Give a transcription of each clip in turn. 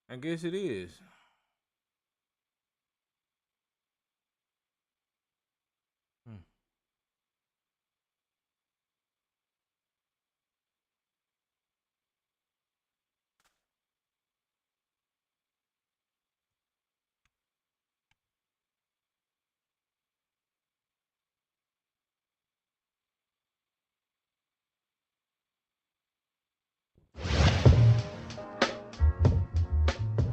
I guess it is. Hmm.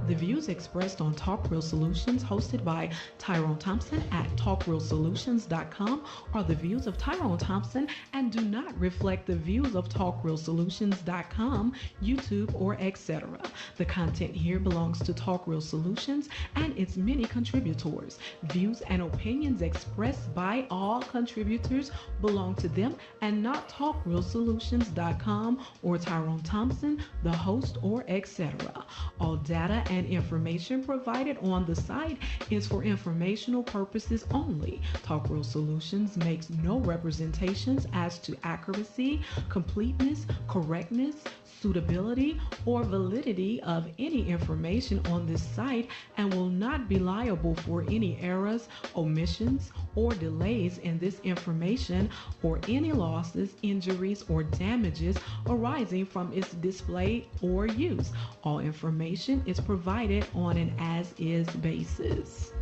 The views expressed on Talk Real Solutions, hosted by Tyrone Thompson at talkrealsolutions.com, are the views of Tyrone Thompson and do not reflect the views of talkrealsolutions.com, YouTube, or etc. The content here belongs to Talk Real Solutions and its many contributors. Views and opinions expressed by all contributors belong to them and not talkrealsolutions.com or Tyrone Thompson, the host, or etc. All data and information provided on the site is for informational purposes only. Talk Real Solutions makes no representations as to accuracy, completeness, correctness, suitability, or validity of any information on this site and will not be liable for any errors, omissions, or delays in this information or any losses, injuries, or damages arising from its display or use. All information is provided on an as is basis.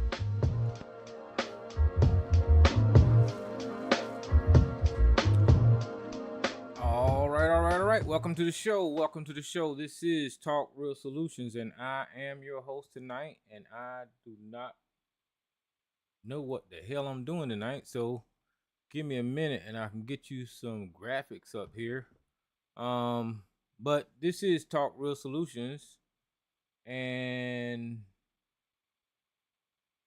All right. Welcome to the show. Welcome to the show. This is Talk Real Solutions, and I am your host tonight. And I do not know what the hell I'm doing tonight, so give me a minute, and I can get you some graphics up here. Um, but this is Talk Real Solutions, and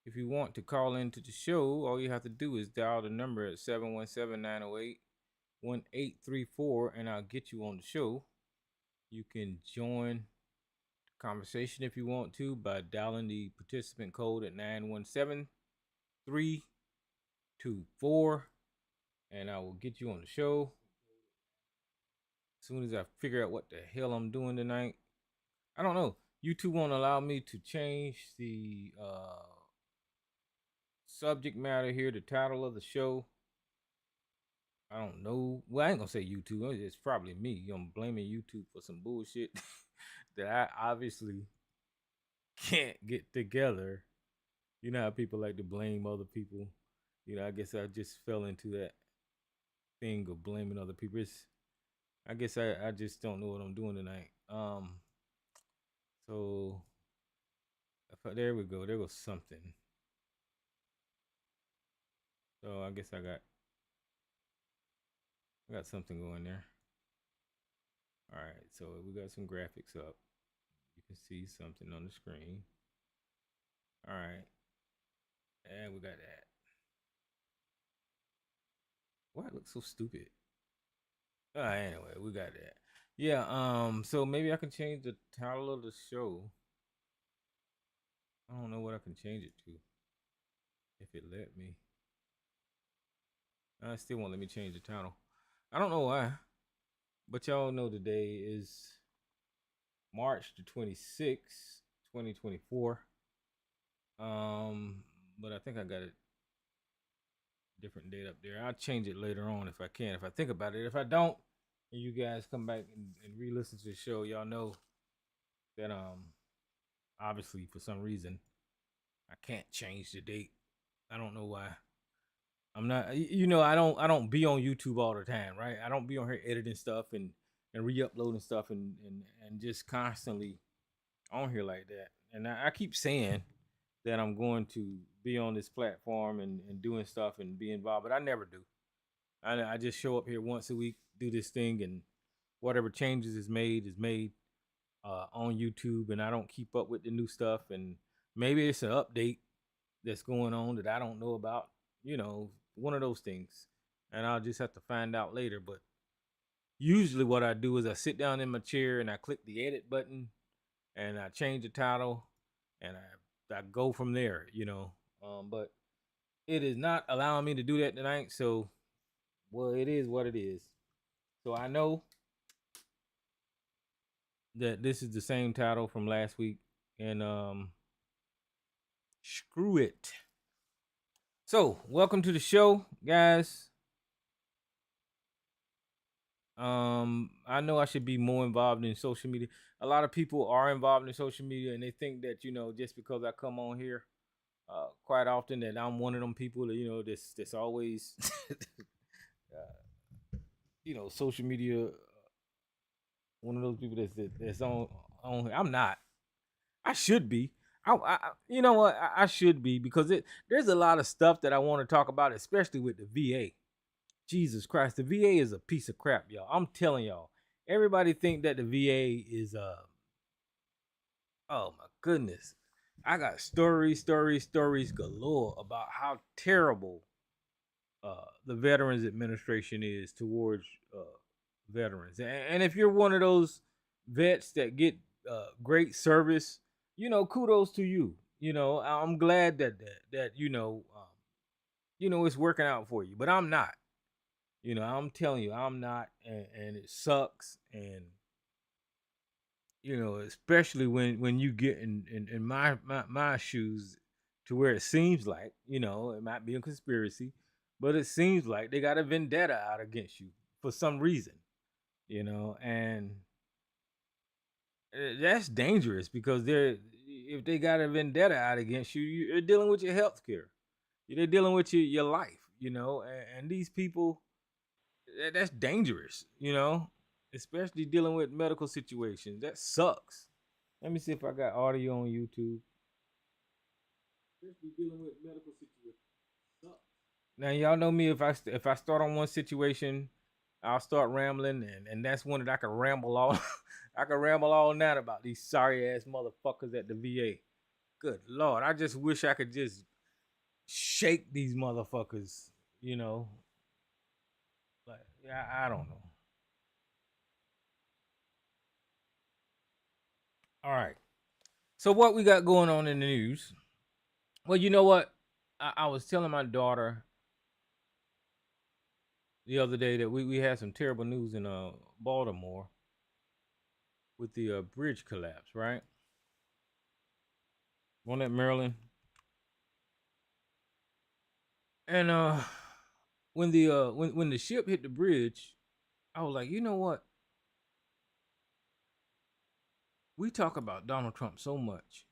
if you want to call into the show, all you have to do is dial the number at 717-908-1834, and I'll get you on the show. You can join the conversation if you want to by dialing the participant code at 917-324, and I will get you on the show as soon as I figure out what the hell I'm doing tonight. I don't know. YouTube won't allow me to change the subject matter here, the title of the show. I don't know. Well, I ain't gonna say YouTube. It's probably me. I'm blaming YouTube for some bullshit that I obviously can't get together. You know how people like to blame other people. I guess I just fell into that thing of blaming other people. I guess I just don't know what I'm doing tonight. So there we go. There was something. So I guess I got something going there. All right. So we got some graphics up. You can see something on the screen. All right. And we got that. Why it looks so stupid? Anyway, we got that. Yeah, so maybe I can change the title of the show. I don't know what I can change it to. If it let me. I still won't let me change the title. I don't know why. But y'all know today is March the 26th, 2024. Um, but I think I got a different date up there. I'll change it later on if I can, if I think about it. If I don't, and you guys come back and re-listen to the show, y'all know that obviously for some reason I can't change the date. I don't know why. I'm not I don't be on YouTube all the time, right? I don't be on here editing stuff and re-uploading stuff and just constantly on here like that. And I keep saying that I'm going to be on this platform and doing stuff and be involved, but I never do. I just show up here once a week, do this thing, and whatever changes is made on YouTube, and I don't keep up with the new stuff. And maybe it's an update that's going on that I don't know about. One of those things, and I'll just have to find out later. But usually, what I do is I sit down in my chair and I click the edit button, and I change the title, and I go from there. But it is not allowing me to do that tonight. So, well, it is what it is. So I know that this is the same title from last week. and screw it. So, welcome to the show, guys. I know I should be more involved in social media. A lot of people are involved in social media, and they think that just because I come on here quite often, that I'm one of them people that that's always social media. One of those people that's on. I'm not. I should be. You know what? I should be because there's a lot of stuff that I want to talk about, especially with the VA. Jesus Christ, the VA is a piece of crap, y'all. I'm telling y'all. Everybody think that the VA is oh my goodness. I got stories galore about how terrible the Veterans Administration is towards veterans. And if you're one of those vets that get great service, kudos to you. I'm glad that it's working out for you. But I'm not. I'm telling you, I'm not, and it sucks. And especially when you get in my shoes, to where it seems like it might be a conspiracy, but it seems like they got a vendetta out against you for some reason, and that's dangerous because if they got a vendetta out against you, you're dealing with your health care, they're dealing with your life, and these people, that's dangerous, especially dealing with medical situations. That sucks. Let me see if I got audio on YouTube. Especially dealing with medical situations. Sucks. Now y'all know me. If I start on one situation, I'll start rambling, and that's one that I can ramble all. I can ramble all night about these sorry ass motherfuckers at the VA. Good lord, I just wish I could just shake these motherfuckers. You know, like yeah, I don't know. All right. So what we got going on in the news? Well, you know what? I was telling my daughter the other day that we had some terrible news in Baltimore with the bridge collapse, right? On that Maryland. And when the ship hit the bridge, I was like, you know what? We talk about Donald Trump so much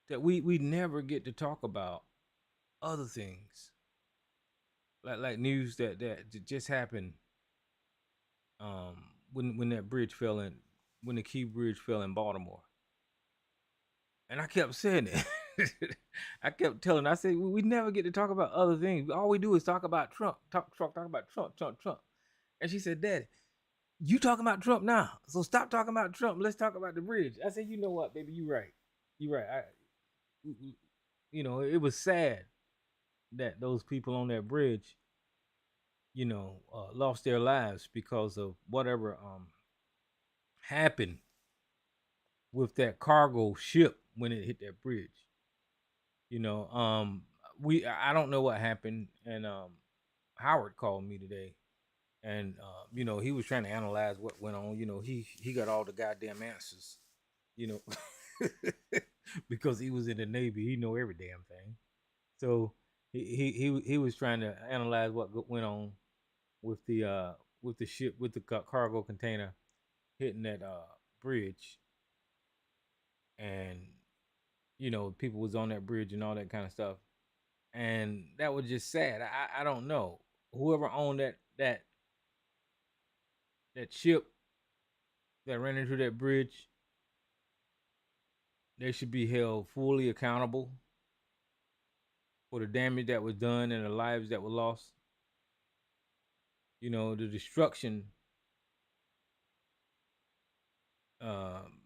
that we never get to talk about other things. Like news that just happened when that bridge fell in, when the Key Bridge fell in Baltimore. And I kept saying it. I kept telling. I said we never get to talk about other things. All we do is talk about Trump. Talk about Trump. And she said, "Daddy, you talking about Trump now? So stop talking about Trump. Let's talk about the bridge." I said, "You know what, baby? You right. You right. It was sad that those people on that bridge, lost their lives because of whatever happened with that cargo ship when it hit that bridge. You know, we I don't know what happened, and Howard called me today, and he was trying to analyze what went on. He got all the goddamn answers. You know, because he was in the Navy, he know every damn thing. So he was trying to analyze what went on with the ship, with the cargo container hitting that bridge, and people was on that bridge and all that kind of stuff, and that was just sad. I don't know, whoever owned that ship that ran into that bridge, they should be held fully accountable for the damage that was done and the lives that were lost. The destruction. Um,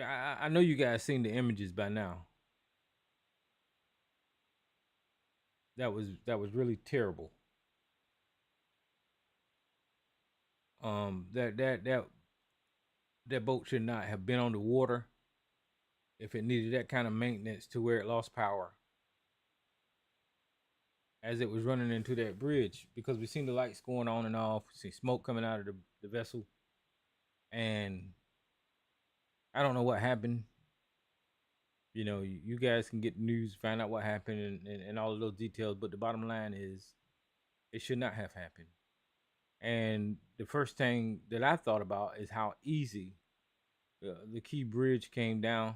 I know you guys seen the images by now. That was really terrible. That boat should not have been on the water if it needed that kind of maintenance to where it lost power as it was running into that bridge, because we seen the lights going on and off, we see smoke coming out of the vessel, and I don't know what happened. You guys can get the news, find out what happened, and all of those details. But the bottom line is, it should not have happened. And the first thing that I thought about is how easy the key bridge came down.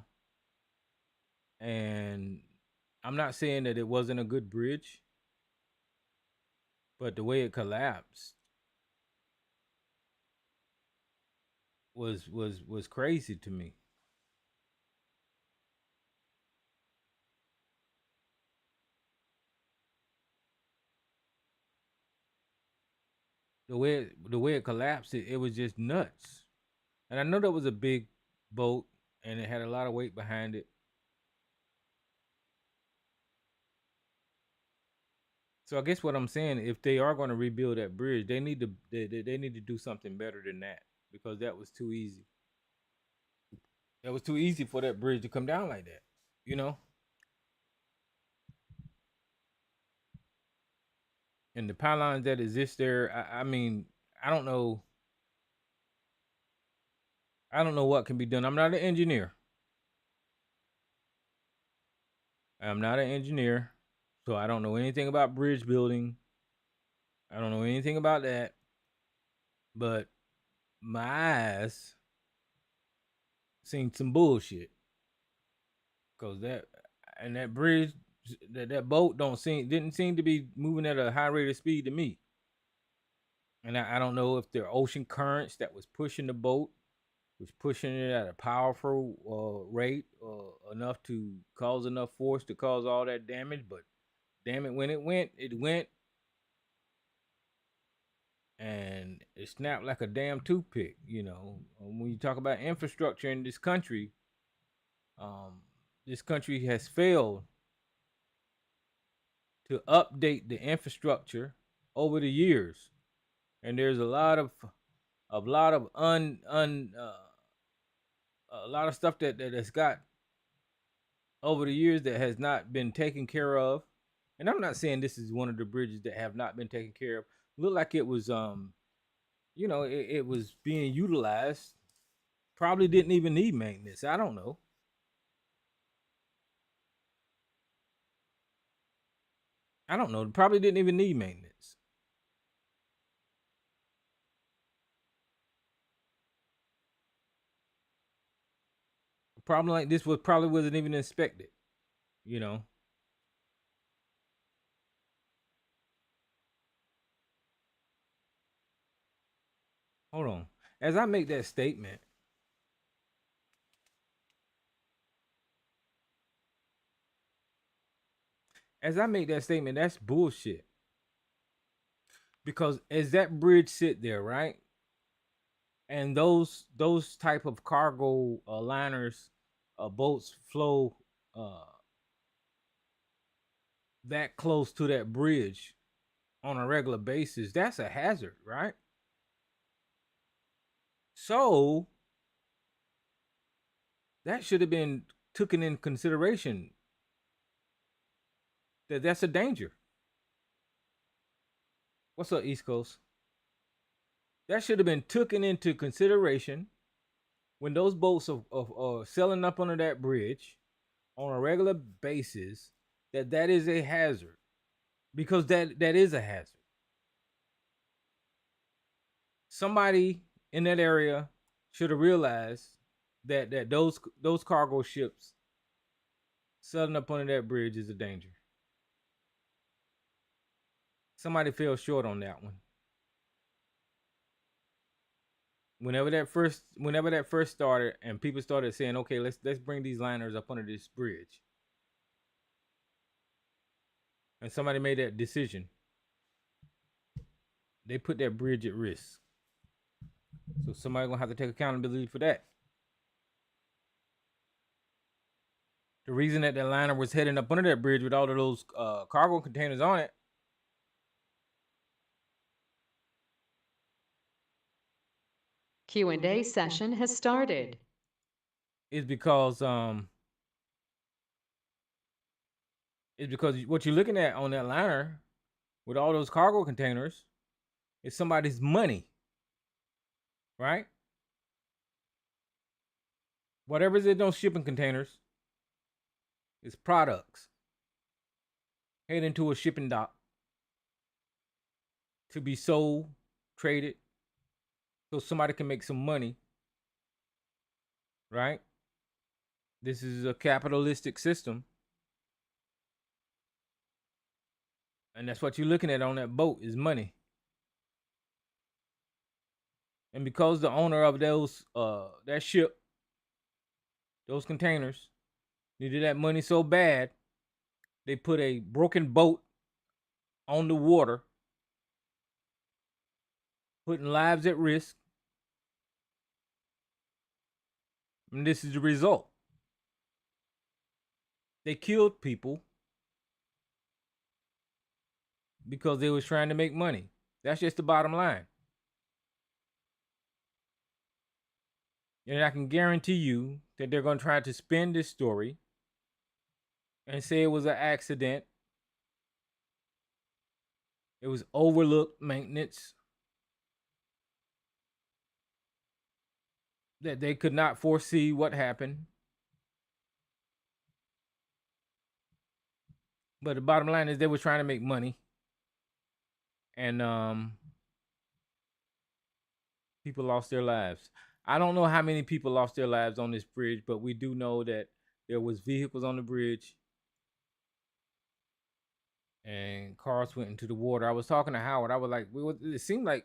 And I'm not saying that it wasn't a good bridge, but the way it collapsed was crazy to me. The way it collapsed, it was just nuts. And I know that was a big boat and it had a lot of weight behind it. So I guess what I'm saying, if they are going to rebuild that bridge, they need to do something better than that, because that was too easy. That was too easy for that bridge to come down like that. You know, and the pylons that exist there, I mean, I don't know. I don't know what can be done. I'm not an engineer. I'm not an engineer, so I don't know anything about bridge building. I don't know anything about that. But my eyes seen some bullshit, cause that bridge, that boat didn't seem to be moving at a high rate of speed to me. And I don't know if there are ocean currents that was pushing the boat, was pushing it at a powerful rate, enough to cause enough force to cause all that damage. But damn it, when it went, and it snapped like a damn toothpick. When you talk about infrastructure in um, this country has failed to update the infrastructure over the years, and there's a lot of stuff that has got over the years that has not been taken care of. And I'm not saying this is one of the bridges that have not been taken care of. Looked like it was it was being utilized. Probably didn't even need maintenance. I don't know. I don't know. Probably didn't even need maintenance. A problem like this was probably wasn't even inspected. You know. Hold on. As I make that statement, that's bullshit. Because as that bridge sit there, right, and those type of cargo liners, boats flow uh, that close to that bridge on a regular basis, that's a hazard, right? So that should have been taken in consideration, that that's a danger. What's up, East Coast? That should have been taken into consideration when those boats are sailing up under that bridge on a regular basis, that is a hazard, because that is a hazard. Somebody in that area should have realized that those cargo ships sailing up under that bridge is a danger. Somebody fell short on that one. Whenever that first started, and people started saying, okay, let's bring these liners up under this bridge, and somebody made that decision, they put that bridge at risk. So somebody gonna have to take accountability for that. The reason that liner was heading up under that bridge with all of those cargo containers on it Q&A session has started. is because what you're looking at on that liner with all those cargo containers is somebody's money, right? Whatever's in those shipping containers is products heading to a shipping dock to be sold, traded, so somebody can make some money, right? This is a capitalistic system, and that's what you're looking at on that boat is money. And because the owner of those that ship, those containers, needed that money so bad, they put a broken boat on the water, putting lives at risk. And this is the result. They killed people because they was trying to make money. That's just the bottom line. And I can guarantee you that they're going to try to spin this story and say it was an accident. It was overlooked maintenance. That they could not foresee what happened. But the bottom line is they were trying to make money. And people lost their lives. I don't know how many people lost their lives on this bridge, but we do know that there was vehicles on the bridge and cars went into the water. I was talking to Howard. I was like, it seemed like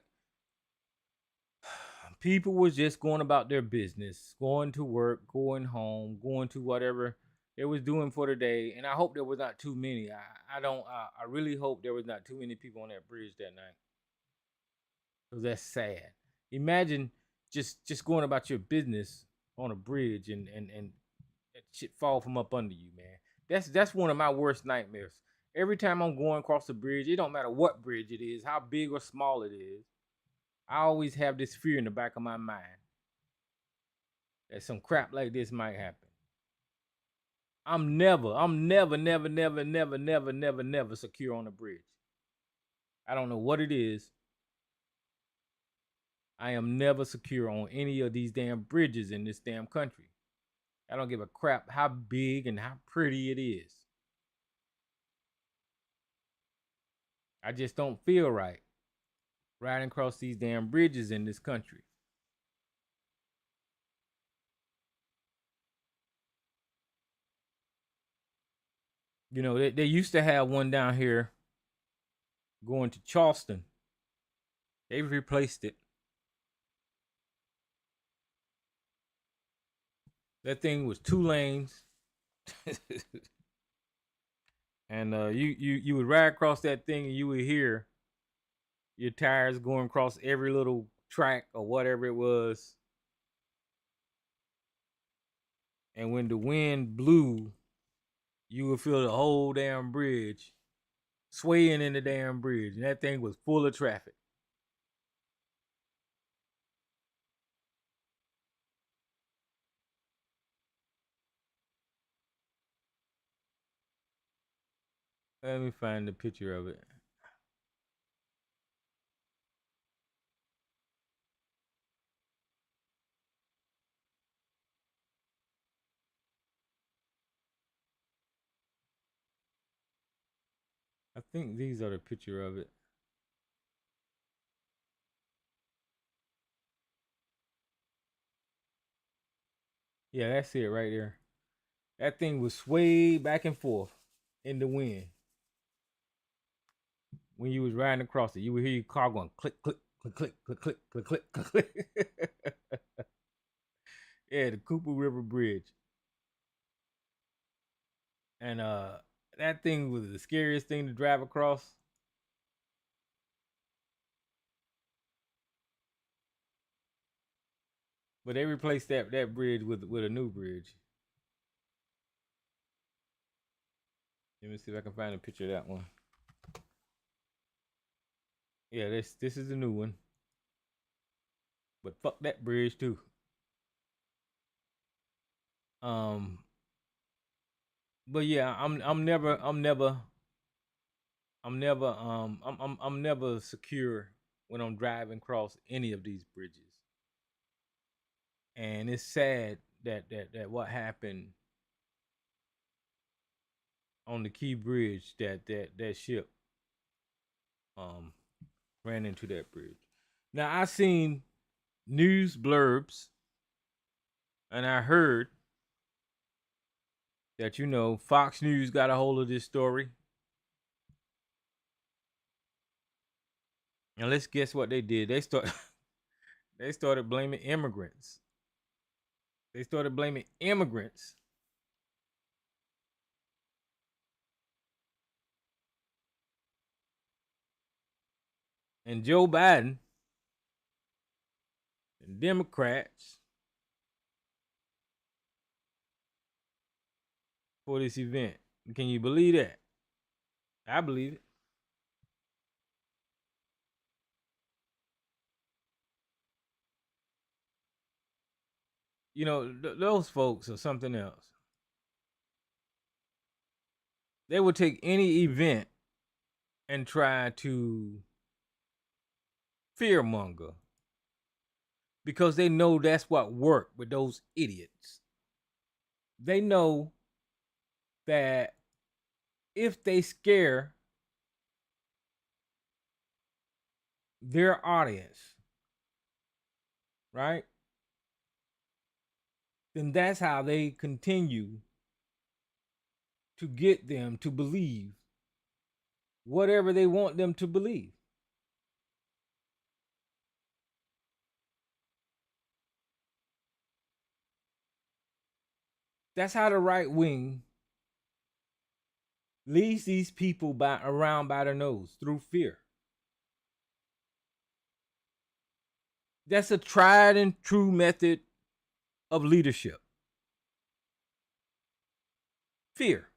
people was just going about their business, going to work, going home, going to whatever they was doing for the day. And I hope there was not too many. I really hope there was not too many people on that bridge that night. Because that's sad. Imagine just going about your business on a bridge and that shit fall from up under you, man. That's one of my worst nightmares. Every time I'm going across the bridge, it don't matter what bridge it is, how big or small it is, I always have this fear in the back of my mind that some crap like this might happen. I'm never secure on a bridge. I don't know what it is. I am never secure on any of these damn bridges in this damn country. I don't give a crap how big and how pretty it is. I just don't feel right riding across these damn bridges in this country. You know, they used to have one down here going to Charleston. They've replaced it. That thing was 2 lanes. And you would ride across that thing and you would hear your tires going across every little track or whatever it was. And when the wind blew, you would feel the whole damn bridge swaying in the damn bridge. And that thing was full of traffic. Let me find the picture of it. I think these are the picture of it. Yeah, that's it right there. That thing was swayed back and forth in the wind. When you was riding across it, you would hear your car going click, click, click, click, click, click, click, click, click, click. Yeah, the Cooper River Bridge. And that thing was the scariest thing to drive across. But they replaced that bridge with a new bridge. Let me see if I can find a picture of that one. Yeah, this is the new one. But fuck that bridge too. Um, but yeah, I'm never secure when I'm driving across any of these bridges. And it's sad that what happened on the Key Bridge, that ship um ran into that bridge. Now I seen news blurbs and I heard that Fox News got a hold of this story. And let's guess what they did. They started blaming immigrants. They started blaming immigrants. And Joe Biden and Democrats for this event. Can you believe that? I believe it. Those folks are something else. They would take any event and try to fearmonger because they know that's what worked with those idiots. They know that if they scare their audience, right, then that's how they continue to get them to believe whatever they want them to believe. That's how the right wing leads these people around by their nose through fear. That's a tried and true method of leadership. Fear.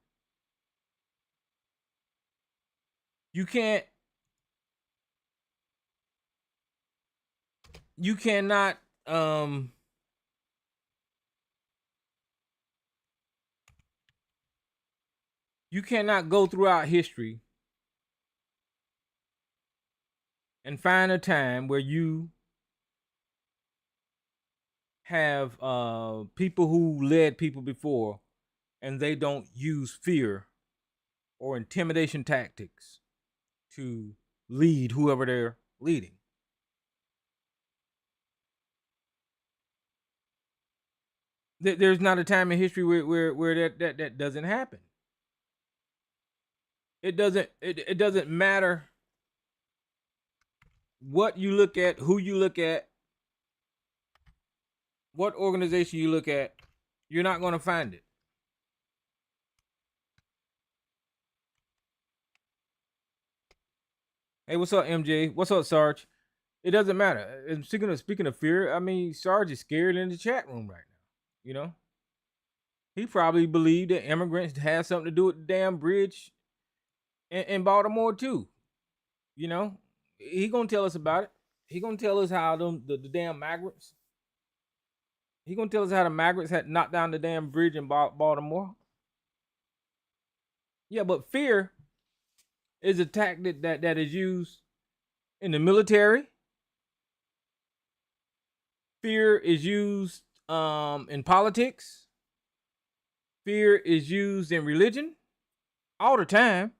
You can't you cannot you cannot go throughout history and find a time where you have people who led people before and they don't use fear or intimidation tactics to lead whoever they're leading. There's not a time in history where that doesn't happen. It doesn't matter what you look at, who you look at, what organization you look at, you're not going to find it. Hey, what's up, MJ? What's up, Sarge? It doesn't matter. And speaking of fear, I mean, Sarge is scared in the chat room right now. He probably believed that immigrants had something to do with the damn bridge in Baltimore too. He gonna tell us about it. He gonna tell us how the damn migrants. He gonna tell us how the migrants had knocked down the damn bridge in Baltimore. Yeah, but fear is a tactic that is used in the military. Fear is used in politics. Fear is used in religion all the time.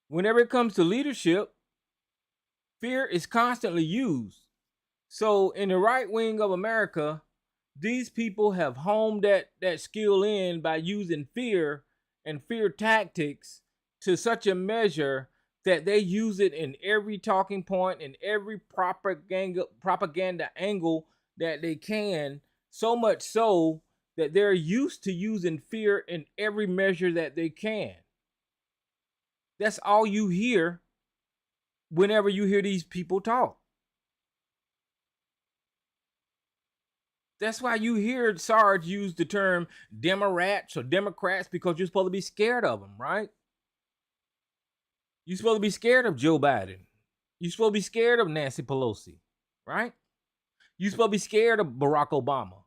Whenever it comes to leadership, fear is constantly used. So in the right wing of America, these people have honed that skill in by using fear and fear tactics to such a measure that they use it in every talking point, in every propaganda angle that they can, so much so that they're used to using fear in every measure that they can. That's all you hear whenever you hear these people talk. That's why you hear Sarge use the term Democrats or Democrats, because you're supposed to be scared of them, right? You're supposed to be scared of Joe Biden. You're supposed to be scared of Nancy Pelosi, right? You're supposed to be scared of Barack Obama.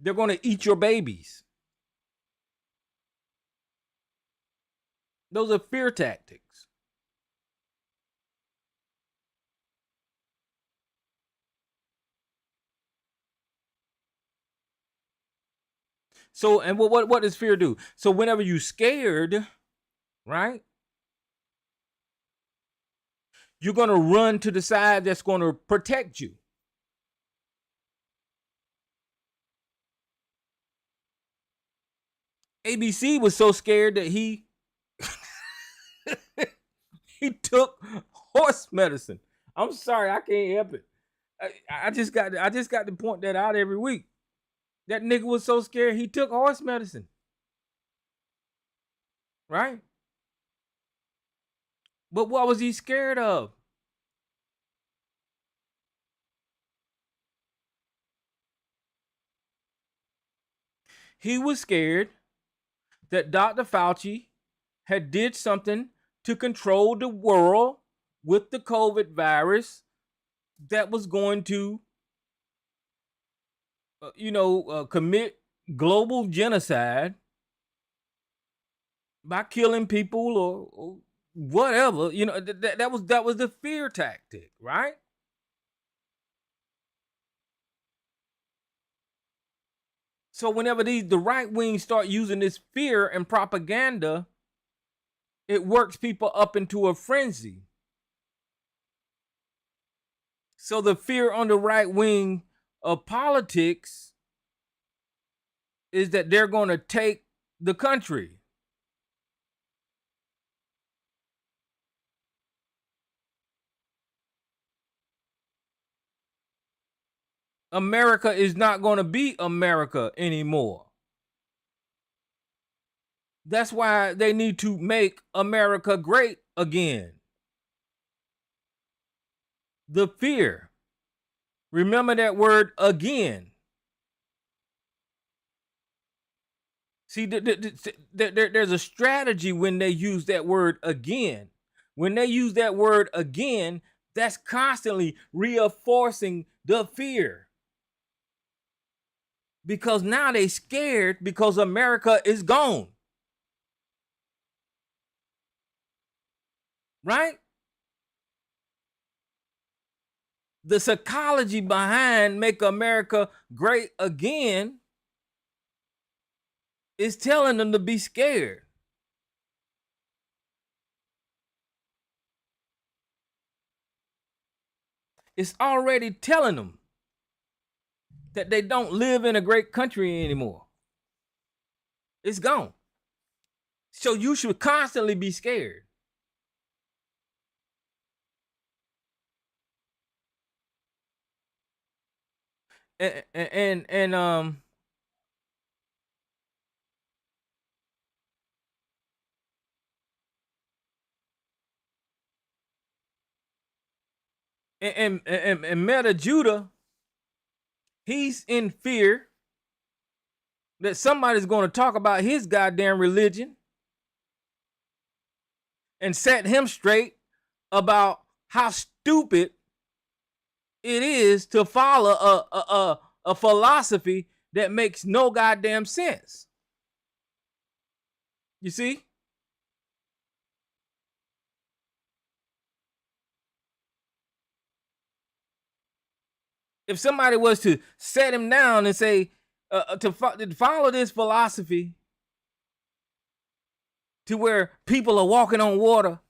They're going to eat your babies. Those are fear tactics. So, and what does fear do? So whenever you scared, right, you're going to run to the side that's going to protect you. ABC was so scared that he he took horse medicine. I'm sorry, I can't help it. I just got to point that out every week. That nigga was so scared he took horse medicine. Right? But what was he scared of? He was scared that Dr. Fauci had did something to control the world with the COVID virus that was going to, commit global genocide by killing people or whatever. That was the fear tactic, right? So whenever the right wing start using this fear and propaganda, it works people up into a frenzy. So the fear on the right wing of politics is that they're going to take the country. America is not going to be America anymore. That's why they need to make America great again. The fear. Remember that word again. See, there's a strategy when they use that word again. When they use that word again, that's constantly reinforcing the fear. Because now they scared because America is gone. Right? The psychology behind Make America Great Again is telling them to be scared. It's already telling them that they don't live in a great country anymore. It's gone. So you should constantly be scared. And Meta Judah, he's in fear that somebody's going to talk about his goddamn religion and set him straight about how stupid it is to follow a philosophy that makes no goddamn sense. You see? If somebody was to set him down and say to follow this philosophy to where people are walking on water,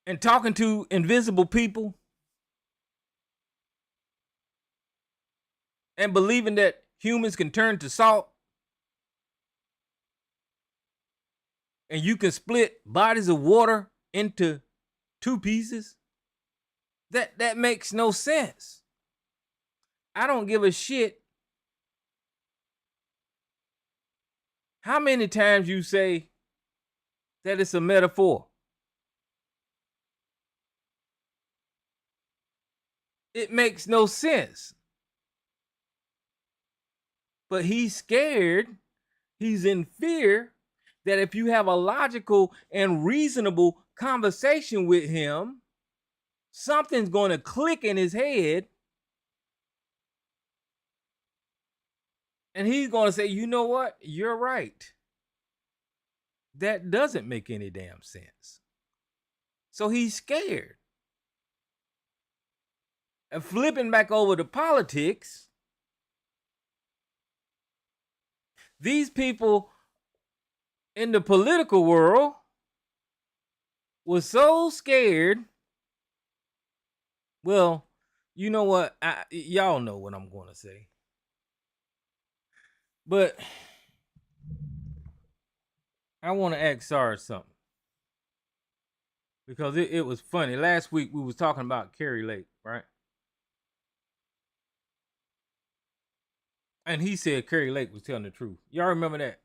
and talking to invisible people, and believing that humans can turn to salt, and you can split bodies of water into two pieces, that makes no sense. I don't give a shit how many times you say that it's a metaphor. It makes no sense. But he's scared, he's in fear that if you have a logical and reasonable conversation with him, something's going to click in his head, and he's going to say, you know what? You're right. That doesn't make any damn sense. So he's scared. And flipping back over to politics, these people in the political world was so scared. Well, you know what? Y'all know what I'm going to say. But I want to ask Sarge something. Because it was funny. Last week we was talking about Kerry Lake, right? And he said Kerry Lake was telling the truth. Y'all remember that?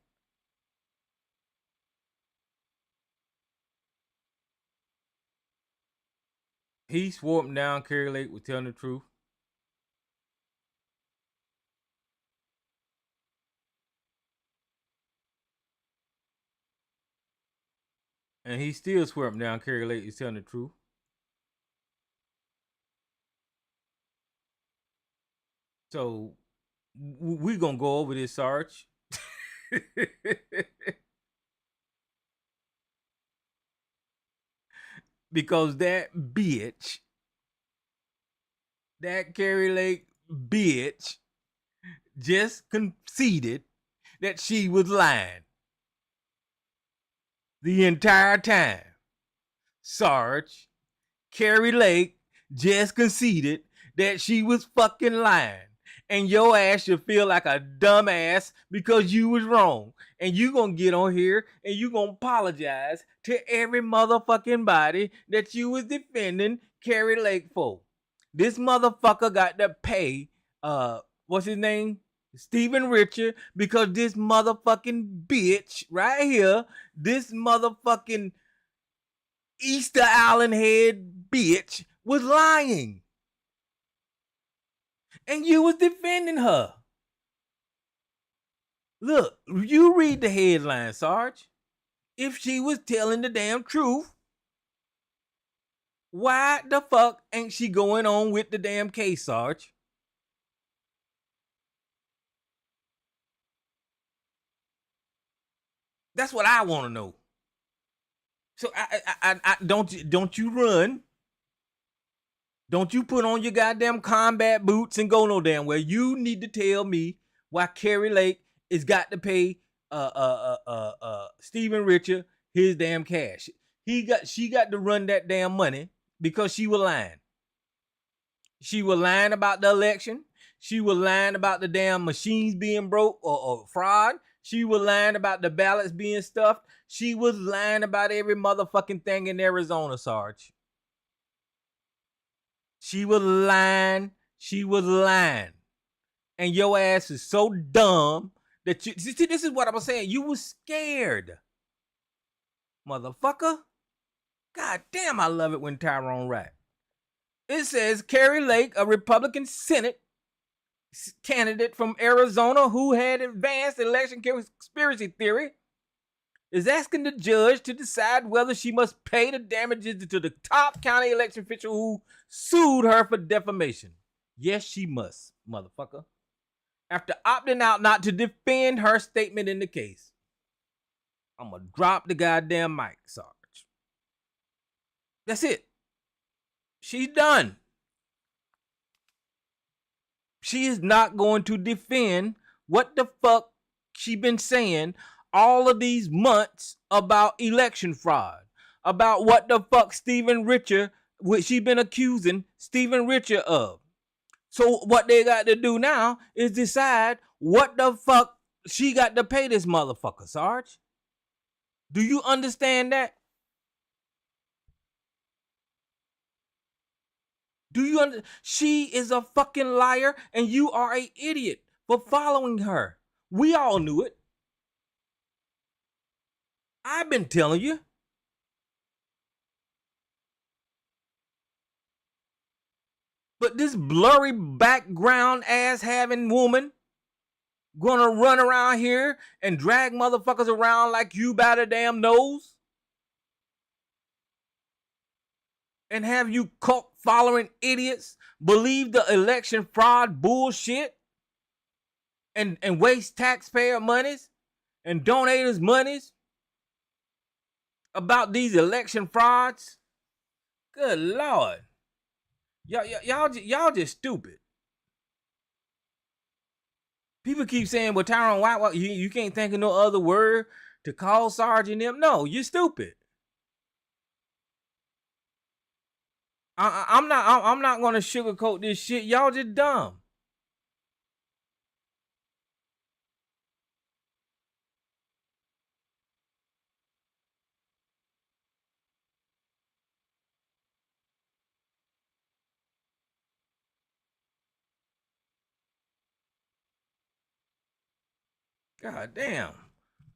He swore him down Kerry Lake was telling the truth. And he still swore him down Kerry Lake is telling the truth. So we gonna go over this, Sarge. Because that bitch, that Kerry Lake bitch, just conceded that she was lying the entire time. Sarge, Kerry Lake just conceded that she was fucking lying. And your ass should feel like a dumbass because you was wrong. And you gonna get on here and you gonna apologize to every motherfucking body that you was defending Kerry Lake for. This motherfucker got to pay, what's his name? Stephen Richard, because this motherfucking bitch right here, this motherfucking Easter Island head bitch was lying. And you was defending her. Look, you read the headline, Sarge. If she was telling the damn truth, why the fuck ain't she going on with the damn case, Sarge? That's what I want to know. So I don't you run. Don't you put on your goddamn combat boots and go no damn where. You need to tell me why Kerry Lake is got to pay Stephen Richard his damn cash. She got to run that damn money because she was lying. She was lying about the election. She was lying about the damn machines being broke or fraud. She was lying about the ballots being stuffed. She was lying about every motherfucking thing in Arizona, Sarge. She was lying. She was lying. And your ass is so dumb that you see, this is what I'm saying. You was scared. Motherfucker. God damn, I love it when Tyrone right. It says Kerry Lake, a Republican Senate candidate from Arizona who had advanced election conspiracy theory, is asking the judge to decide whether she must pay the damages to the top county election official who sued her for defamation. Yes, she must, motherfucker. After opting out not to defend her statement in the case. I'm gonna drop the goddamn mic, Sarge. That's it. She's done. She is not going to defend what the fuck she been saying all of these months about election fraud, about what the fuck Stephen Richard, what she been accusing Stephen Richard of. So what they got to do now is decide what the fuck she got to pay this motherfucker, Sarge. Do you understand that? Do you understand? She is a fucking liar and you are an idiot for following her. We all knew it. I've been telling you. But this blurry background ass having woman gonna run around here and drag motherfuckers around like you by the damn nose? And have you cult following idiots believe the election fraud bullshit and waste taxpayer monies and donators' monies about these election frauds? Good Lord. Y'all just stupid. People keep saying, "Well, Tyrone White, you can't think of no other word to call Sergeant them." No, you're stupid. I'm not gonna sugarcoat this shit. Y'all just dumb. God damn.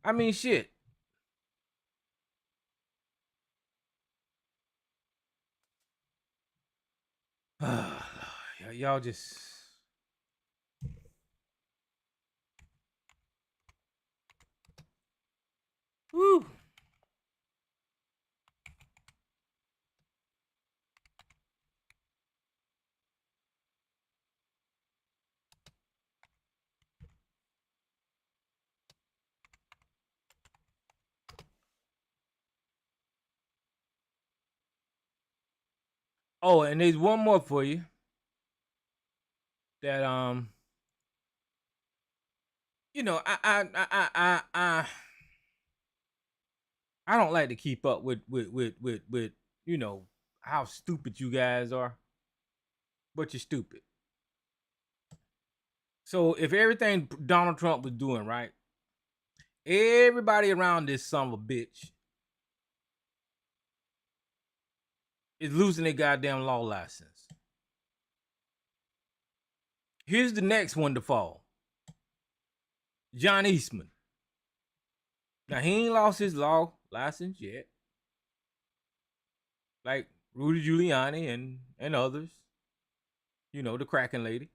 I mean, shit. Y'all just. Woo. Oh, and there's one more for you. That I don't like to keep up with how stupid you guys are, but you're stupid. So if everything Donald Trump was doing right, everybody around this son of a bitch is losing their goddamn law license. Here's the next one to fall. John Eastman. Now he ain't lost his law license yet. Like Rudy Giuliani and others. You know, the cracking lady.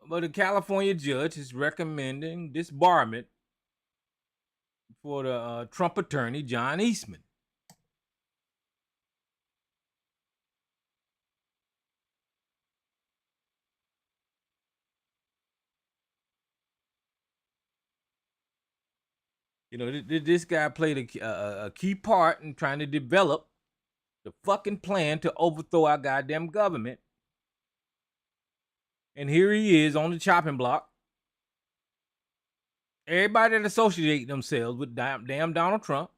But a California judge is recommending disbarment for the Trump attorney, John Eastman. You know, this guy played a key part in trying to develop the fucking plan to overthrow our goddamn government. And here he is on the chopping block. Everybody that associate themselves with damn Donald Trump,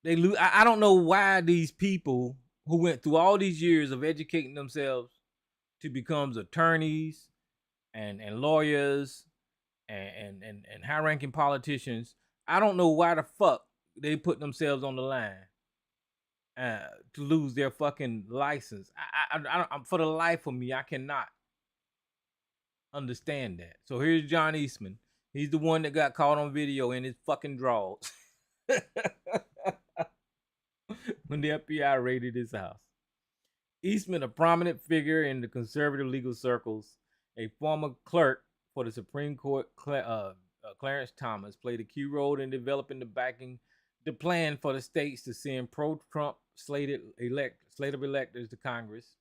they lose. I don't know why these people who went through all these years of educating themselves to become attorneys and lawyers and high-ranking politicians, I don't know why the fuck they put themselves on the line to lose their fucking license. I for the life of me, I cannot understand that. So here's John Eastman. He's the one that got caught on video in his fucking drawers when the FBI raided his house. Eastman, a prominent figure in the conservative legal circles, a former clerk for the Supreme Court, Clarence Thomas, played a key role in developing the plan for the states to send pro-Trump slate of electors to Congress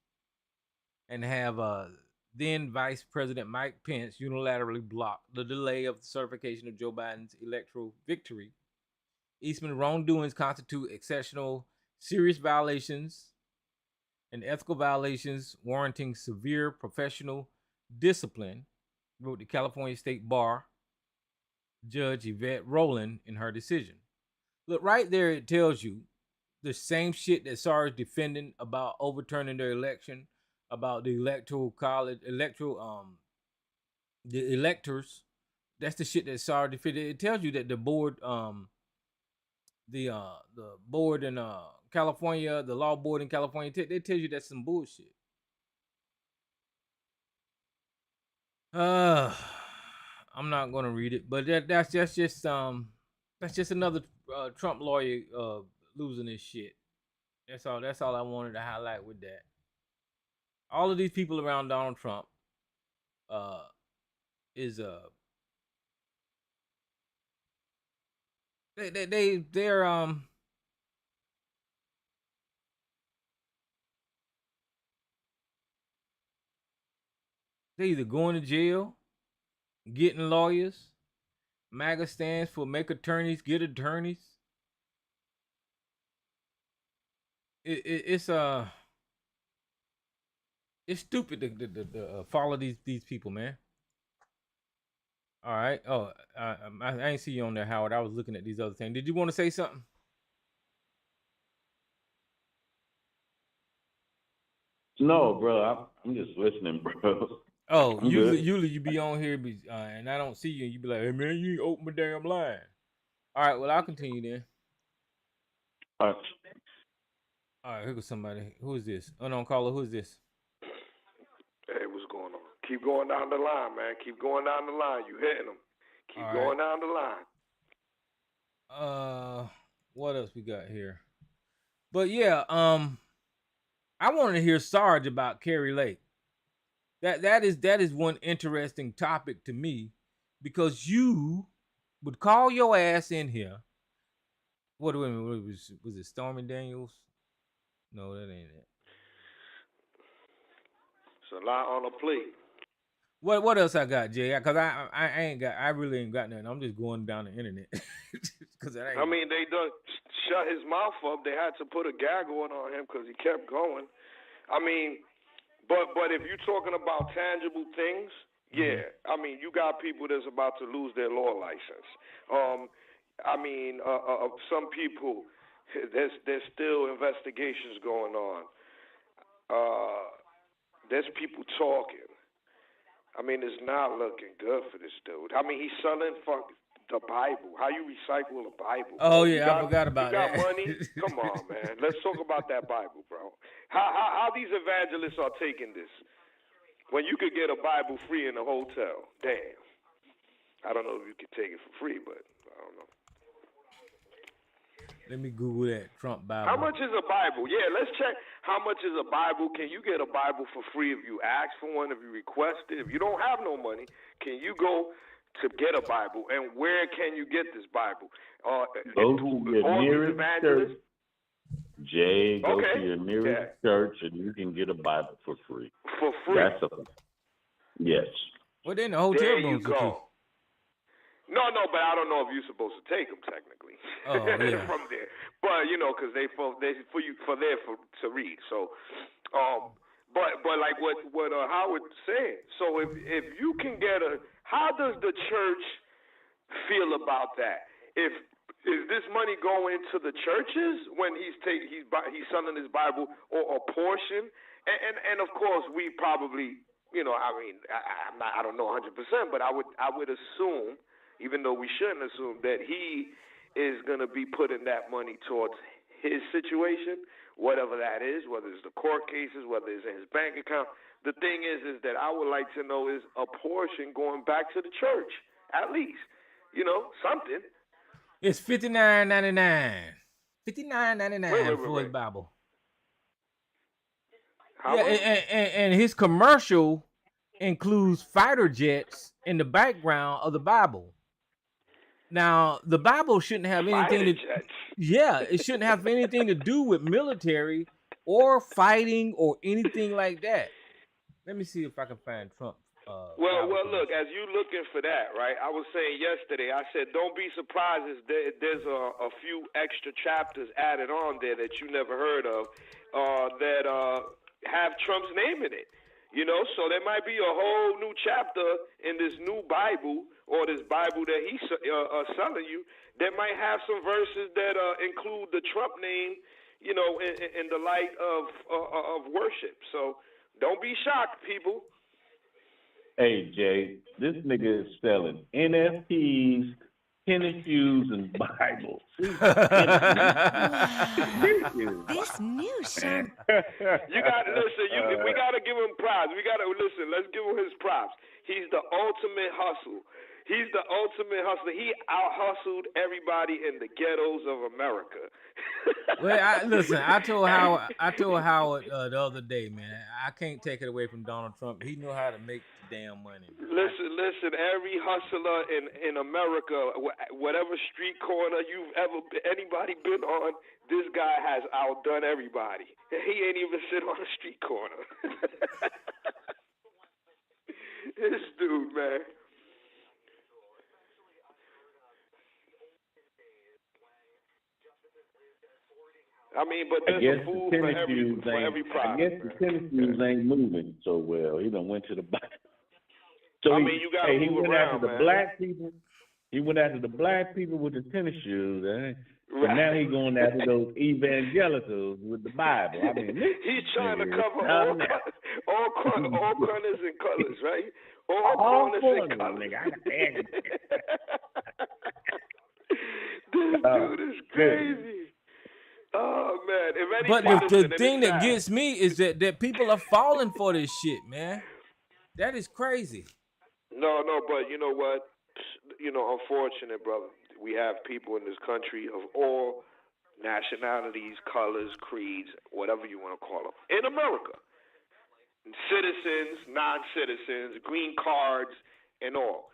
and have then Vice President Mike Pence unilaterally block the delay of the certification of Joe Biden's electoral victory. Eastman's wrongdoings constitute exceptional, serious violations and ethical violations warranting severe professional discipline, wrote the California State Bar Judge Yvette Rowland in her decision. Look, right there, it tells you the same shit that SAR is defending about overturning their election, about the electoral college, the electors. That's the shit that SAR defended. It tells you that the board, the board in California, the law board in California, they tell you that's some bullshit. I'm not gonna read it, but that's just another Trump lawyer losing his shit. That's all I wanted to highlight with that. All of these people around Donald Trump uh is they're they either going to jail, getting lawyers. MAGA stands for make attorneys get attorneys. it's stupid to follow these people, man. All right. Oh, I ain't see you on there, Howard. I was looking at these other things. Did you want to say something? No, bro. I'm just listening, bro. Oh, I'm good. usually you be on here, and I don't see you, and you be like, "Hey man, you ain't open my damn line." All right. Well, I'll continue then. All right. All right. Here goes somebody. Who is this? Unknown caller. Who is this? Hey, what's going on? Keep going down the line, man. Keep going down the line. You hitting them. Keep All going right. down the line. What else we got here? But yeah, I wanted to hear Sarge about Carrie Lake. That is one interesting topic to me because you would call your ass in here. What was it? Stormy Daniels? No, that ain't it. It's a lot on the plate. What else I got, Jay? Because I really ain't got nothing. I'm just going down the internet. I mean, they done shut his mouth up. They had to put a gag order on him because he kept going. I mean, but if you're talking about tangible things, yeah. I mean, you got people that's about to lose their law license. I mean, some people, there's still investigations going on. There's people talking. I mean, it's not looking good for this dude. I mean, he's selling the Bible. How you recycle a Bible? Oh yeah, I forgot about that. You got money? Come on, man. Let's talk about that Bible, bro. How these evangelists are taking this when you could get a Bible free in a hotel? Damn. I don't know if you could take it for free, but I don't know. Let me Google that Trump Bible. How much is a Bible? Yeah, let's check. How much is a Bible? Can you get a Bible for free if you ask for one, if you request it? If you don't have no money, can you go to get a Bible? And where can you get this Bible? Go to your nearest church. Jay, go to your nearest church and you can get a Bible for free. For free? Yes. Well, then the hotel rooms are cheap. No, but I don't know if you're supposed to take them technically. Oh, yeah. From there, but because they for to read. So, but like what Howard said. So if you can get how does the church feel about that? Is this money going to the churches when he's selling his Bible or a portion? And of course we probably I mean I don't know 100%, but I would assume. Even though we shouldn't assume that he is going to be putting that money towards his situation, whatever that is, whether it's the court cases, whether it's in his bank account. The thing is that I would like to know is a portion going back to the church, at least, something. It's $59.99. $59.99 for his Bible. How much? And his commercial includes fighter jets in the background of the Bible. Now, the Bible shouldn't have anything it shouldn't have anything to do with military or fighting or anything like that. Let me see if I can find Trump. Well, look, as you looking for that, right? I was saying yesterday, I said, don't be surprised if there's a few extra chapters added on there that you never heard of that have Trump's name in it. So there might be a whole new chapter in this new Bible or this Bible that he's selling you that might have some verses that include the Trump name, in the light of worship. So don't be shocked, people. Hey, Jay, this nigga is selling NFTs, tennis shoes, and Bibles. This new show. You got to listen. We got to give him props. We got to listen. Let's give him his props. He's the ultimate hustle. He's the ultimate hustler. He out-hustled everybody in the ghettos of America. Well, I told Howard the other day, man, I can't take it away from Donald Trump. He knew how to make the damn money. Listen. Every hustler in America, whatever street corner you've anybody been on, this guy has outdone everybody. He ain't even sit on a street corner. This dude, man. I mean, but there's some food for every product. I guess the tennis shoes ain't moving so well. He done went to the back. So I mean, you got to move around, man. Black people. He went after the black people with the tennis shoes, and now he's going after those evangelicals with the Bible. I mean, he's trying to cover all corners and colors, right? All corners and colors. This dude is crazy. Oh man! But the thing that gets me is that people are falling for this shit, man. That is crazy. No, but you know what? Unfortunate, brother. We have people in this country of all nationalities, colors, creeds, whatever you want to call them, in America. Citizens, non-citizens, green cards, and all.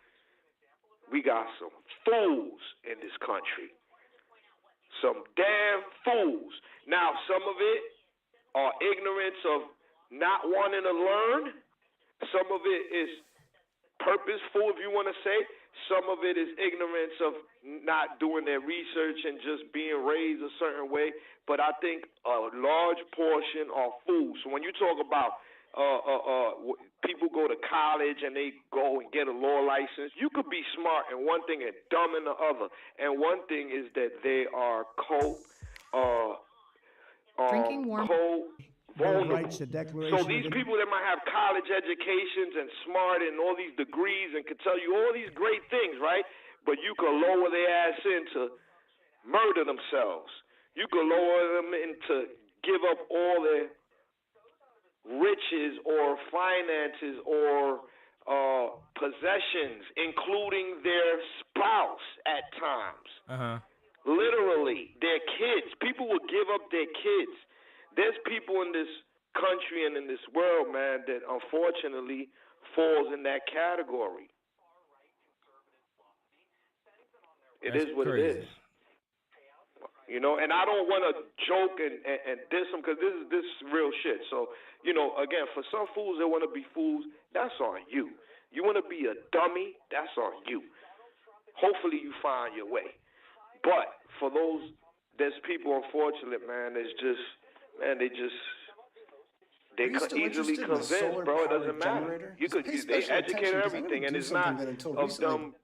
We got some fools in this country. Some damn fools. Now, some of it are ignorance of not wanting to learn. Some of it is purposeful, if you want to say. Some of it is ignorance of not doing their research and just being raised a certain way. But I think a large portion are fools. So when you talk about people go to college and they go and get a law license, you could be smart in one thing and dumb in the other. And one thing is that they are drinking warm vulnerable. So these people that might have college educations and smart and all these degrees and could tell you all these great things, right? But you could lower their ass into murder themselves. You could lower them into give up all their riches or finances or possessions, including their spouse at times. Literally, their kids. People will give up their kids. There's people in this country and in this world, man, that unfortunately falls in that category. That's what crazy. It is. And I don't want to joke and diss them because this is real shit. So, again, for some fools that want to be fools, that's on you. You want to be a dummy, that's on you. Hopefully you find your way. But for there's people, unfortunate, man, they could easily convince, bro. It doesn't matter. They educate everything, and it's not of them.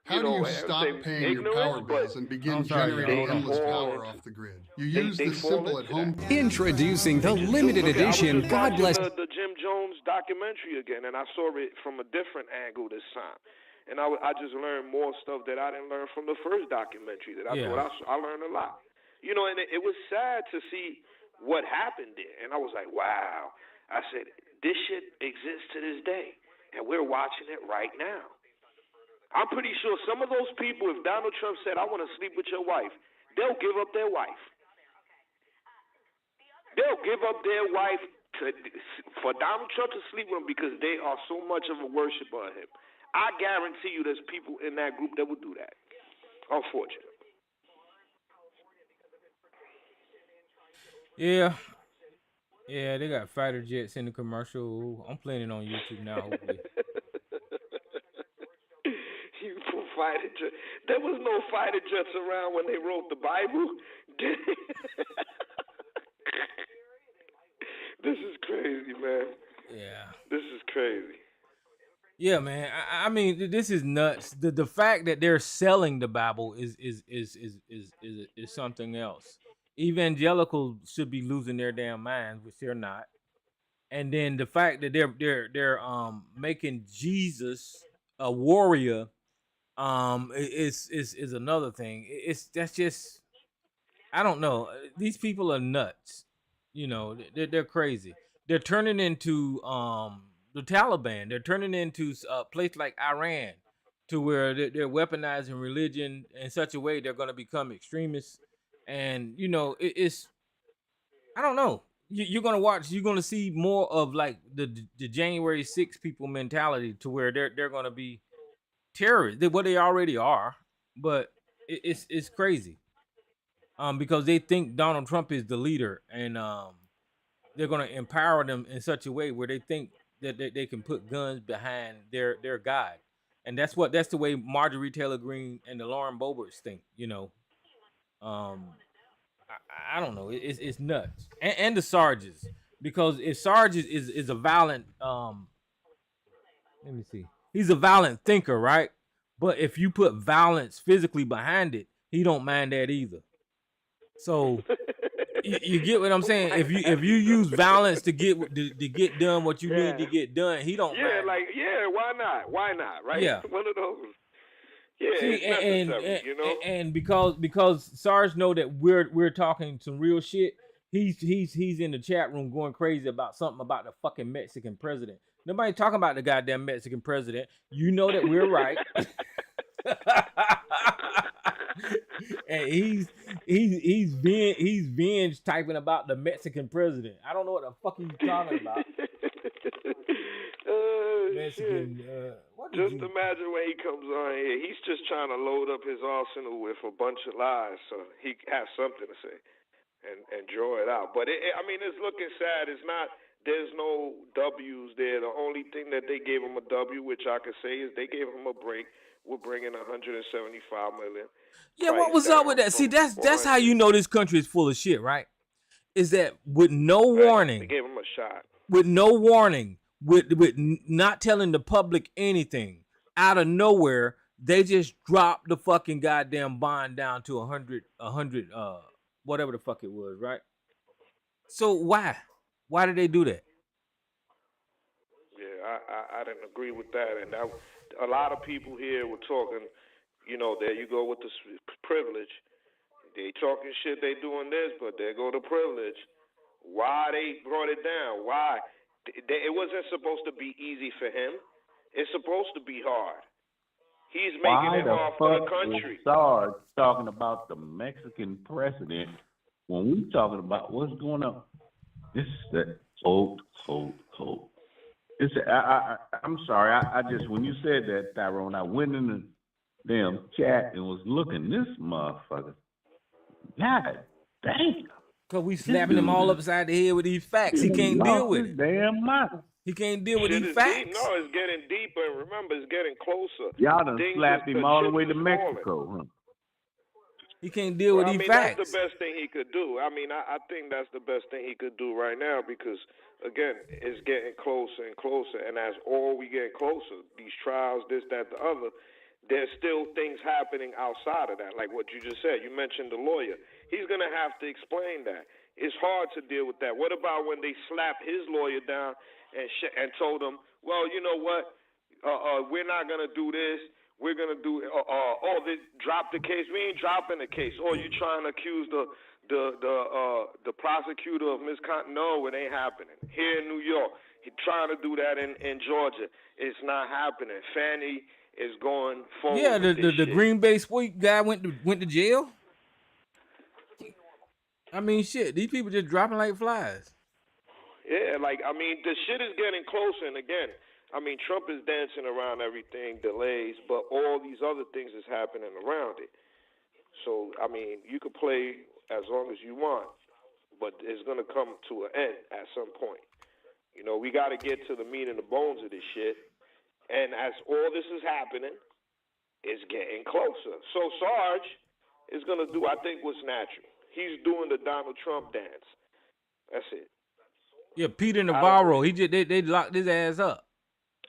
How do you stop paying your power bills and begin generating endless power off the grid? You use the simple at home. Introducing the limited edition God Bless. The Jim Jones documentary again, and I saw it from a different angle this time. And I just learned more stuff that I didn't learn from the first documentary. That I thought I learned a lot. And it was sad to see what happened there. And I was like, wow. I said, this shit exists to this day, and we're watching it right now. I'm pretty sure some of those people, if Donald Trump said, I want to sleep with your wife, they'll give up their wife. They'll give up their wife for Donald Trump to sleep with them because they are so much of a worshiper of him. I guarantee you there's people in that group that would do that. Unfortunately. Yeah, they got fighter jets in the commercial. I'm playing it on YouTube now, hopefully. Fighter jet. There was no fighter jets around when they wrote the Bible. This is crazy, man. Yeah. This is crazy. Yeah, man. I mean, this is nuts. The fact that they're selling the Bible is something else. Evangelicals should be losing their damn minds, which they're not. And then the fact that they're making Jesus a warrior is another thing. That's just, I don't know. These people are nuts. They're crazy. They're turning into the Taliban. They're turning into a place like Iran, to where they're weaponizing religion in such a way they're going to become extremists. And it's, I don't know. You're going to see more of like the January 6 people mentality, to where they're going to be terrorists. What they already are, but it's crazy. Because they think Donald Trump is the leader, and they're going to empower them in such a way where they think that they can put guns behind their God. And that's the way Marjorie Taylor Greene and the Lauren Boeberts think, I don't know. It's nuts. And the Sarges, because if Sarge is a violent let me see. He's a violent thinker, right? But if you put violence physically behind it, he don't mind that either. So you get what I'm saying? If you use violence to get done what you need to get done, he don't mind. Why not? Why not? Right? Yeah. One of those. Yeah, see, it's necessary, you know. And because Sarge know that we're talking some real shit, he's in the chat room going crazy about something about the fucking Mexican president. Nobody talking about the goddamn Mexican president. You know that we're right. And he's binge typing about the Mexican president. I don't know what the fuck he's talking about. Mexican. Just imagine when he comes on here. He's just trying to load up his arsenal with a bunch of lies, so he has something to say and draw it out. But I mean, it's looking sad. It's not. There's no W's there. The only thing that they gave him a W, which I could say, is they gave him a break. We're bringing 175 million. Yeah, what was up with that? See, that's how you know this country is full of shit, right? Is that with no warning? They gave him a shot. With no warning, with not telling the public anything, out of nowhere, they just dropped the fucking goddamn bond down to 100, whatever the fuck it was, right? So why did they do that? Yeah, I didn't agree with that, and a lot of people here were talking. You know, there you go with the privilege. They talking shit, they doing this, but there go the privilege. Why they brought it down? Why? It wasn't supposed to be easy for him. It's supposed to be hard. He's making it hard for the country. Why the fuck is Sarge talking about the Mexican president when we talking about what's going on? This is the hold. It's I'm sorry. I just, when you said that, Tyrone, I went in the damn chat and was looking. This motherfucker. God damn. Cause we slapping him all upside the head with these facts. He can't deal with it. Damn mouth. He can't deal with these facts. Deep. No, it's getting deeper. And remember, it's getting closer. Y'all done slapped him all the way to Mexico, huh? He can't deal with these facts. That's the best thing he could do. I mean, I think that's the best thing he could do right now because, again, it's getting closer and closer. And as all we get closer, these trials, this, that, the other, there's still things happening outside of that, like what you just said. You mentioned the lawyer. He's going to have to explain that. It's hard to deal with that. What about when they slapped his lawyer down and told him, well, you know what, we're not going to do this. We're going to do, they drop the case. We ain't dropping the case. Or you trying to accuse the prosecutor of misconduct. No, it ain't happening. Here in New York, he's trying to do that in Georgia. It's not happening. Fannie is going forward. Yeah, the Green Bay Sweep guy went to jail. I mean, shit, these people just dropping like flies. Yeah, the shit is getting closer. And again, Trump is dancing around everything, delays, but all these other things is happening around it. So, you could play as long as you want, but it's going to come to an end at some point. You know, we got to get to the meat and the bones of this shit. And as all this is happening, it's getting closer. So Sarge is going to do, I think, what's natural. He's doing the Donald Trump dance. That's it. Yeah, Peter Navarro. They locked his ass up.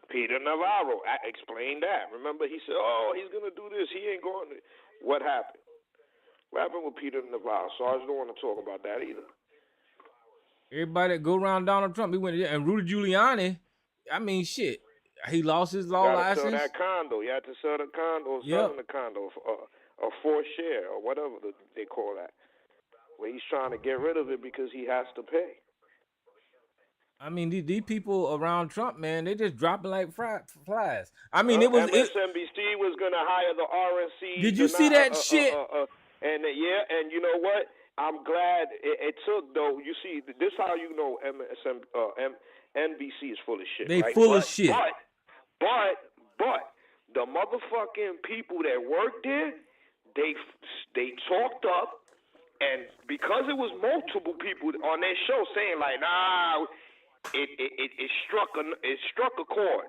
Peter Navarro. Explain that. Remember, he said, he's going to do this. He ain't going to. What happened? What happened with Peter Navarro? Sarge don't want to talk about that either. Everybody that go around Donald Trump, he went there. And Rudy Giuliani, shit. He lost his law license. Sell that condo. You had to sell the condo, selling the condo, a forced share or whatever they call that. Where he's trying to get rid of it because he has to pay. These people around Trump, man, they just dropping like flies. It was MSNBC was going to hire the RNC. Did you see that shit? And you know what? I'm glad it took, though. You see, this is how you know NBC is full of shit. They right? full of shit. But the motherfucking people that worked there, they talked up, and because it was multiple people on their show saying like, nah, it struck a chord.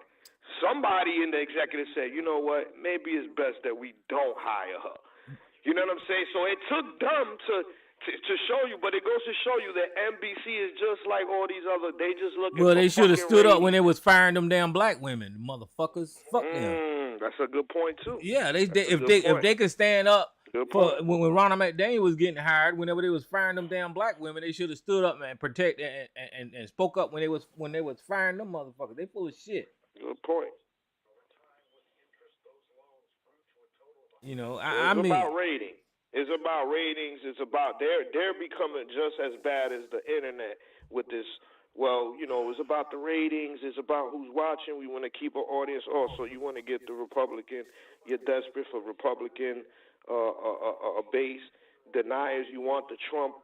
Somebody in the executive said, you know what, maybe it's best that we don't hire her. You know what I'm saying? So it took them to to show you, but it goes to show you that NBC is just like all these other. They just looking. Well, for they should have stood ratings. up when they was firing them damn black women, motherfuckers. Fuck them. That's a good point too. Yeah, if they could stand up for when Ronald McDaniel was getting hired, whenever they was firing them damn black women, they should have stood up and protect and spoke up when they was firing them motherfuckers. They full of shit. Good point. You know, I mean, about rating. It's about ratings. It's about they're becoming just as bad as the internet with this. Well, you know, it's about the ratings. It's about who's watching. We want to keep our audience. Also, you want to get the Republican. You're desperate for Republican base deniers. You want the Trump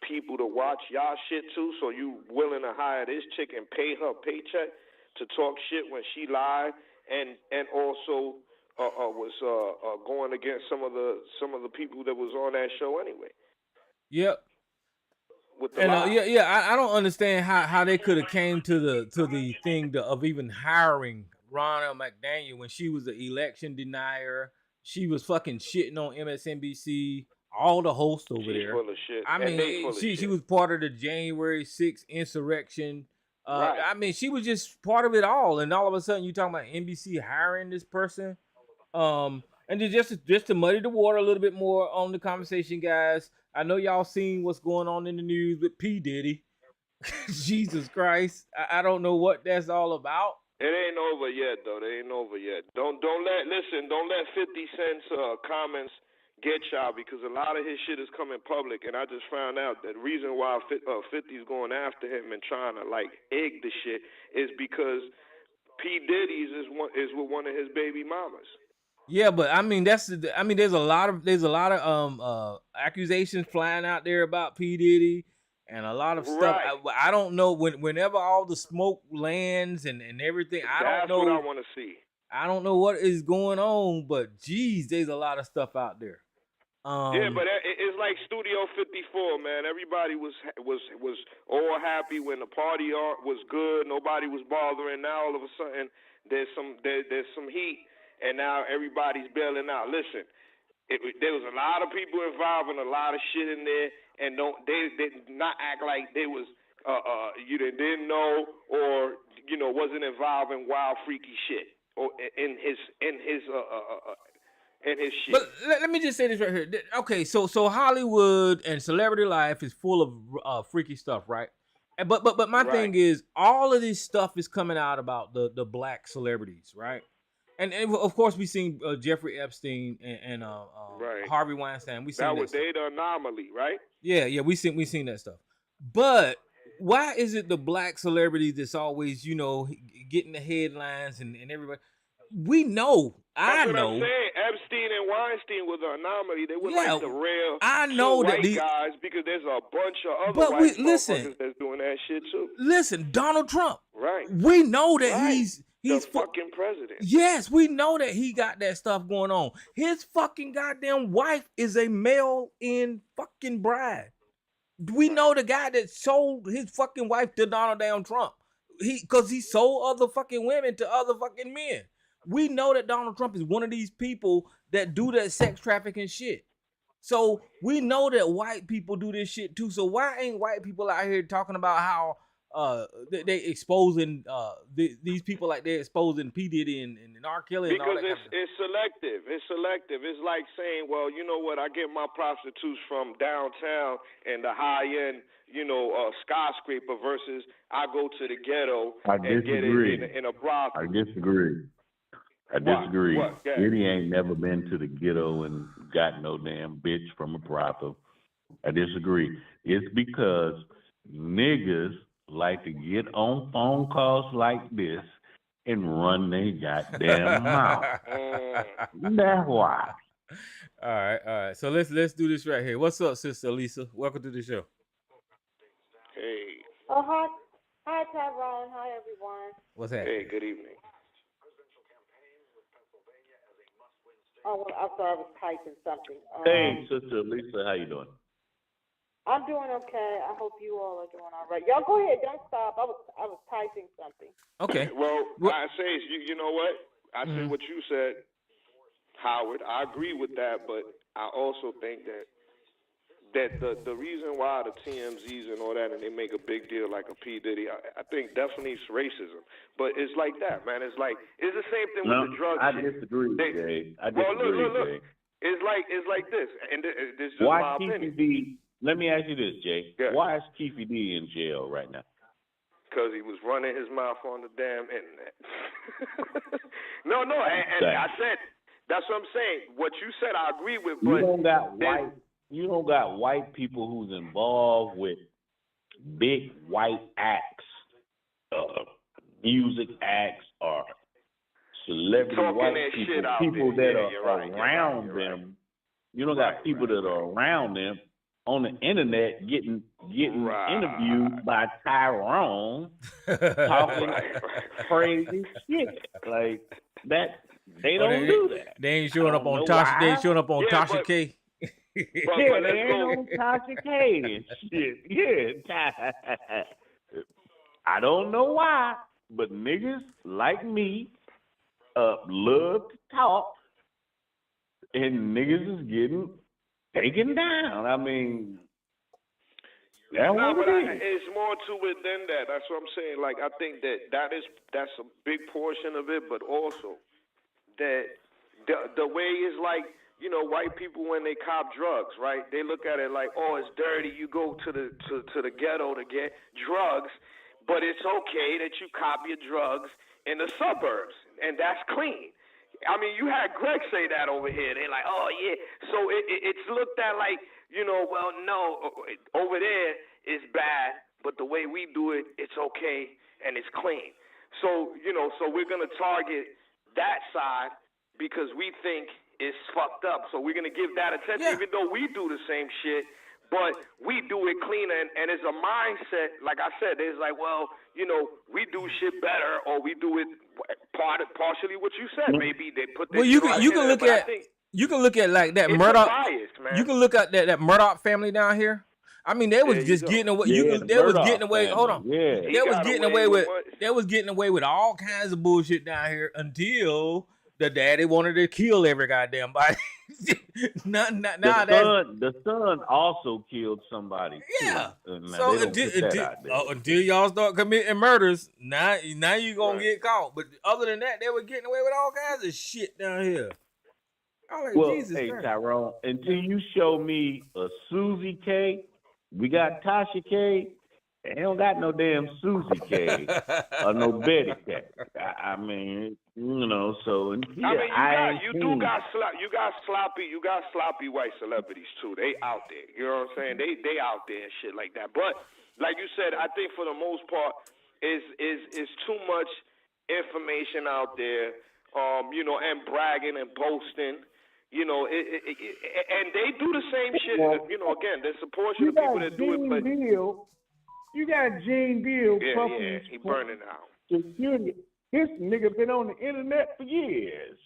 people to watch y'all shit too. So you willing to hire this chick and pay her paycheck to talk shit when she lied and also was going against some of the people that was on that show anyway. Yep. And I don't understand how they could have came to the thing of even hiring Ronald McDaniel when she was an election denier. She was fucking shitting on MSNBC, all the hosts over there. Full of shit. I mean, she was part of the January 6th insurrection. Right. I mean, she was just part of it all, and all of a sudden you talking about NBC hiring this person. And just to muddy the water a little bit more on the conversation, guys. I know y'all seen what's going on in the news with P. Diddy. Jesus Christ. I don't know what that's all about. It ain't over yet, though. They ain't over yet. Don't let 50 Cent's comments get y'all, because a lot of his shit is coming public, and I just found out that the reason why 50's going after him and trying to like egg the shit is because P. Diddy's is with one of his baby mamas. Yeah, but I mean there's a lot of accusations flying out there about P. Diddy and a lot of stuff. I don't know whenever all the smoke lands and everything. That's what I want to see. I don't know what is going on, but geez, there's a lot of stuff out there. Yeah, but it's like Studio 54, man. Everybody was all happy when the party was good. Nobody was bothering. Now all of a sudden there's some heat. And now everybody's bailing out. Listen, there was a lot of people involved in a lot of shit in there, and they did not act like they was you didn't know or wasn't involved in wild freaky shit or in his shit. But let me just say this right here. Okay, so Hollywood and celebrity life is full of freaky stuff, right? But my thing is, all of this stuff is coming out about the black celebrities, right? And of course we seen Jeffrey Epstein and Harvey Weinstein. We seen that was the anomaly, right? Yeah, we seen that stuff. But why is it the black celebrities that's always getting the headlines and everybody? We know. That's what I'm saying. Epstein and Weinstein were the anomaly. They were like the real white guys, because there's a bunch of other white motherfuckers that's doing that shit too. Listen, Donald Trump. Right. We know that he's the fucking president. Yes, we know that he got that stuff going on. His fucking goddamn wife is a mail-in fucking bride. We know the guy that sold his fucking wife to Donald damn Trump. Because he sold other fucking women to other fucking men. We know that Donald Trump is one of these people that do that sex trafficking shit. So we know that white people do this shit too. So why ain't white people out here talking about how they exposing these people like they're exposing P. Diddy and R. Kelly? And because all that it's selective. It's selective. It's like saying, well, you know what? I get my prostitutes from downtown and the high end, skyscraper versus I go to the ghetto and get it in a brothel. I disagree. What? Diddy ain't never been to the ghetto and got no damn bitch from a brothel. I disagree. It's because niggas like to get on phone calls like this and run their goddamn mouth. That's why. All right. So let's do this right here. What's up, Sister Lisa? Welcome to the show. Hey. Oh, hi, Tyrone. Hi, everyone. What's happening? Hey, good evening. Oh, well, I'm sorry, I was typing something. Hey, Sister Lisa, how you doing? I'm doing okay. I hope you all are doing all right. Y'all go ahead. Don't stop. I was typing something. Okay. Well, I say, you know what? I say what you said, Howard. I agree with that, but I also think that that the reason why the TMZs and all that, and they make a big deal like a P Diddy, I think definitely it's racism. But it's like that, man. It's like it's the same thing with the drug shit. I disagree, Jay. Well, look. It's like this, and this is just why my Keefy opinion. D? Let me ask you this, Jay. Yeah. Why is Keefy D in jail right now? Because he was running his mouth on the damn internet. No, and I said that's what I'm saying. What you said, I agree with. But you don't got white people who's involved with big white acts, music acts, or celebrity talking white people that are around them. Right. You don't got people that are around them on the internet getting interviewed by Tyrone talking crazy shit like that. They don't do that. They ain't showing up on Tasha. They ain't showing up on Tasha K. But they ain't on Tasha K and shit. Yeah. I don't know why, but niggas like me love to talk, and niggas is getting taken down. I mean, it's more to it than that. That's what I'm saying. Like, I think that's a big portion of it, but also that the way is like, you know, white people when they cop drugs, right? They look at it like, oh, it's dirty. You go to the ghetto to get drugs, but it's okay that you cop your drugs in the suburbs, and that's clean. I mean, you had Greg say that over here. They're like, oh, yeah. So it's looked at like, you know, well, no, over there is bad, but the way we do it, it's okay and it's clean. So, you know, so we're going to target that side because we think it's fucked up. So we're going to give that attention, even though we do the same shit, but we do it cleaner. And it's a mindset, like I said, it's like, well, you know, we do shit better, or we do it partially what you said. Maybe they put this. Well, you can look at you can look at like that Murdoch. You can look at that Murdoch family down here. I mean, they was just getting away. They was getting away. Hold on. Yeah. They was getting away with all kinds of bullshit down here until the daddy wanted to kill every goddamn body. The son also killed somebody. Yeah. So until y'all start committing murders, now you gonna get caught. But other than that, they were getting away with all kinds of shit down here. Well, hey Tyrone, until you show me a Susie K, we got Tasha K. They don't got no damn Susie K or no Betty K. I mean, you know. So you got sloppy white celebrities too. They out there. You know what I'm saying? They out there and shit like that. But like you said, I think for the most part, is too much information out there. You know, and bragging and boasting. You know, and they do the same shit. You know, again, there's a portion of people that do it, but. You got Gene Deal pumping. He burning out. Security. This nigga been on the internet for years,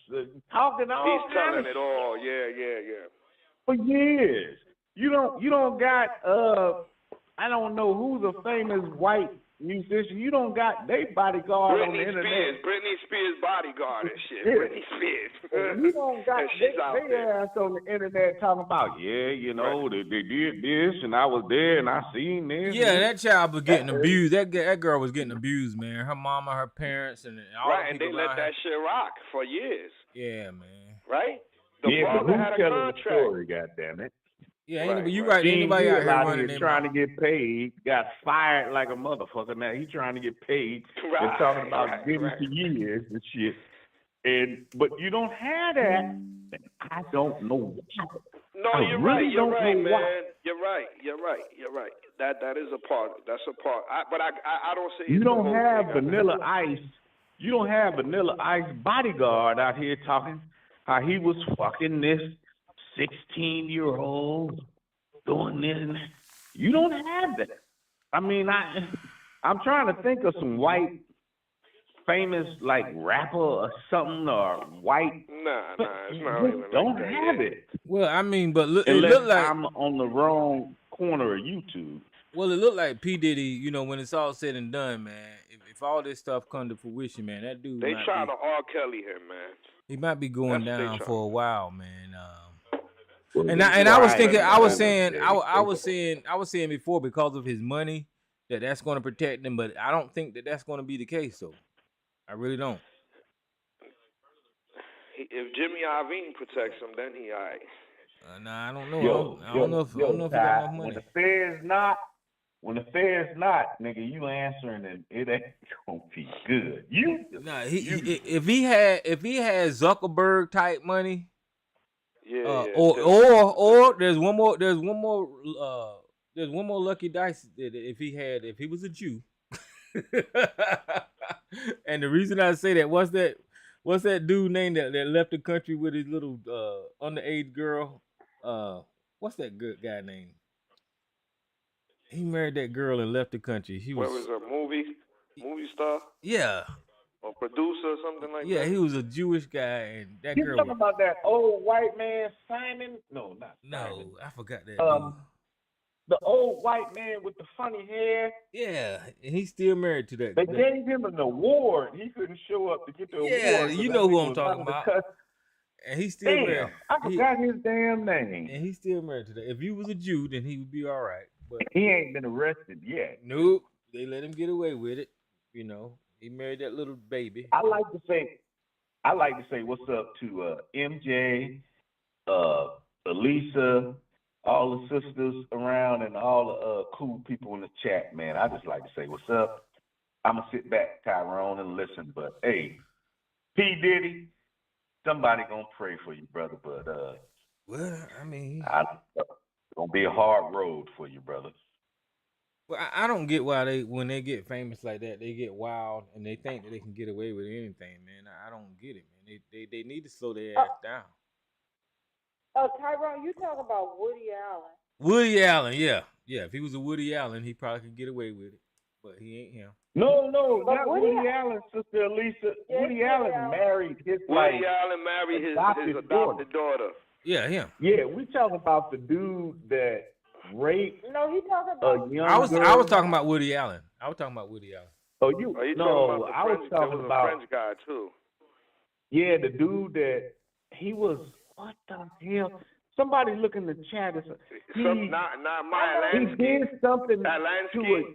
talking all. He's telling it all. Yeah. For years. You don't got I don't know who's a famous white musician. You don't got they bodyguard on the internet. Britney Spears bodyguard and shit. Yeah. Britney Spears. You don't got they ass on the internet talking about, you know, they did this and I was there and I seen this. Yeah, that child was getting abused. That girl was getting abused, man. Her mama, her parents, and all right, and they let that shit rock for years. Yeah, man. Right? The father had a contract. The story, goddammit. Yeah, you right. Anybody out here running trying to get paid, got fired like a motherfucker. Now he trying to get paid. They're talking about getting to years and shit. But you don't have that. I don't know why. No, you're right. You're right, man. You're right. That is a part. That's a part. But I don't say you don't have Vanilla Ice. You don't have Vanilla Ice bodyguard out here talking how he was fucking this 16-year-old doing this and that. You don't have that. I mean, I'm trying to think of some white famous like rapper or something or white. Nah, it's not even don't like have it. Well, I mean, but it looked looked like I'm on the wrong corner of YouTube. Well, it looked like P. Diddy, you know, when it's all said and done, man. If all this stuff come to fruition, man, that dude. They trying to R. Kelly him, man. He might be going down for a while, man. And I was thinking, I was saying before, because of his money, that's going to protect him. But I don't think that's going to be the case. So I really don't. If Jimmy Iovine protects him, then he all right. Nah, I don't know. I don't know if he got enough money. When the Fed's not, nigga, you answering and it ain't gonna be good. If he had Zuckerberg type money, or there's one more lucky dice that if he was a Jew. And the reason I say that, what's that dude named that left the country with his little underage girl? What's that good guy name? He married that girl and left the country. What was a movie star? Yeah. Or producer or something like that? Yeah, he was a Jewish guy, and that girl. You talking about that old white man, Simon? No, not Simon. No, I forgot that dude. The old white man with the funny hair. Yeah, and he's still married to that. They gave him an award. He couldn't show up to get the award. Yeah, you know who I'm talking about. And he's still married. I forgot his damn name. And he's still married to that. If he was a Jew, then he would be all right. But he ain't been arrested yet. Nope. They let him get away with it. You know, he married that little baby. I like to say what's up to MJ, Elisa, all the sisters around, and all the cool people in the chat, man. I just like to say what's up. I'm going to sit back, Tyrone, and listen. But, hey, P. Diddy, somebody going to pray for you, brother. But, well, I mean, it's going to be a hard road for you, brother. Well, I don't get why when they get famous like that, they get wild and they think that they can get away with anything, man. I don't get it, man. They need to slow their ass down. Oh, Tyrone, you talk about Woody Allen. Woody Allen, yeah. If he was a Woody Allen, he probably could get away with it, but he ain't him. No, not Woody Allen, Sister Elisa. Yes, Woody Allen married his Allen married his adopted daughter. Yeah, him. Yeah, we talking about the dude that raped. No, he talking about. I was talking about Woody Allen. I was talking about Woody Allen. Oh, no, I was talking about French guy too. Yeah, the dude that he was. What the hell? Somebody look in the chat. Not my Lansky. He did something to it.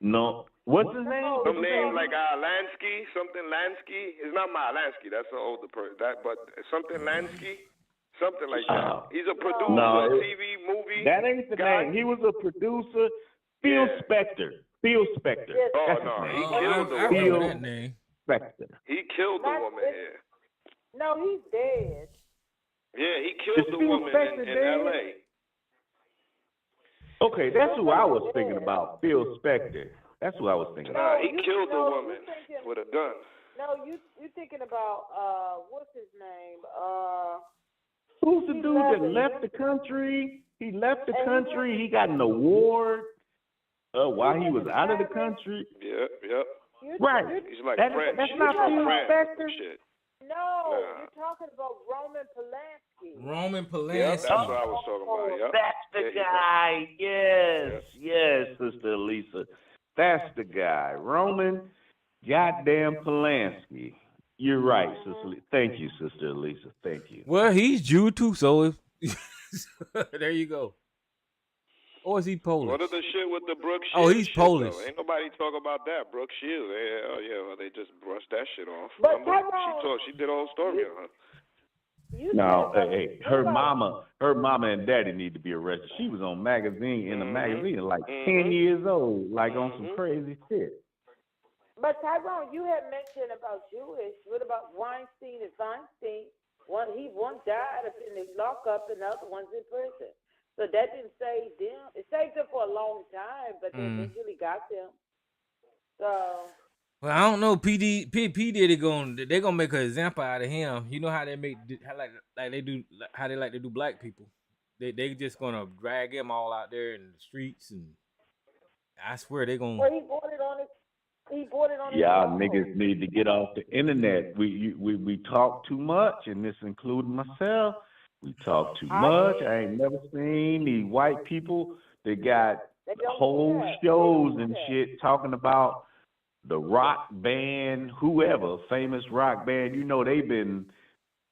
No. What's his name? Some name like Lansky, something Lansky. It's not my Lansky. That's an older person. But something Lansky, something like that. He's a producer, TV, movie. That ain't the name. He was a producer. Phil Spector. Phil Spector. Oh no, he killed the woman. Phil that name. Spector. He killed the woman here. No, he's dead. Yeah, he killed the woman in L.A. Okay, that's who I was thinking about, Phil Spector. That's who I was thinking about. He killed the woman with a gun. No, you thinking about what's his name? Who's the dude that left the country? He left the country. He got an award while he was out of the country. Yep. Right. He's like French. That's not Phil Spector. No, you're talking about Roman Polanski. Roman Polanski. Yeah, that's what I was talking about. Yep. That's the guy. Yes, Sister Elisa. That's the guy. Roman goddamn Polanski. You're right, Sister Elisa. Thank you, Sister Elisa. Thank you. Well, he's Jew too, so there you go. Or is he Polish? What are the shit with the Brooke Shields? Oh, he's Polish. Ain't nobody talk about that. Brooke Shields. Well, they just brushed that shit off. But she did a whole story on her. No, hey, her mama and daddy need to be arrested. She was on magazine in a magazine like 10 years old, like on some crazy shit. But Tyrone, you had mentioned about Jewish. What about Weinstein and Feinstein? One died in the lockup, and the other one's in prison. So that didn't save them. It saved them for a long time, but they eventually got them. So. Well, I don't know. P Diddy they're gonna make an example out of him. You know how they like to do black people. They just gonna drag him all out there in the streets, and I swear they're gonna. Well, he bought it on his. Y'all niggas need to get off the internet. We talk too much, and this including myself. We talk too much. I ain't never seen these white people that got whole shows and shit talking about the rock band, whoever, famous rock band. You know, they've been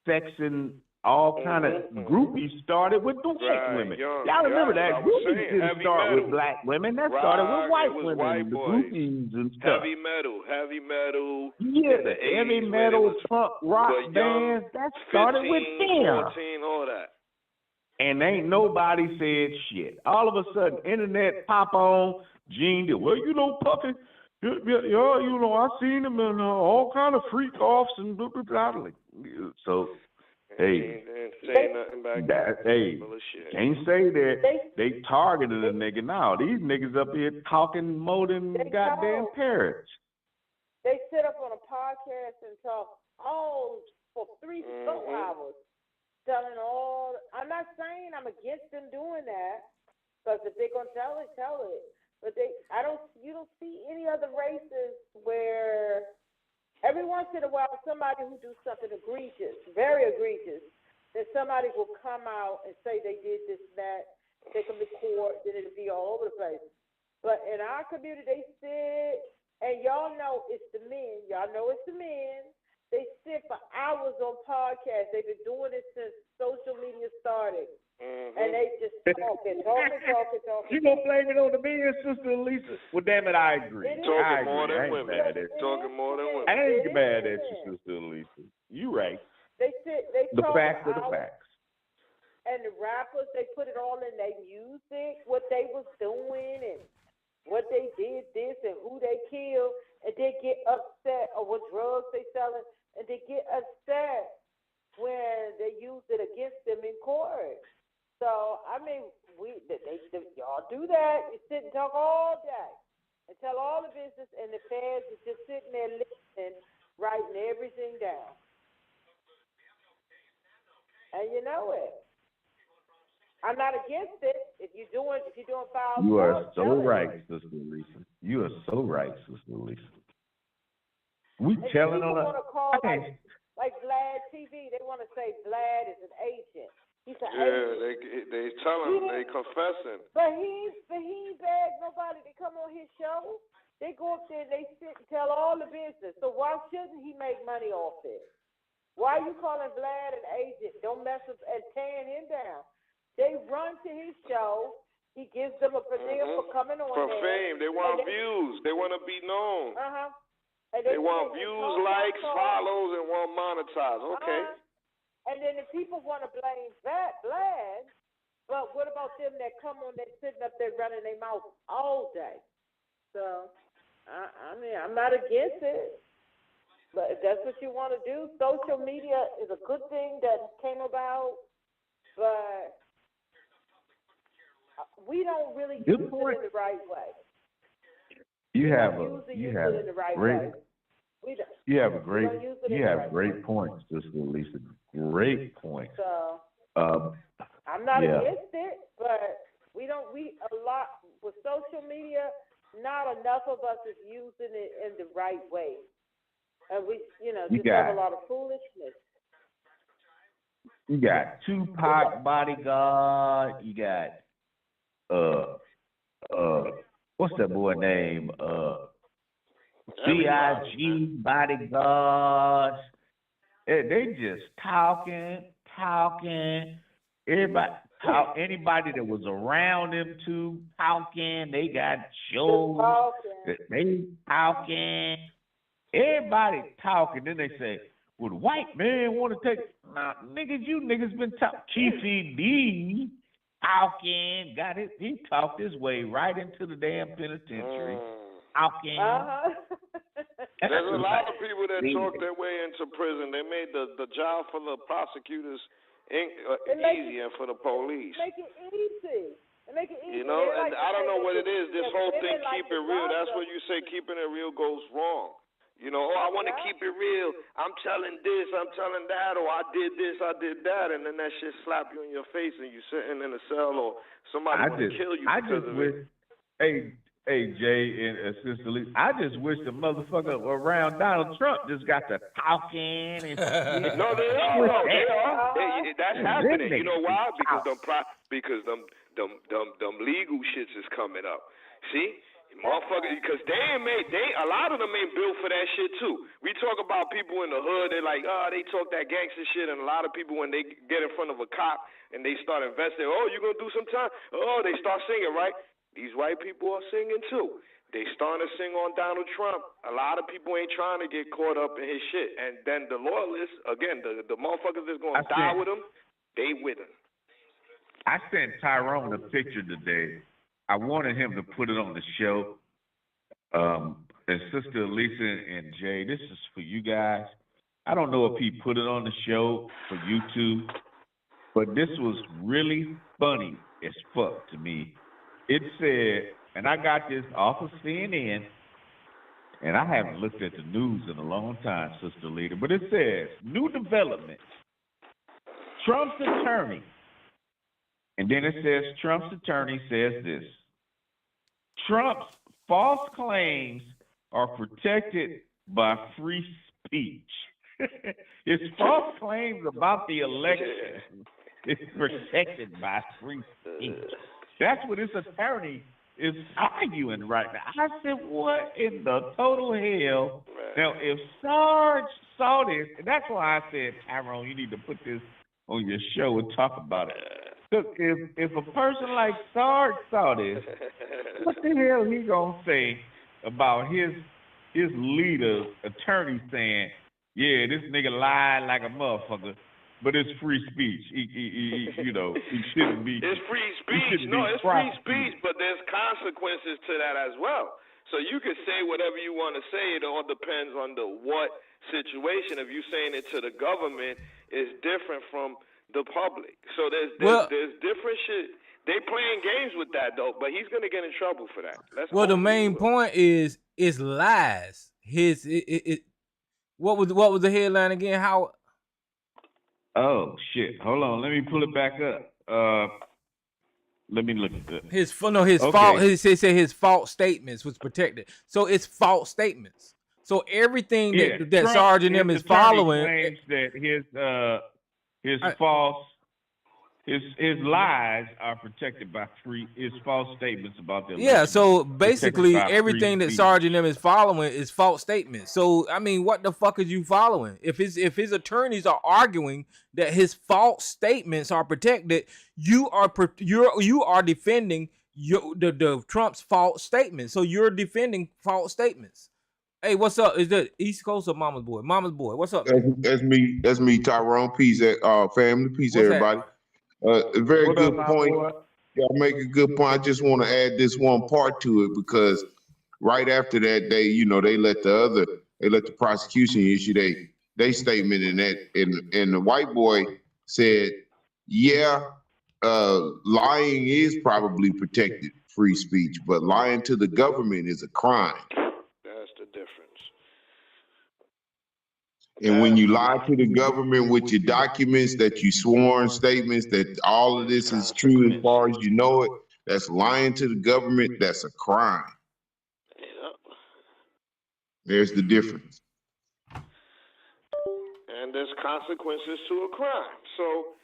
sexing all kind of groupies started with the white women. Y'all remember that? Groupies didn't start with black women. That started with white women, the groupies and stuff. Heavy metal. Yeah, the heavy metal punk rock bands, that started 15, with them. 14, all that. And ain't nobody said shit. All of a sudden, internet pop on, Gene did, well, Puffy, I seen him in all kind of freak offs and blah, blah, blah. So, hey, can't say that they targeted a nigga now. These niggas up here talking more than goddamn parrots. They sit up on a podcast and talk for 3 hours. Telling all, I'm not saying I'm against them doing that, because if they're gonna tell it. But you don't see any other races where every once in a while somebody who do something egregious, very egregious, then somebody will come out and say they did this and that, take them to court, then it'll be all over the place. But in our community, they sit, and y'all know it's the men. They sit for hours on podcasts. They've been doing it since social media started. And they just talking. You gonna blame it on the men, Sister Lisa? Well, damn it, I agree. Talking more than women. I ain't mad at you, Sister Lisa. You right. They the talk facts are the facts. And the rappers, they put it all in their music, what they was doing and what they did this and who they killed, and they get upset or what drugs they selling. And they get upset when they use it against them in court. So, I mean, y'all do that. You sit and talk all day and tell all the business, and the feds is just sitting there listening, writing everything down. And you know it. I'm not against it. If you're doing foul, you are so right, Sister Lisa. You are so right, Sister Lisa. We telling on like Vlad TV. They want to say Vlad is an agent. He's an agent. They telling, they confessing. But he ain't begged nobody to come on his show. They go up there, they sit and tell all the business. So why shouldn't he make money off it? Why are you calling Vlad an agent? Don't mess with and tearing him down. They run to his show. He gives them a per diem for coming on for there. fame. They want views. They want to be known. And they want views, likes, follows, and want monetize. Okay. And then the people want to blame Vlad, but what about them that come on there sitting up there running their mouth all day? So, I mean, I'm not against it, but if that's what you want to do, social media is a good thing that came about, but we don't really use it in the right way. You have great points, Sister Lisa. Great points. So I'm not against it, but we a lot with social media. Not enough of us is using it in the right way, and we just have a lot of foolishness. You got Tupac bodyguard. You got what's that boy name? CIG bodyguards. They just talking. Anybody that was around them two talking. They got shows. They talking. Everybody talking. Then they say, well, the white man want to take. Nah, you niggas been talking. Chiefy D talking. Got it. He talked his way right into the damn penitentiary. Talking. There's a lot of people that talk their way into prison. They made the job for the prosecutors easier for the police. Make it easy. You know, and I don't know what it is. This whole thing, keep it real. That's what you say. Keeping it real goes wrong. You know, I want to keep it real. I'm telling this, I'm telling that, or I did this, I did that, and then that shit slap you in your face, and you sitting in a cell, or somebody want to kill you because of it. Hey, Jay and Sister Lee, I just wish the motherfucker around Donald Trump just got to talking and No, they are. That's happening. You know why? Because them legal shits is coming up. See? Motherfuckers, because a lot of them ain't built for that shit too. We talk about people in the hood, they're like, oh, they talk that gangster shit, and a lot of people when they get in front of a cop and they start investing, oh, you gonna do some time? Oh, they start singing, right? These white people are singing too. They starting to sing on Donald Trump. A lot of people ain't trying to get caught up in his shit, and then the loyalists, again, the motherfuckers that's gonna die with him, they with him. I sent Tyrone a picture today. I wanted him to put it on the show. And Sister Lisa and Jay, this is for you guys. I don't know if he put it on the show for YouTube, but this was really funny as fuck to me. It said, and I got this off of CNN, and I haven't looked at the news in a long time, Sister Lita, but it says, new development. Trump's attorney. And then it says, Trump's attorney says this. Trump's false claims are protected by free speech. His false claims about the election is protected by free speech. That's what his attorney is arguing right now. I said, what in the total hell? Now, if Sarge saw this, and that's why I said, Tyrone, you need to put this on your show and talk about it. Look, if a person like Sarge saw this, what the hell he gonna say about his leader, attorney saying, yeah, this nigga lied like a motherfucker, but it's free speech. He shouldn't be. It's free speech. No, it's free speech, but there's consequences to that as well. So you can say whatever you want to say. It all depends on what situation. If you're saying it to the government, it's different from the public. So there's different shit. They playing games with that though, but he's gonna get in trouble for that. The main point is lies. What was the headline again? How? Oh shit! Hold on, let me pull it back up. Let me look at that. His fault. He said his false statements was protected. So it's false statements. So everything that Sarge and them is following claims that his lies are protected by his false statements about the election. Yeah, so basically everything that Sarge and them is following is false statements. So I mean, what the fuck is you following? If his attorneys are arguing that his false statements are protected, you are defending the Trump's false statements. So you're defending false statements. Hey, what's up? Is that East Coast or Mama's boy? Mama's boy. What's up? That's me, Tyrone. Peace, family. Peace, everybody. A very good point. Y'all make a good point. I just want to add this one part to it because right after that, they let the prosecution issue they statement in that, and the white boy said, yeah, lying is probably protected free speech, but lying to the government is a crime. That's the difference. And when you lie to the government with your documents, that you sworn statements, that all of this is true as far as you know it, that's lying to the government, that's a crime. There's the difference. And there's consequences to a crime. So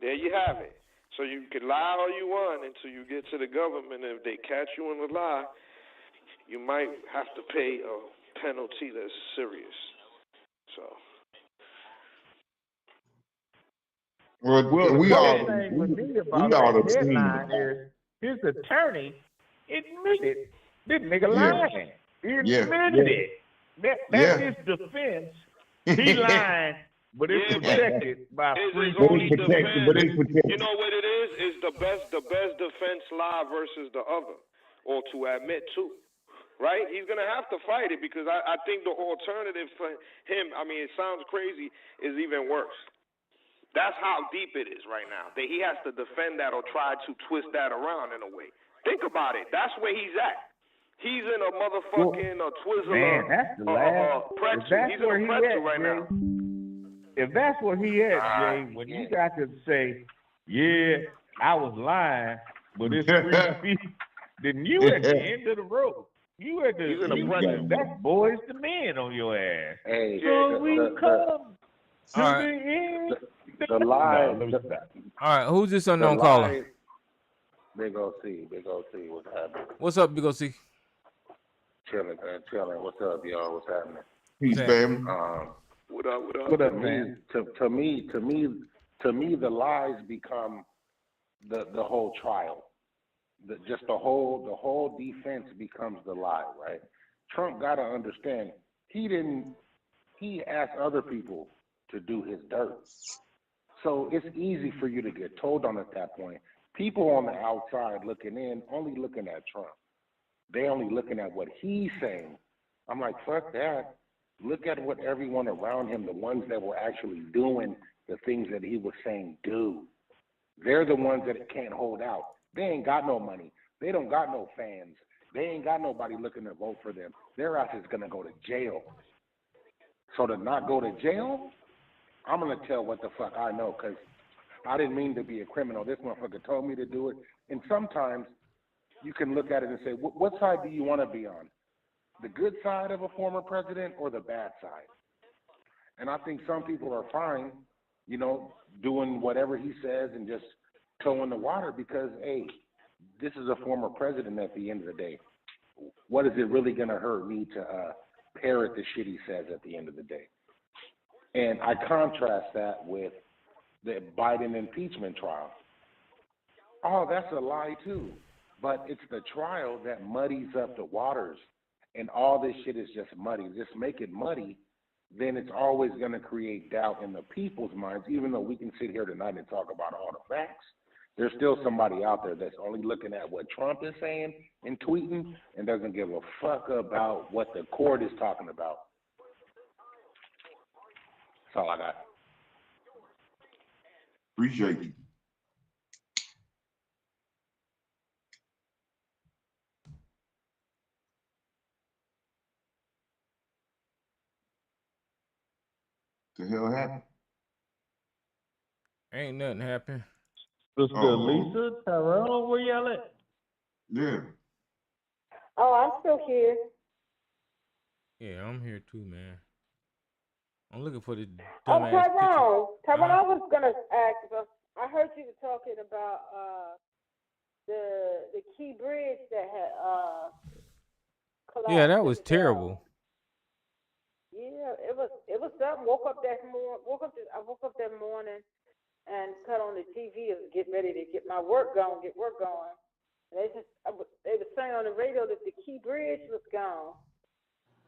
there you have it. So you can lie all you want until you get to the government. If they catch you in the lie, you might have to pay a penalty that's serious. So. We all have seen his attorney admitted this nigga lying. He admitted it. That's his defense. He lying, but it's protected by free speech. You know what it is? It's the best defense lie versus the other, or to admit to. Right? He's going to have to fight it because I think the alternative for him, I mean, it sounds crazy, is even worse. That's how deep it is right now. That he has to defend that or try to twist that around in a way. Think about it. That's where he's at. He's in a motherfucking Twizzler pretzel. He's in a pretzel right now. If that's where he at, Jay, when you got to say, yeah, I was lying, but it's free speech, then you at the end of the road. You at the that's boys to men on your ass. Hey, so we come to the end. The lie. All right, who's this unknown caller? Big OC, what's happening? What's up, Big OC? Chilling, man. Chilling. What's up, y'all? What's happening? Peace, family. What up? What up, man? To me, the lies become the whole trial. The whole defense becomes the lie, right? Trump got to understand he asked other people to do his dirt. So it's easy for you to get told on at that point. People on the outside looking in, only looking at Trump. They only looking at what he's saying. I'm like, fuck that. Look at what everyone around him, the ones that were actually doing the things that he was saying do. They're the ones that can't hold out. They ain't got no money. They don't got no fans. They ain't got nobody looking to vote for them. Their ass is going to go to jail. So to not go to jail, I'm going to tell what the fuck I know, because I didn't mean to be a criminal. This motherfucker told me to do it. And sometimes you can look at it and say, what side do you want to be on? The good side of a former president or the bad side? And I think some people are fine, doing whatever he says and just toeing the water because, hey, this is a former president at the end of the day. What is it really going to hurt me to parrot the shit he says at the end of the day? And I contrast that with the Biden impeachment trial. Oh, that's a lie too. But it's the trial that muddies up the waters. And all this shit is just muddy. Just make it muddy, then it's always going to create doubt in the people's minds. Even though we can sit here tonight and talk about all the facts, there's still somebody out there that's only looking at what Trump is saying and tweeting and doesn't give a fuck about what the court is talking about. That's all I got. Appreciate you. The hell happened? Ain't nothing happened. Sister Lisa, Tyrone, where y'all at? Yeah. Oh, I'm still here. Yeah, I'm here too, man. I'm looking for the Oh, dumbass Tyrone, picture. I was gonna ask about. I heard you were talking about the Key Bridge that had collapsed. Yeah, that was terrible. Yeah, it was something. I woke up that morning and cut on the TV and get ready to get work going. And they were saying on the radio that the Key Bridge was gone.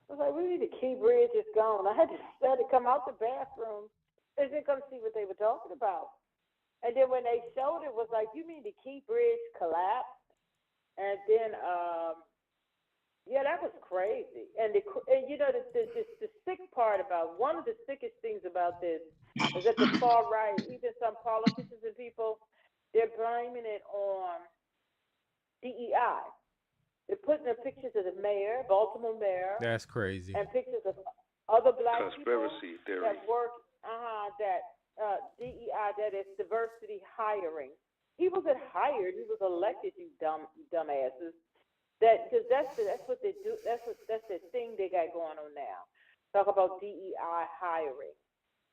I was like, really, the Key Bridge is gone. I had to come out the bathroom and then come see what they were talking about. And then when they showed it, was like, you mean the Key Bridge collapsed? And then, yeah, that was crazy. And the sick part about, one of the sickest things about this is that the far right, even some politicians and people, they're blaming it on DEI. They're putting the pictures of the mayor, Baltimore mayor. That's crazy. And pictures of other black conspiracy people theory that work, DEI, that is diversity hiring. He wasn't hired; he was elected. You dumbasses. Because that's what they do. That's the thing they got going on now. Talk about DEI hiring.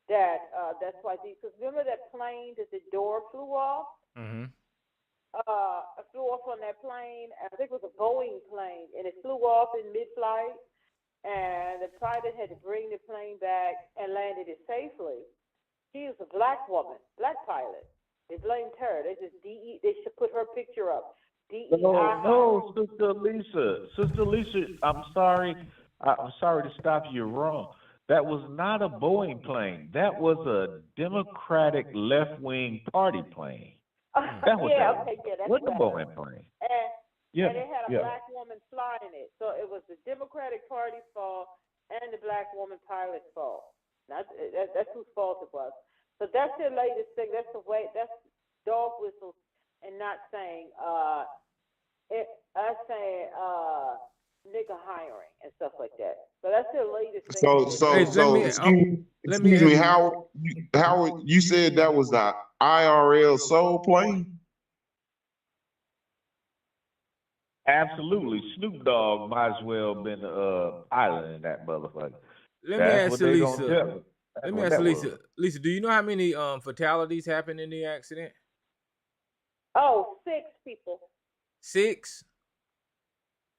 That's why because remember that plane that the door flew off. Mm-hmm. I flew off on that plane. I think it was a Boeing plane, and it flew off in mid-flight. And the pilot had to bring the plane back and landed it safely. She was a black woman, black pilot. They blamed her. They should put her picture up. No, Sister Lisa, I'm sorry to stop you. Wrong. That was not a Boeing plane. That was a Democratic left-wing party plane. That was that's what the Boeing plane. And they had a black woman flying it. So it was the Democratic Party's fault and the black woman pilot's fault. That's whose fault it was. So that's their latest thing. That's dog whistles and not saying nigga hiring and stuff like that. So that's their latest thing. Excuse me, Howard, you said that was the IRL Soul plane? Absolutely. Snoop Dogg might as well been island in that motherfucker. Let me ask Lisa. Lisa, do you know how many fatalities happened in the accident? Oh, 6 people. 6?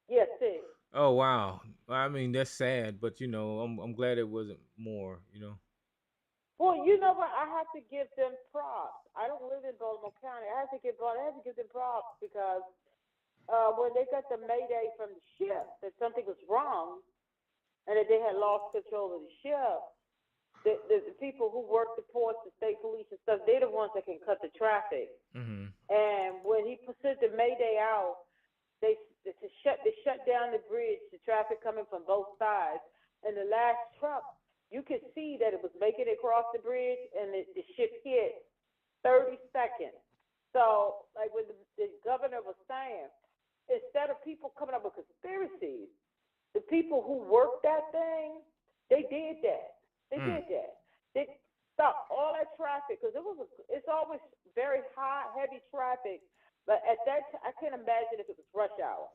Yes, 6. Oh wow. I mean that's sad, but I'm glad it wasn't more. Well, you know what? I have to give them props. I don't live in Baltimore County. I have to give them props because when they got the mayday from the ship that something was wrong and that they had lost control of the ship, the people who work the ports, the state police and stuff, they're the ones that can cut the traffic. Mm-hmm. And when he sent the mayday out, they shut down the bridge, the traffic coming from both sides, and the last truck. You could see that it was making it across the bridge, and the ship hit 30 seconds. So, like what the governor was saying, instead of people coming up with conspiracies, the people who worked that thing, they did that. They stopped all that traffic because it's always very high, heavy traffic. But at that time, I can't imagine if it was rush hour.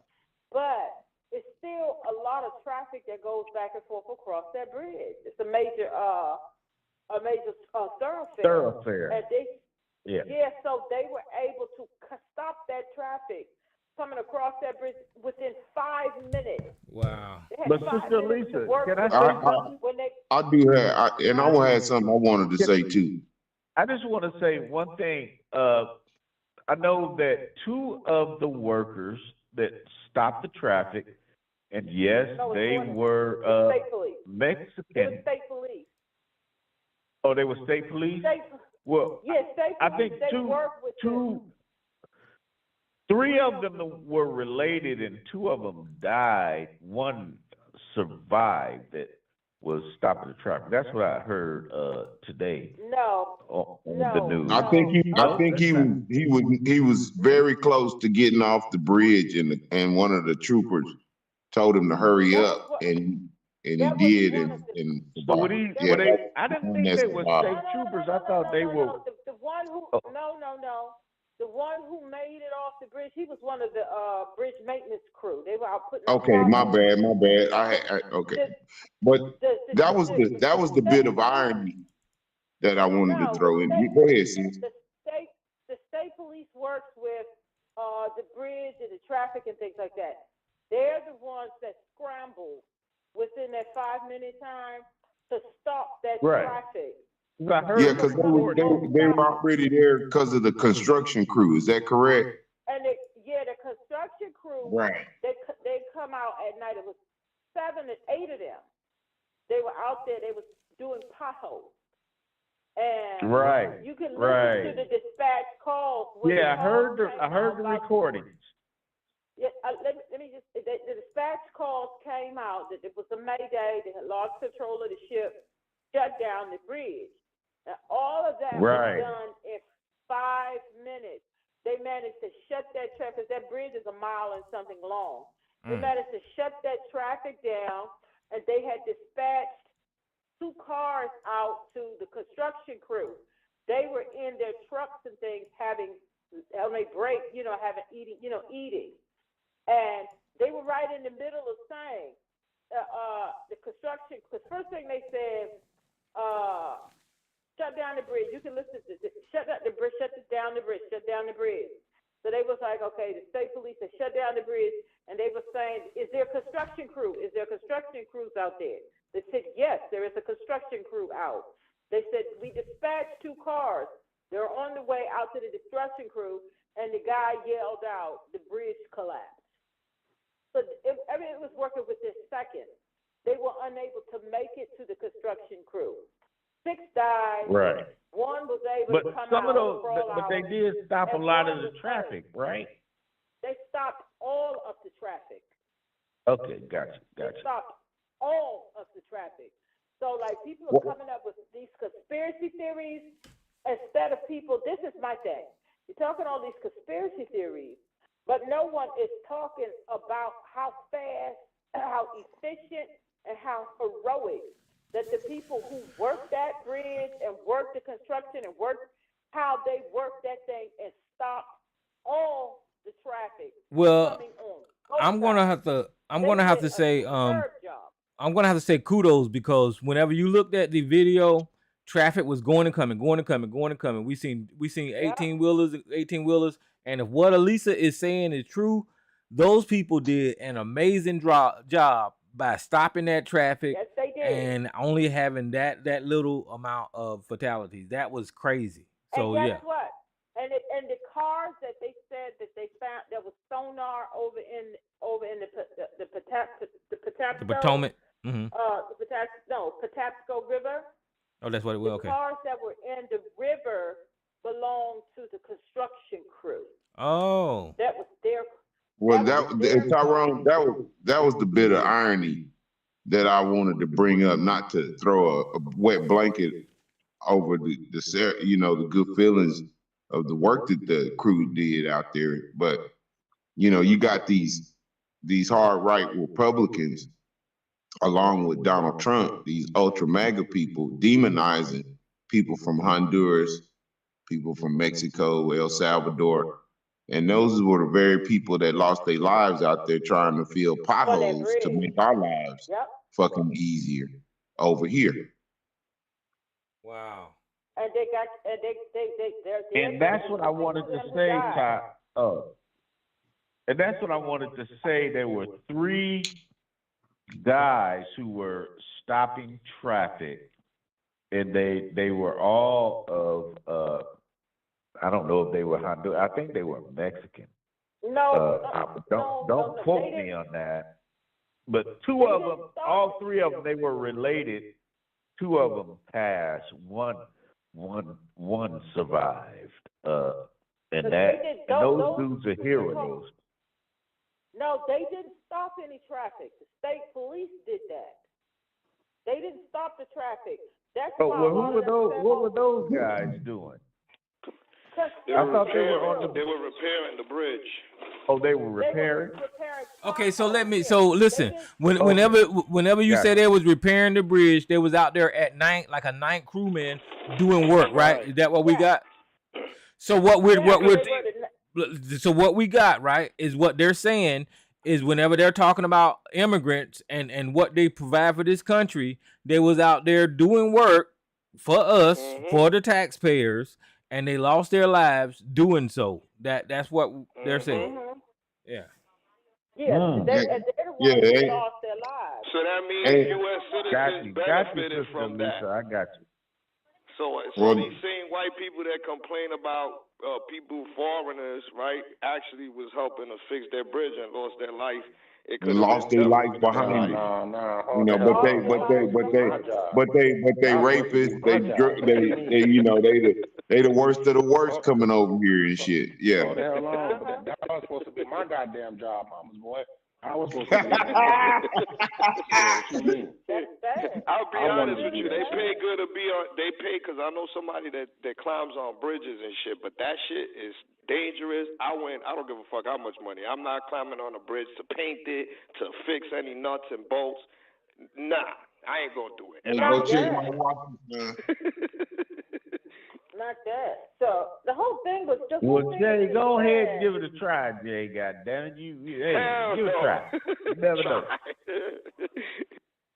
But it's still a lot of traffic that goes back and forth across that bridge. It's a major thoroughfare. And so they were able to stop that traffic coming across that bridge within 5 minutes. Wow. But Sister Lisa, can I say something? I do have, and I will have something I wanted to say too. I just want to say one thing. I know that two of the workers that stopped the traffic, and yes, they were Mexican. They were state police. Oh, they were state police? Well, yes, state police. I think three of them were related, and two of them died. One survived that was stopping the traffic. That's what I heard today. On the news. I think he was very close to getting off the bridge, and one of the troopers told him to hurry up, and he did. And so I didn't think they were state troopers. I thought they were. The one who the one who made it off the bridge, he was one of the bridge maintenance crew. They were out putting. Okay, my bad. But that was the bit of irony that I wanted to throw in. Go ahead, sis. The state police works with the bridge and the traffic and things like that. They're the ones that scramble within that 5-minute time to stop that traffic. Yeah, because they were already there because of the construction crew. Is that correct? And the construction crew. Right. They come out at night. It was 7 to 8 of them. They were out there. They was doing potholes. And you can listen to the dispatch calls. I heard the recordings. Yeah, let me just. The dispatch calls came out that it was a mayday. They had lost control of the ship, shut down the bridge. And all of that was done in 5 minutes. They managed to shut that traffic. That bridge is a mile and something long. They managed to shut that traffic down, and they had dispatched 2 cars out to the construction crew. They were in their trucks and things having on a break, eating. And they were right in the middle of saying the construction. Because first thing they said, shut down the bridge. You can listen to this. Shut down the bridge. Shut down the bridge. Shut down the bridge. So they was like, okay, the state police had shut down the bridge, and they were saying, is there a construction crew? Is there construction crews out there? They said, yes, there is a construction crew out. They said, we dispatched 2 cars. They're on the way out to the construction crew, and the guy yelled out, the bridge collapsed. So it was working within seconds. They were unable to make it to the construction crew. 6 died. Right. 1 was able to come out. But they did stop a lot of the traffic, right? They stopped all of the traffic. Okay, gotcha. They stopped all of the traffic. So, like, people are coming up with these conspiracy theories instead of people. This is my thing. You're talking all these conspiracy theories, but no one is talking about how fast, how efficient, and how heroic that the people who worked that bridge and worked the construction and worked how they worked that thing and stopped all the traffic. Well, coming on. I'm gonna have to say kudos, because whenever you looked at the video, traffic was going and coming. We seen 18 wheelers, and if what Elisa is saying is true, those people did an amazing job by stopping that traffic. Yes, they did. And only having that little amount of fatalities. That was crazy. So and guess what? And the cars that they said that they found, there was sonar over in the Potomac. Patapsco River. Oh, that's what it was. The cars that were in the river belonged to the construction crew. Oh, that was their. Well, Tyrone, that was the bit of irony that I wanted to bring up, not to throw a wet blanket over the the good feelings of the work that the crew did out there, but you got these hard right Republicans along with Donald Trump, these ultra MAGA people demonizing people from Honduras, people from Mexico, El Salvador. And those were the very people that lost their lives out there trying to fill potholes to make our lives fucking easier over here. Wow. And they got, and that's what I wanted to say, Ty. And that's what I wanted to say. There were 3 guys who were stopping traffic, and they were all of I don't know if they were Honduran. I think they were Mexican. Don't quote me on that. But 2 of them, all 3 of them, they were related. 2 of them passed. One survived. And those dudes are heroes. No, they didn't stop any traffic. The state police did that. They didn't stop the traffic. That's but why what were those guys doing? I thought they were on They were repairing the bridge. Oh, they were repairing. Okay, so listen. Whenever you say they was repairing the bridge, they was out there at night, like a night crewman doing work, right? Is that what we got? So what we got, right, is what they're saying is whenever they're talking about immigrants and what they provide for this country, they was out there doing work for us, for the taxpayers, and they lost their lives doing so. That's what they're saying. Yeah. They're the ones that lost their lives. So that means U.S. citizens benefited from that. I got you. So these same white people that complain about people, foreigners, right, actually was helping to fix their bridge and lost their life. They lost their life behind it. But they rapists. They the worst of the worst coming over here and shit. Yeah. Oh, hell no. That was supposed to be my goddamn job, mama's boy. I was supposed to be. I'll be honest with you. They pay good to be on. They pay because I know somebody that climbs on bridges and shit. But that shit is dangerous. I don't give a fuck how much money. I'm not climbing on a bridge to paint it, to fix any nuts and bolts. Nah, I ain't gonna do it. And go check my watch, Not that. So the whole thing was just. Well, Jay, go ahead and give it a try, Jay. Goddamn it, give it a try. You never know.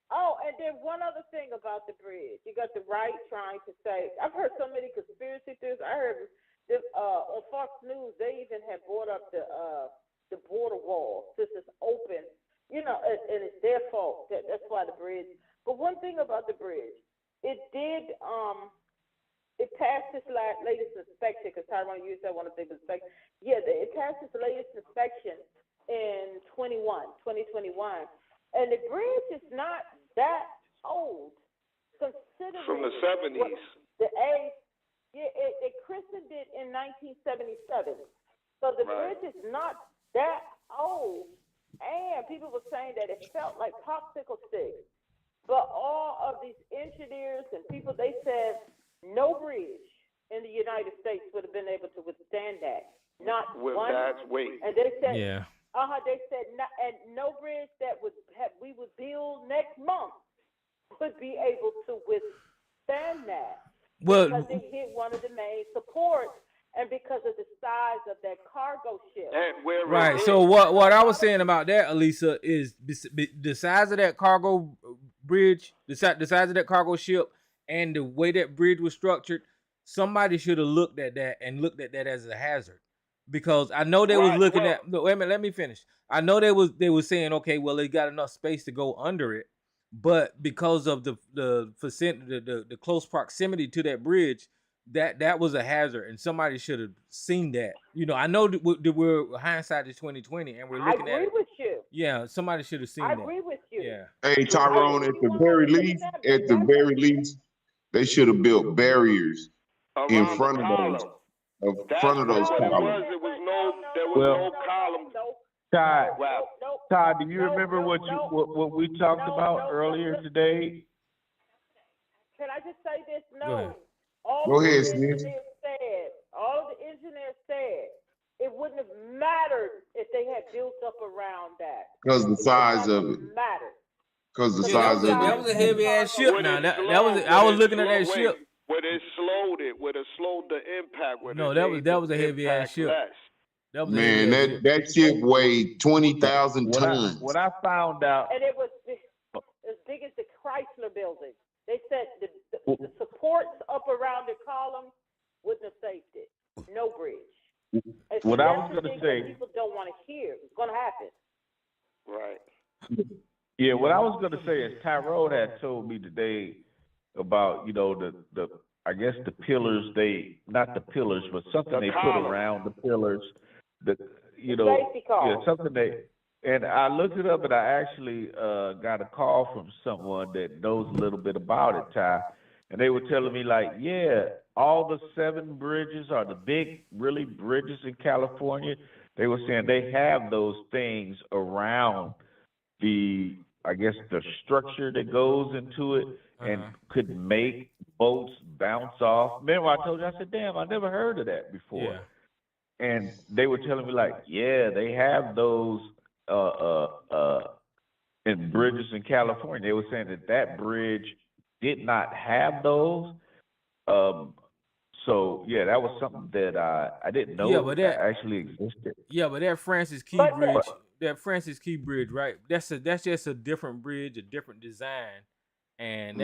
Oh, and then one other thing about the bridge. You got the right trying to say. I've heard so many conspiracy theories. I heard this, on Fox News they even had brought up the border wall. This is open, and it's their fault. That's why the bridge. But one thing about the bridge, it did. It passed its latest inspection, because Tyrone used that one of the big inspections. Yeah, it passed its latest inspection in 2021. And the bridge is not that old, considering from the 70s. The age, it christened it in 1977. So the bridge is not that old. And people were saying that it felt like popsicle sticks. But all of these engineers and people, they said, no bridge in the United States would have been able to withstand that. Not with one. That's weight. And they said, they said, and no bridge that we would build next month would be able to withstand that. Well, because they hit one of the main supports, and because of the size of that cargo ship. Right. So what I was saying about that, Elisa, is the size of that cargo bridge, the size of that cargo ship. And the way that bridge was structured, somebody should have looked at that as a hazard. because I know they was looking at. No, wait a minute, let me finish. I know they was saying, okay, well, they got enough space to go under it, but because of the close proximity to that bridge, that was a hazard, and somebody should have seen that. You know, I know that we're hindsight is 2020, and we're looking at it. I agree with you. Yeah, somebody should have seen that. I agree with you. Yeah. Hey, Tyrone, at the very least, they should have built barriers in front of those. Front of those columns. There was no column. Todd, do you remember what we talked about earlier today? Can I just say this? No. Go ahead, Smith. All of the engineers said it wouldn't have mattered if they had built up around that. Because the size of it. Because the size of it. That was a heavy ass ship. Now that was I was looking at that ship. Where they slowed it, where they slowed the impact. That was a heavy ass ship. Man, that ship weighed 20,000 tons. What I found out, and it was as big as the Chrysler building. They said the supports up around the column wouldn't have saved it. No bridge. What I was going to say, people don't want to hear. It's going to happen. Right. Yeah, what I was going to say is Tyrone had told me today about, the I guess the pillars, not the pillars, but something they put around the pillars. Something and I looked it up, and I actually got a call from someone that knows a little bit about it, Ty, and they were telling me all the 7 bridges are the big, really bridges in California. They were saying they have those things around the structure that goes into it and could make boats bounce off. Remember I told you, I said, damn, I never heard of that before. Yeah. And they were telling me they have those in bridges in California. They were saying that bridge did not have those. So that was something that I didn't know that actually existed. Yeah, but that Francis Key Bridge, right? That's just a different bridge, a different design, and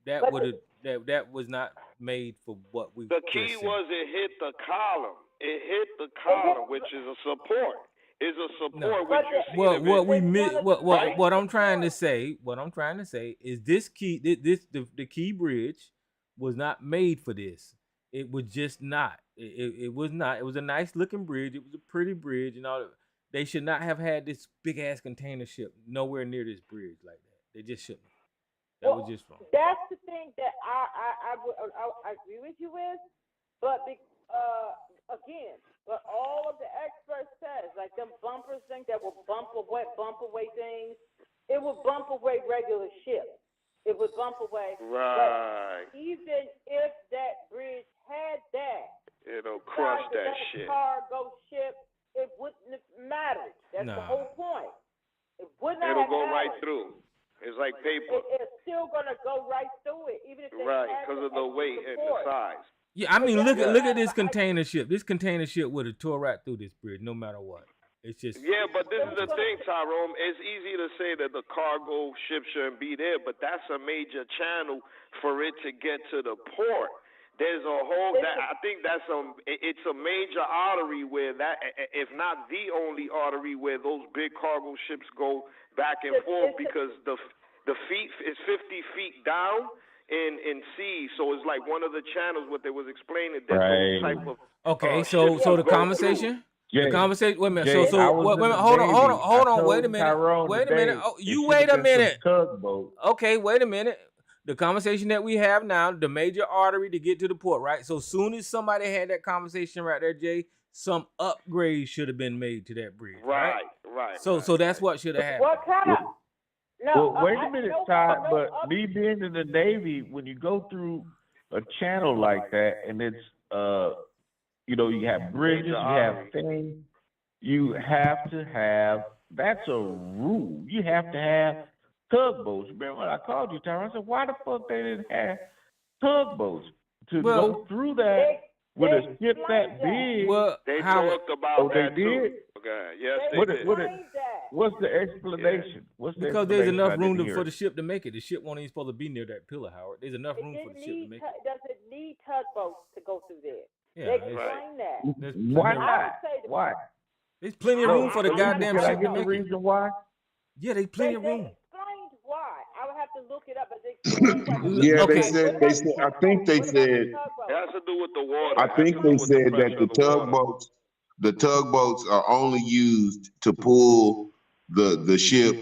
that was not made for what we. The key was it hit the column. It hit the column, which is a support. Is a support. What I'm trying to say is this key. The Key Bridge was not made for this. It was just not. It was not. It was a nice looking bridge. It was a pretty bridge and all that. They should not have had this big ass container ship nowhere near this bridge like that. They just shouldn't. That was just wrong. That's the thing that I agree with you with, but again, but all of the experts says like them bumpers things that will bump away things, it would bump away regular ships. It would bump away. Right. But even if that bridge had that, it'll crush that shit. Cargo ship, it wouldn't have mattered. That's the whole point. It would not. It'll have go mattered. right through. It's like paper. It's still gonna go right through it, even if they because of the weight and the size. Yeah, I mean, look at this container ship. This container ship would have tore right through this bridge, no matter what. It's just but this is the thing, Tyrone. It's easy to say that the cargo ship shouldn't be there, but that's a major channel for it to get to the port. There's a whole. I think it's a major artery where that, if not the only artery where those big cargo ships go back and forth, because the feet is 50 feet down in sea, so it's like one of the channels what they was explaining that those type of. Okay, so the conversation. Jay, the conversation. Wait a minute. Jay, hold on. Wait a minute. Oh, you wait a minute. Okay, wait a minute. The conversation that we have now, the major artery to get to the port, right? So soon as somebody had that conversation right there, Jay, some upgrades should have been made to that bridge. Right. So that's what should have happened. What kind of? No, wait a minute, Todd. But me being in the Navy, when you go through a channel like that, and it's you have bridges, you have things, you have to have. That's a rule. You have to have tugboats. Remember when I called you, Tyrone? I said, why the fuck they didn't have tugboats to go through that with a ship that big? They talked about that did? Okay. Yes, they did. What's the explanation? Because there's enough room for the ship to make it. The ship wasn't even supposed to be near that pillar, Howard. There's enough room for the ship to make it. Does it need tugboats to go through there? Yeah, explain that. Why not? Why? There's plenty of room for the goddamn Can I ship to get the make it. reason why? Yeah, there's plenty of room. Explained why. I would have to look it up, but they explained why. Yeah, Okay. they said, I think they said, It has to do with the water. I It has think to they do with the said pressure that of the water. the tugboats are only used to pull the ship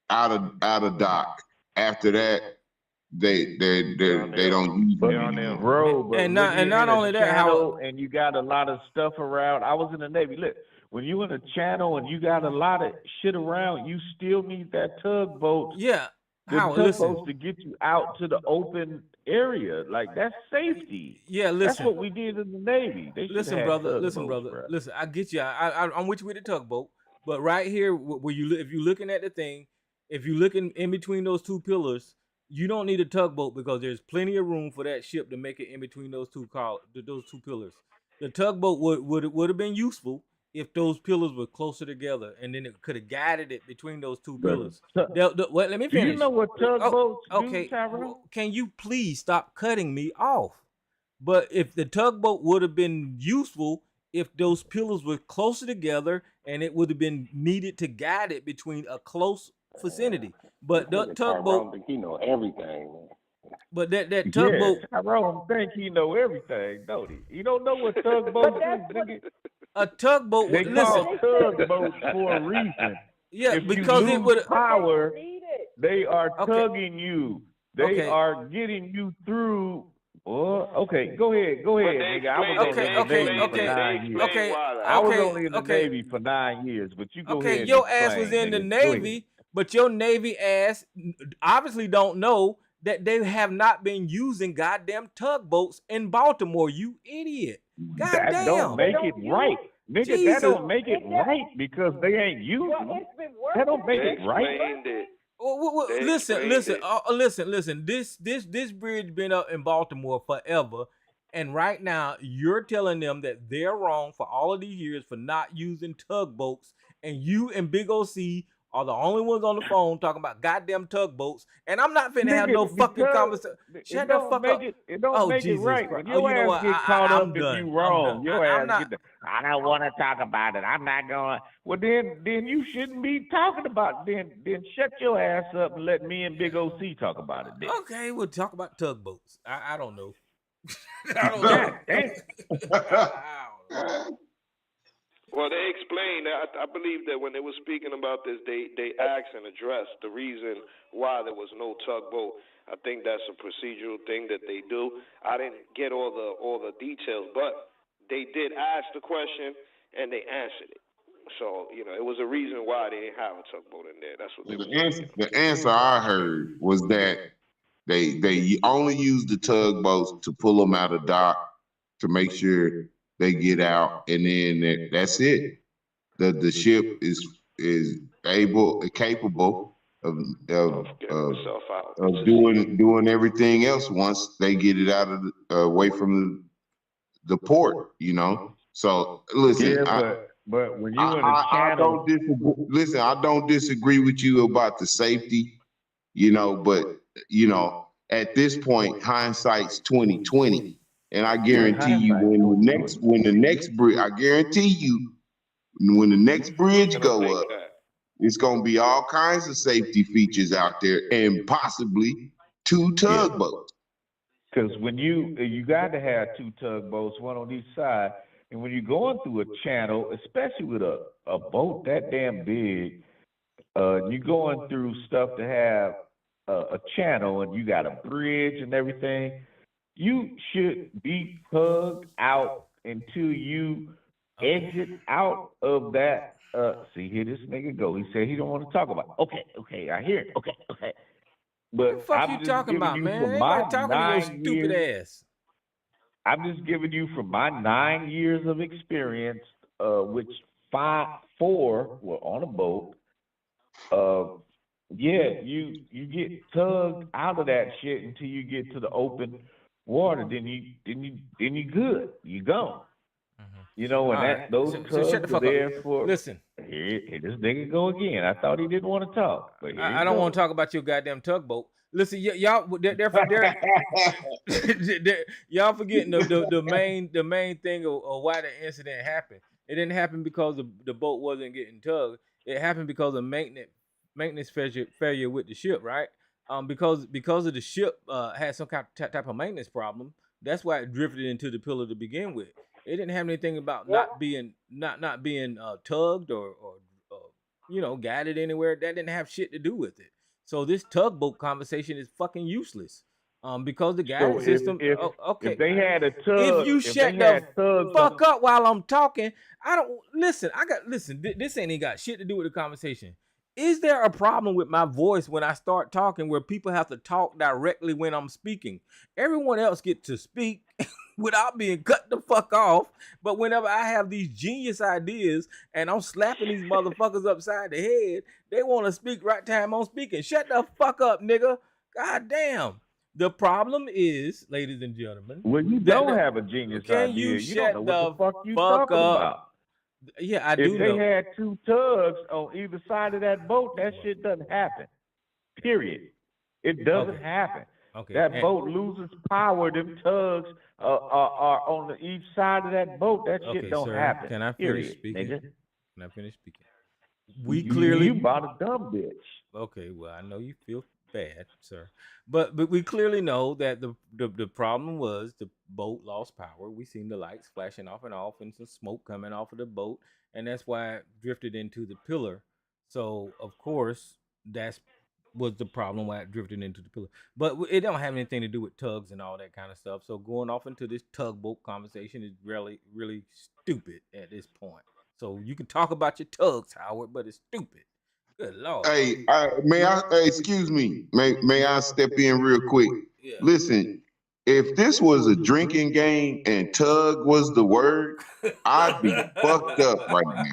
out of dock. After that, they don't use them anymore. Bro, but And when you're not in only a that, channel and you got a lot of stuff around, I was in the Navy. Look, when you in a channel and you got a lot of shit around, you still need that tugboat. Yeah, the Howard, tugboats listen. to get you out to the open area. Like that's safety. Yeah, That's listen. what we did in the Navy. They should have had tugboats, bro. Listen, I get you. I'm with you with the tugboat, but right here, where if you're looking at the thing, if you're looking in between those two pillars, you don't need a tugboat because there's plenty of room for that ship to make it in between those two pillars. The tugboat would have been useful if those pillars were closer together, and then it could have guided it between those two pillars. Wait, let me finish. Do you know what tugboats okay. do, Tyrone? Can you please stop cutting me off? But if the tugboat would have been useful if those pillars were closer together and it would have been needed to guide it between a close vicinity. But the tugboat, think he know everything. but that tugboat, Tyrone think he know everything, don't he? You don't know what tugboats is, nigga. A tugboat. They Listen, call tugboats for a reason. Yeah, if because you it would power. They are tugging you. They Okay. are getting you through. Well, okay, go ahead, nigga. I was only in the Navy for 9 years. I was only in the Navy for 9 years, but you go ahead. Okay, and your ass explain, was in the nigga. Go ahead. Navy, but your Navy ass obviously don't know that they have not been using goddamn tugboats in Baltimore. You idiot! Goddamn, That don't make it right, nigga. Jesus. That don't make it right because they ain't using them. That don't make it right. Listen. Listen. This bridge been up in Baltimore forever, and right now you're telling them that they're wrong for all of these years for not using tugboats, and you and Big OC are the only ones on the phone talking about goddamn tugboats, and I'm not finna have no fucking conversation. Shut the fuck up. It don't make Jesus it right. Christ. When your you know ass what? get caught I'm up done. if you wrong, I'm your I'm ass not. get I don't want to talk about it. I'm not going. Well, then you shouldn't be talking about it. Then shut your ass up and let me and Big OC talk about it. Then. Okay, we'll talk about tugboats. I don't know. I don't know. Well, they explained. I believe that when they were speaking about this, they asked and addressed the reason why there was no tugboat. I think that's a procedural thing that they do. I didn't get all the details, but they did ask the question and they answered it. So it was a reason why they didn't have a tugboat in there. That's what they were saying. The answer I heard was that they only use the tugboats to pull them out of dock to make sure they get out, and then that's it. The ship is capable of doing everything else once they get it out of away from the port. So listen, but when you in a channel, I don't disagree with you about the safety, but at this point, hindsight's 2020. And I guarantee you when the next bridge, I guarantee you when the next bridge go up, it's gonna be all kinds of safety features out there and possibly 2 tugboats. Because when you got to have 2 tugboats, one on each side, and when you're going through a channel, especially with a boat that damn big, you're going through stuff to have a channel, and you got a bridge and everything. You should be tugged out until you exit out of that. See, here this nigga go. He said he don't want to talk about it. Okay, I hear it. Okay. But What the fuck you talking about, man? Ain't nobody talking to your stupid ass. I'm just giving you from my 9 years of experience, which 4 were on a boat. You get tugged out of that shit until you get to the open water. Then you good. You gone. You know, and right. those So shut tugs the are fuck up. there for. Listen, Here this nigga go again. I thought he didn't want to talk, but here I he don't want to goes. talk about your goddamn tugboat. Listen, y'all, y'all forgetting the main thing of why the incident happened. It didn't happen because the boat wasn't getting tugged. It happened because of maintenance failure with the ship, right? Because of the ship had some kind of type of maintenance problem. That's why it drifted into the pillar to begin with. It didn't have anything about not being tugged or guided anywhere. That didn't have shit to do with it. So this tugboat conversation is fucking useless. Because the guidance system. Okay. If they had a tug, If you if shut they the had tugs fuck up while I'm talking, I don't listen. Listen. This ain't even got shit to do with the conversation. Is there a problem with my voice when I start talking where people have to talk directly when I'm speaking? Everyone else get to speak without being cut the fuck off. But whenever I have these genius ideas and I'm slapping these motherfuckers upside the head, they want to speak right time I'm speaking. Shut the fuck up, nigga. God damn. The problem is, ladies and gentlemen. Well, you don't have a genius can idea. you You don't know shut what the fuck you fuck talking up? about. Yeah, I do If they know. had two tugs on either side of that boat, that shit doesn't happen. Period. It doesn't happen. Okay. That boat loses power. Them tugs are on each side of that boat. That shit don't happen. Can I finish speaking? Nigga. Can I finish speaking? We clearly you bought a dumb bitch. Okay, well, I know you feel bad, sir, but we clearly know that the problem was the boat lost power. We seen the lights flashing off and some smoke coming off of the boat, and that's why it drifted into the pillar. So of course that's was the problem why it drifted into the pillar. But it don't have anything to do with tugs and all that kind of stuff. So going off into this tugboat conversation is really stupid at this point. So you can talk about your tugs, Howard, but it's stupid. Good Lord. Hey, excuse me. May I step in real quick? Yeah. Listen, if this was a drinking game and tug was the word, I'd be fucked up right now.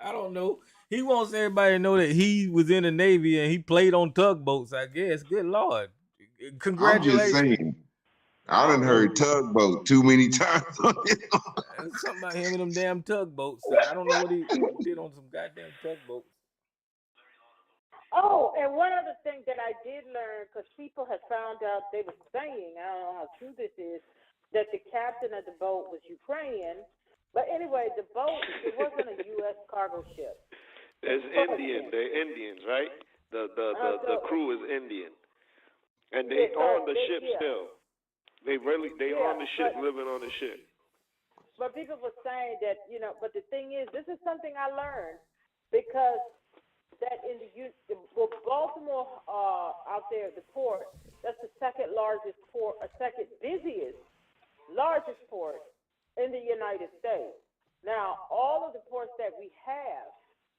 I don't know. He wants everybody to know that he was in the Navy and he played on tugboats, I guess. Good Lord. Congratulations. I'm just saying. I done heard tugboat too many times on this. Something about him and them damn tugboats. I don't know what he did on some goddamn tugboats. Oh, and one other thing that I did learn, because people had found out, they were saying, I don't know how true this is, that the captain of the boat was Ukrainian. But anyway, the boat, it wasn't a U.S. cargo ship. It's Indian. They're Indians, right? The crew is Indian. And they on the ship still. They on the ship, living on the ship. But people were saying that, but the thing is, this is something I learned, because that in Baltimore out there, the port, that's the second largest port, second busiest, largest port in the United States. Now, all of the ports that we have,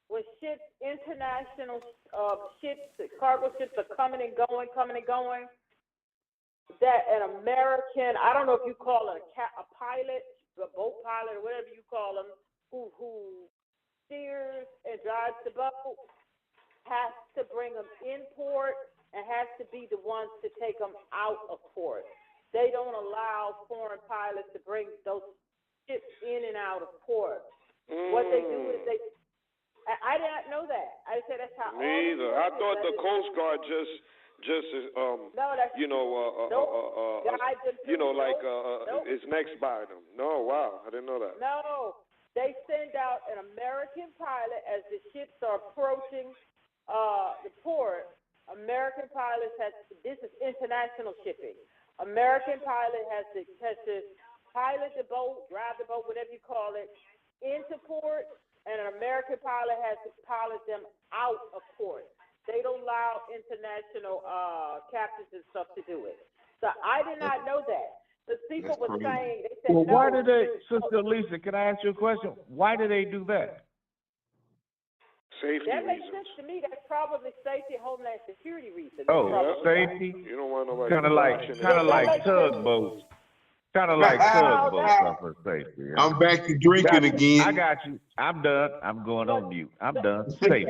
when ships, international ships, cargo ships are coming and going, that an American, I don't know if you call it a pilot, a boat pilot, or whatever you call them, who steers and drives the boat, has to bring them in port and has to be the ones to take them out of port. They don't allow foreign pilots to bring those ships in and out of port. What they do is I did not know that. I said that's how. Me either. I thought the Coast Guard just is next by them. No, wow, I didn't know that. No, they send out an American pilot as the ships are approaching the port. American pilots this is international shipping. American pilot has to pilot the boat, drive the boat, whatever you call it, into port, and an American pilot has to pilot them out of port. They don't allow international captains and stuff to do it. So I did not know that. The people were saying, they said, well, why did they, Sister Lisa, can I ask you a question? Why do they do that? Safety that makes reasons. sense to me. That's probably safety, homeland security reasons. Oh, safety? You don't want nobody kind of like tugboats. Kind of like tugboats for safety. I'm back to drinking again. I got you. I'm done. I'm going on mute. I'm done. Safety.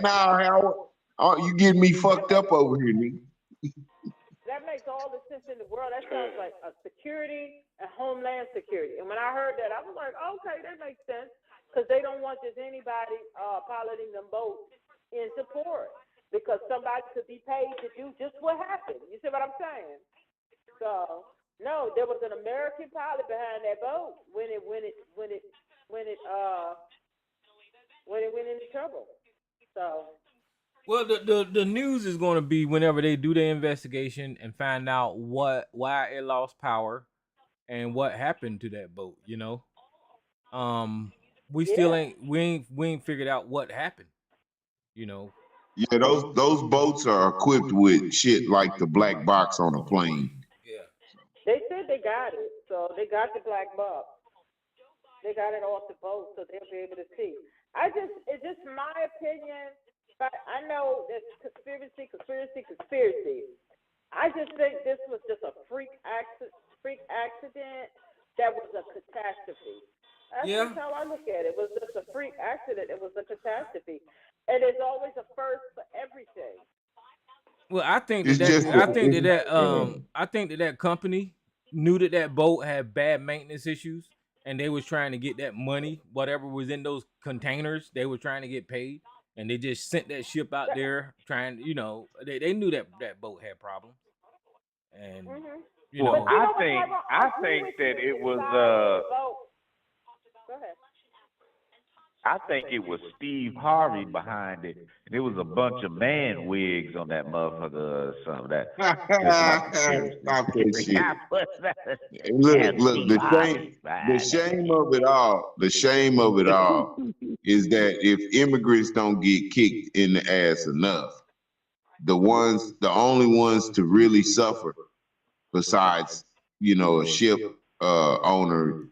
Now, Howard, you getting me fucked up over here, nigga. That makes all the sense in the world. That sounds like a security and homeland security. And when I heard that, I was like, okay, that makes sense, because they don't want just anybody piloting them boats into port, because somebody could be paid to do just what happened. You see what I'm saying? So no, there was an American pilot behind that boat when it went into trouble. So. Well, the news is going to be whenever they do their investigation and find out why it lost power and what happened to that boat. You know, we still ain't figured out what happened. You know. Yeah, those boats are equipped with shit like the black box on a plane. Yeah. They said they got it, so they got the black box. They got it off the boat, so they'll be able to see. It's just my opinion. But I know there's conspiracy. I just think this was just a freak accident that was a catastrophe. That's just how I look at it. It was just a freak accident. It was a catastrophe. And there's always a first for everything. Well, I think that company knew that boat had bad maintenance issues, and they was trying to get that money, whatever was in those containers, they were trying to get paid. And they just sent that ship out there trying, they knew that boat had problems. And I think that it was Go ahead. I think it was Steve Harvey behind it. And it was a bunch of man wigs on that motherfucker or something. Stop that shit. Look, the shame of it all is that if immigrants don't get kicked in the ass enough, the only ones to really suffer, besides, a ship owner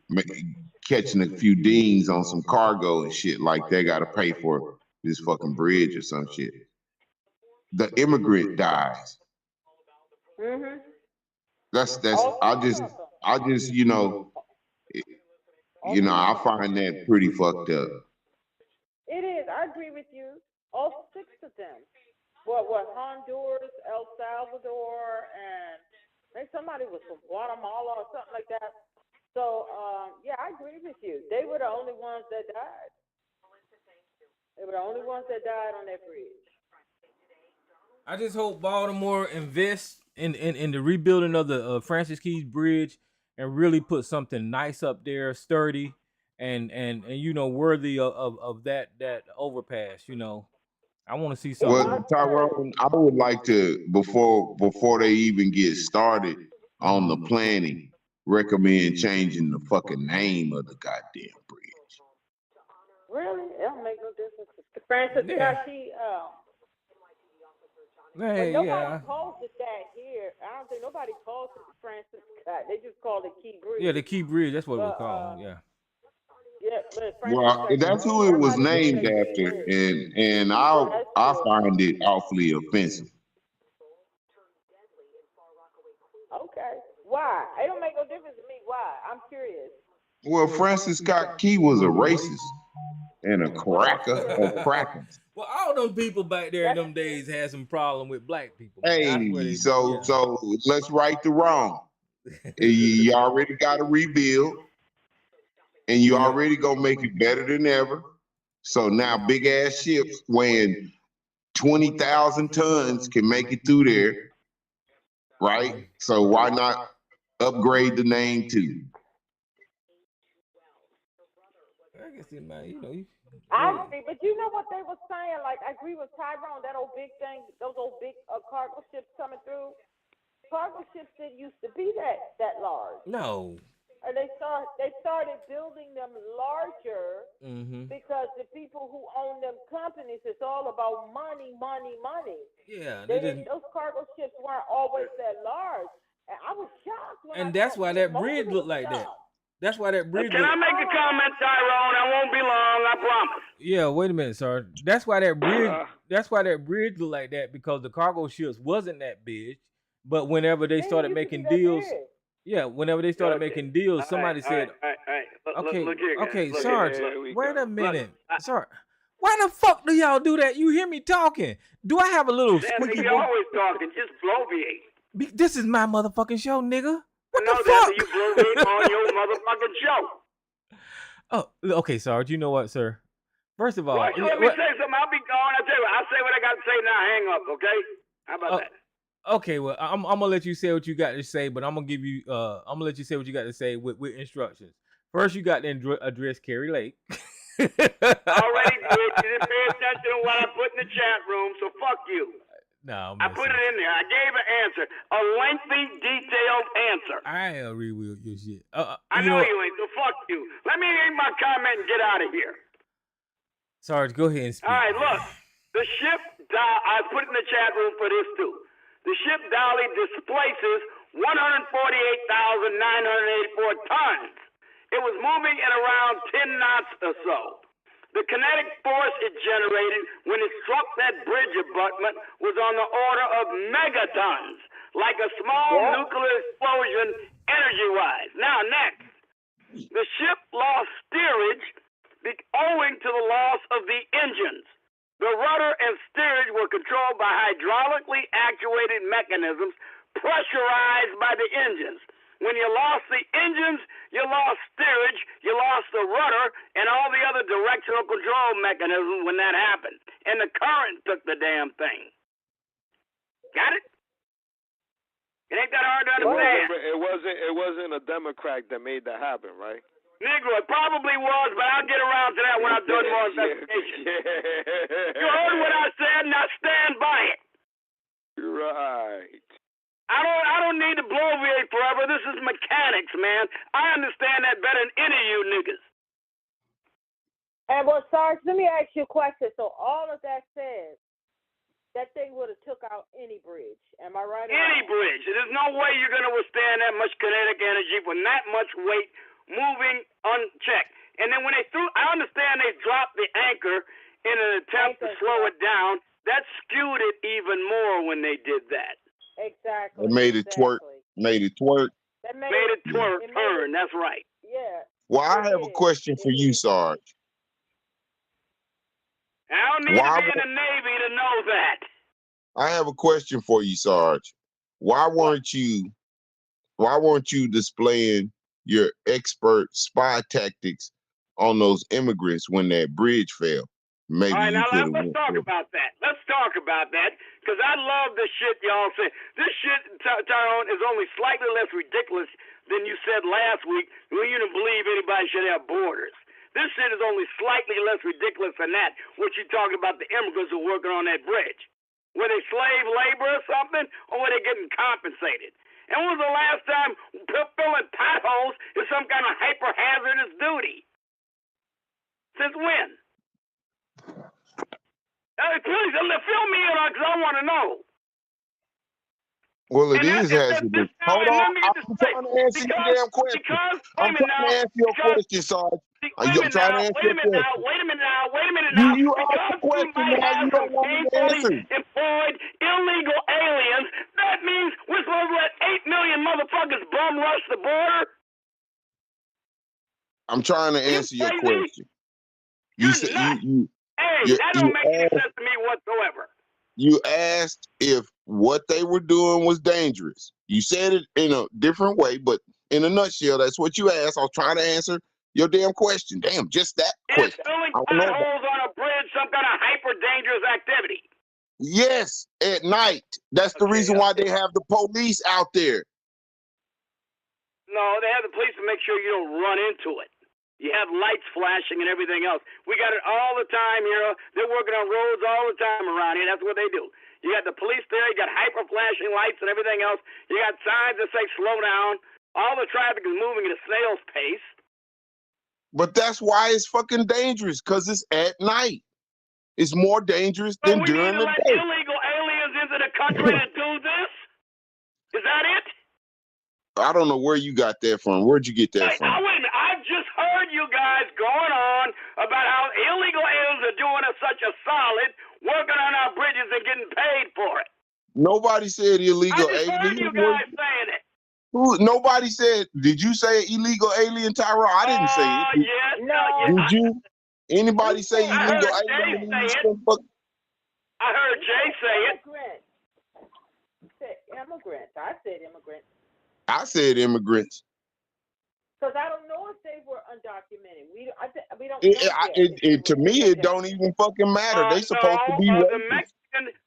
catching a few dings on some cargo and shit, like they got to pay for this fucking bridge or some shit. The immigrant dies. Mm-hmm. That's I just I find that pretty fucked up. It is. I agree with you. All 6 of them. What Honduras, El Salvador, and I think somebody was from Guatemala or something like that. So, I agree with you. They were the only ones that died. They were the only ones that died on that bridge. I just hope Baltimore invests in the rebuilding of the Francis Keys Bridge and really put something nice up there, sturdy, and worthy of that overpass. I want to see something. Well, Tyrone, I would like to, before they even get started on the planning, recommend changing the fucking name of the goddamn bridge. Really? It don't make no difference. Francis Scott, but nobody calls it that here. I don't think nobody calls it Francis Scott. They just call it Key Bridge. Yeah, the Key Bridge. That's what it was called. Yeah. Well, that's who it was named after, and I find it awfully offensive. Okay. Why? It don't make no difference to me. Why? I'm curious. Well, Francis Scott Key was a racist and a cracker. Well, all those people back there in them days had some problem with black people. Hey, so let's right the wrong. You already got to rebuild, and you already gonna make it better than ever. So now big ass ships weighing 20,000 tons can make it through there, right? So why not upgrade the name too? I guess it might, I agree, but you know what they were saying? Like, I agree with Tyrone, that old big thing, those old big cargo ships coming through. Cargo ships didn't used to be that large. No. And they started building them larger because the people who own them companies, it's all about money. Yeah. Those cargo ships weren't always that large. And I was shocked when that's why that bridge looked like that. That's why that bridge. Can I make a comment, Tyrone? I won't be long, I promise. Yeah, wait a minute, sir. That's why that bridge. That's why that bridge looked like that, because the cargo ships wasn't that big. But whenever they started making deals, whenever they started making deals, somebody said, "Okay, Sarge, wait a minute, Sarge. Why the fuck do y'all do that? You hear me talking? Do I have a little squeaky voice? You always talking, just bloviate. This is my motherfucking show, nigga. What I know the that, fuck? you blew it on your motherfucking show. Oh, okay, Sarge. You know what, sir? First of all, Why don't you let me say something? I'll be gone. I'll tell you what, I'll say what I got to say now. Hang up, okay? How about that? Okay, well, I'm gonna let you say what you got to say, but I'm gonna give you I'm gonna let you say what you got to say with instructions. First, you got to address Carrie Lake. Already did. You didn't pay attention to what I put in the chat room, so fuck you. No, I put it in there. I gave an answer, a lengthy, detailed answer. I agree with your shit. I know you ain't, so fuck you. Let me make my comment and get out of here. Sarge, go ahead and speak. All right, look. The ship, I put it in the chat room for this too. The ship Dolly displaces 148,984 tons. It was moving at around 10 knots or so. The kinetic force it generated when it struck that bridge abutment was on the order of megatons, like a small nuclear explosion energy-wise. Now, next, the ship lost steerage owing to the loss of the engines. The rudder and steerage were controlled by hydraulically actuated mechanisms pressurized by the engines. When you lost the engines, you lost steerage, you lost the rudder, and all the other directional control mechanisms when that happened. And the current took the damn thing. Got it? It ain't that hard to understand. It wasn't a Democrat that made that happen, right? Negro, it probably was, but I'll get around to that when I've done more investigation. You heard what I said, and I stand by it. Right. I don't need to bloviate forever. This is mechanics, man. I understand that better than any of you niggas. And well, Sarge, let me ask you a question. So all of that says that thing would have took out any bridge. Am I right? Any bridge. There's no way you're going to withstand that much kinetic energy from that much weight moving unchecked. And then when they I understand they dropped the anchor in an attempt to slow it down. That skewed it even more when they did that. Exactly. It made it twerk. Made it twerk. That made it twerk, turn. That's right. Yeah. Well, I have a question for you, Sarge. I don't need to be in the Navy to know that. I have a question for you, Sarge. Why weren't you displaying your expert spy tactics on those immigrants when that bridge fell? Maybe all right, now let's talk about that. Let's talk about that, because I love the shit y'all say. This shit, Tyrone, is only slightly less ridiculous than you said last week when you didn't believe anybody should have borders. This shit is only slightly less ridiculous than that, what you talking about the immigrants who are working on that bridge. Were they slave labor or something, or were they getting compensated? And when was the last time filling potholes is some kind of hyper-hazardous duty? Since when? Please, fill me in on because I want to know. Well, it is hazardous. Hold on, I'm trying to answer your damn question. I'm trying to answer your question, Sarge. I'm trying to answer your question. Wait a minute now. You asked the question now. You don't want me to answer. Employed illegal aliens. That means we're supposed to let 8 million motherfuckers bum rush the border. I'm trying to answer your question. You said that don't make any sense to me whatsoever. You asked if what they were doing was dangerous. You said it in a different way, but in a nutshell, that's what you asked. I was trying to answer your damn question. Damn, just that question. Is filling potholes on a bridge some kind of hyper dangerous activity? Yes, at night. That's the reason why they have the police out there. No, they have the police to make sure you don't run into it. You have lights flashing and everything else. We got it all the time here. They're working on roads all the time around here. That's what they do. You got the police there. You got hyper flashing lights and everything else. You got signs that say slow down. All the traffic is moving at a snail's pace. But that's why it's fucking dangerous, because it's at night. It's more dangerous than during the day. We need to let illegal aliens into the country to do this? Is that it? I don't know where you got that from. Where'd you get that from? Wait a minute. I've just heard you guys going on about how illegal aliens are doing us such a solid, working on our bridges and getting paid for it. Nobody said illegal aliens. I just heard you guys saying it. Nobody said. Did you say illegal alien, Tyrone? I didn't say it. Yes. Did you? Anybody say illegal alien? I heard Jay say it. immigrants. I said immigrants. I said immigrants. Because I don't know if they were undocumented. We don't know yet. To me, it don't even fucking matter. They supposed to be racist.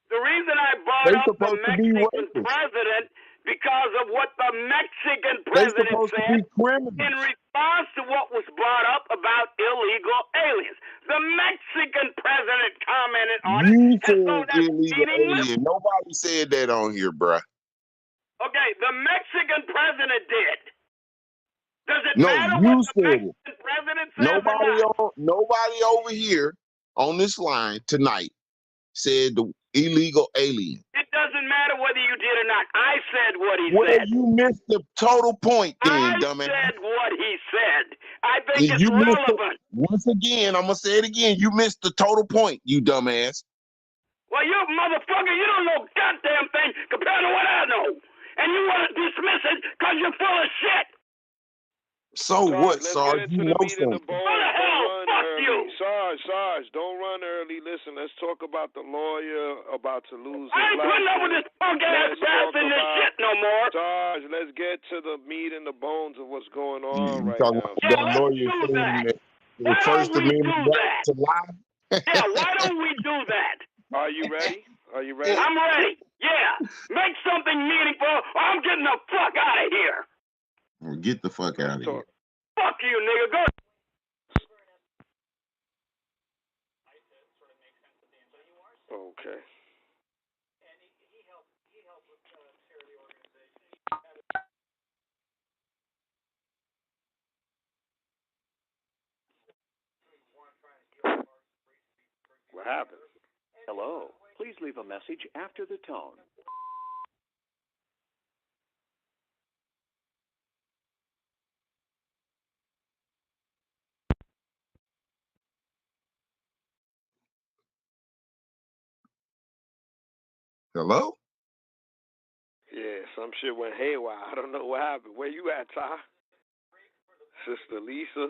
The reason I brought They up the supposed to be Mexican racist. president because of what the Mexican They president supposed to said be criminals. in response to what was brought up about illegal aliens. The Mexican president commented on it. You And so said that's illegal alien. Nobody said that on here, bruh. Okay, the Mexican president did. Does it No, matter you what the said Mexican it. president says Nobody over here on this line tonight said the illegal alien. It doesn't matter whether you did or not. I said what he Well, said. you missed the total point then, I dumbass. said what he said. I think it's You missed relevant. Once again, I'm gonna say it again. You missed the total point, you dumbass. Well, you motherfucker, you don't know goddamn thing compared to what I know. And you want to dismiss it because you're full of shit. So what, Let's Sarge? get into You the know meat and the something. bones. What the hell? Fuck you. Sarge, don't run early. Listen, let's talk about the lawyer about to lose his I ain't putting up with this punk ass bastard and this shit no more. Sarge, let's get to the meat and the bones of what's going on You right talking now. about that lawyer saying that the First Amendment right to lie? Yeah, why don't we do that? Are you ready? Are you ready? I'm ready. Yeah. Make something meaningful or I'm getting the fuck out of here. Well, get the fuck out of here. Fuck you, nigga. Go. Okay. What happened? Hello. Please leave a message after the tone. Hello? Yeah, some shit went haywire. I don't know what happened. Where you at, Ty? Sister Lisa?